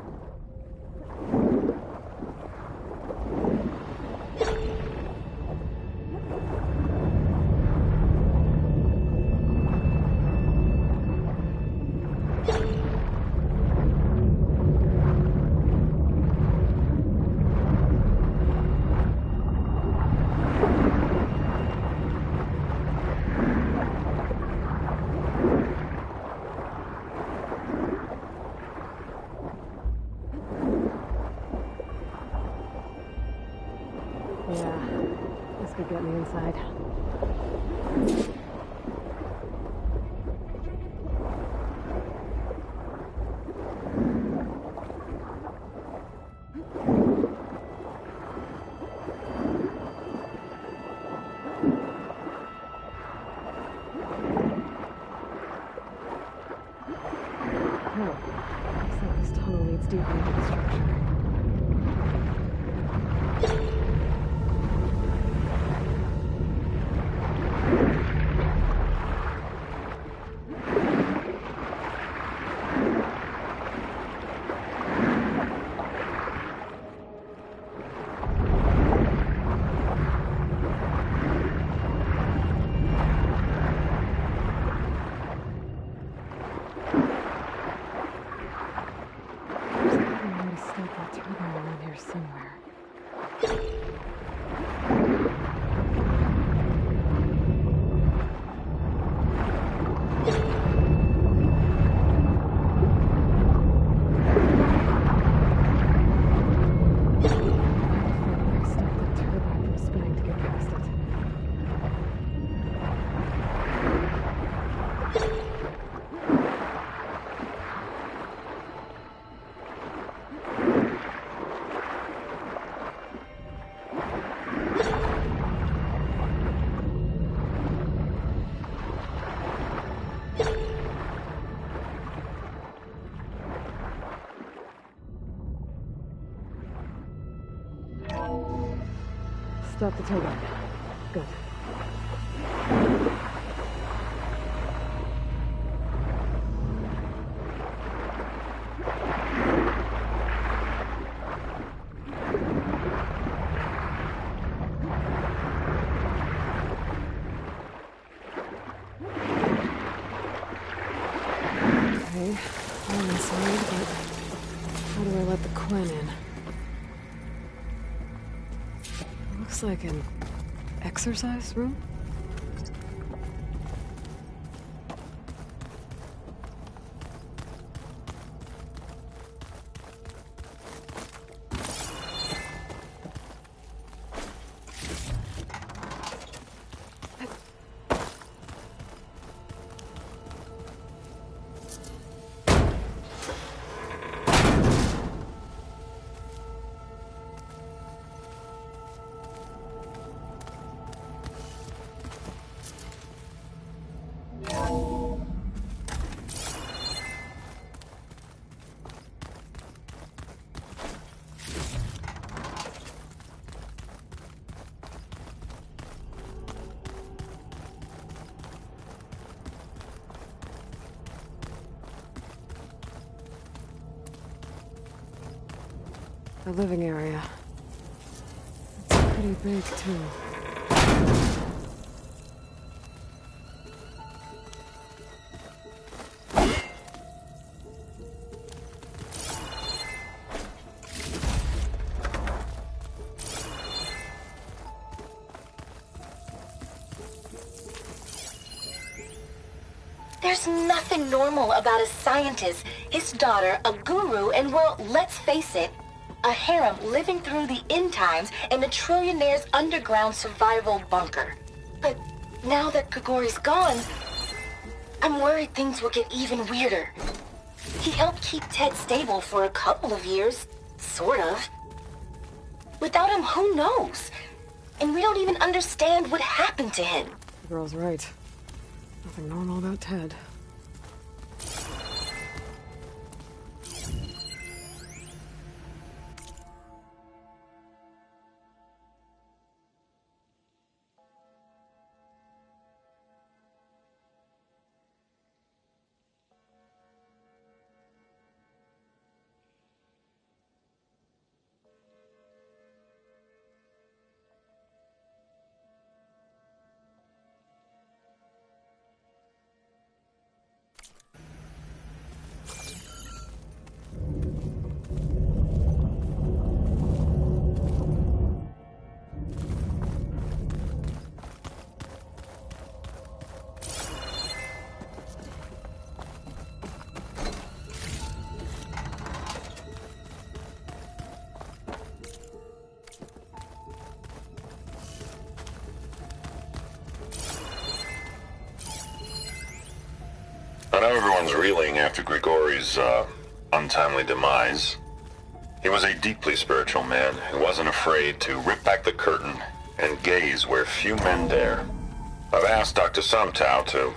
Speaker 2: could get me inside. Deeper into the structure. Somewhere. Stop the turbine. Good. Okay, I'm inside, but how do I let the Quen in? Looks like an exercise room? The living area. It's pretty big, too.
Speaker 11: There's nothing normal about a scientist, his daughter, a guru, and well, let's face it, a harem living through the end times in a trillionaire's underground survival bunker. But now that Kagori's gone, I'm worried things will get even weirder. He helped keep Ted stable for a couple of years, sort of. Without him, who knows? And we don't even understand what happened to him.
Speaker 2: The girl's right. Nothing normal about Ted.
Speaker 12: everyone's reeling after Grigori's, untimely demise. He was a deeply spiritual man who wasn't afraid to rip back the curtain and gaze where few men dare. I've asked Dr. Sumtow to,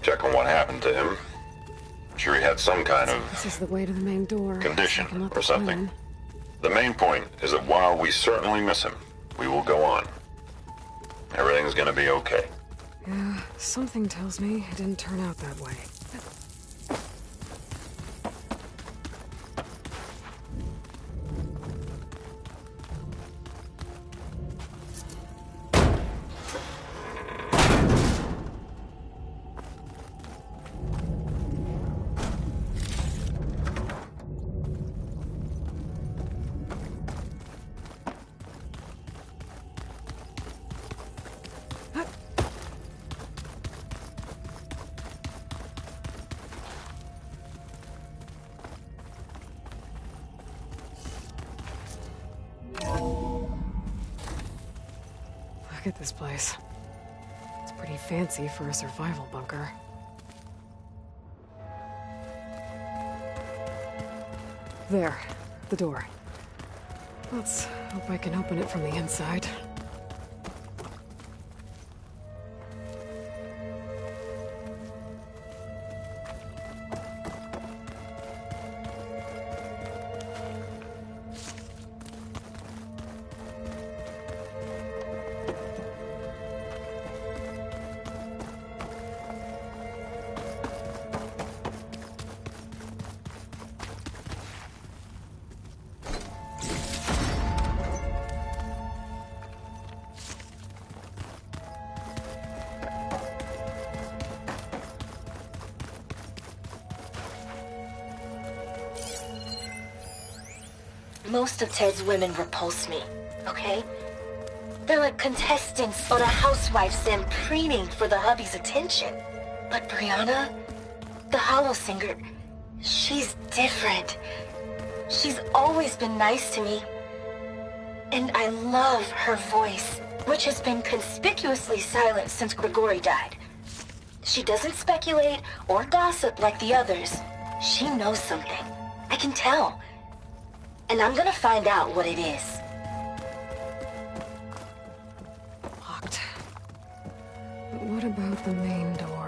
Speaker 12: check on what happened to him. I'm sure he had some kind of
Speaker 2: This is the way to the main door.
Speaker 12: condition or something. The main point is that while we certainly miss him, we will go on. Everything's gonna be okay.
Speaker 2: Yeah, something tells me it didn't turn out that way. Look at this place. It's pretty fancy for a survival bunker. There, the door. Let's hope I can open it from the inside.
Speaker 11: Most of Ted's women repulse me, okay? They're like contestants on a housewife sim preening for the hubby's attention. But Brianna, the Hollow Singer, she's different. She's always been nice to me. And I love her voice, which has been conspicuously silent since Grigori died. She doesn't speculate or gossip like the others. She knows something. I can tell. And I'm gonna find out what it is.
Speaker 2: Locked. But what about the main door?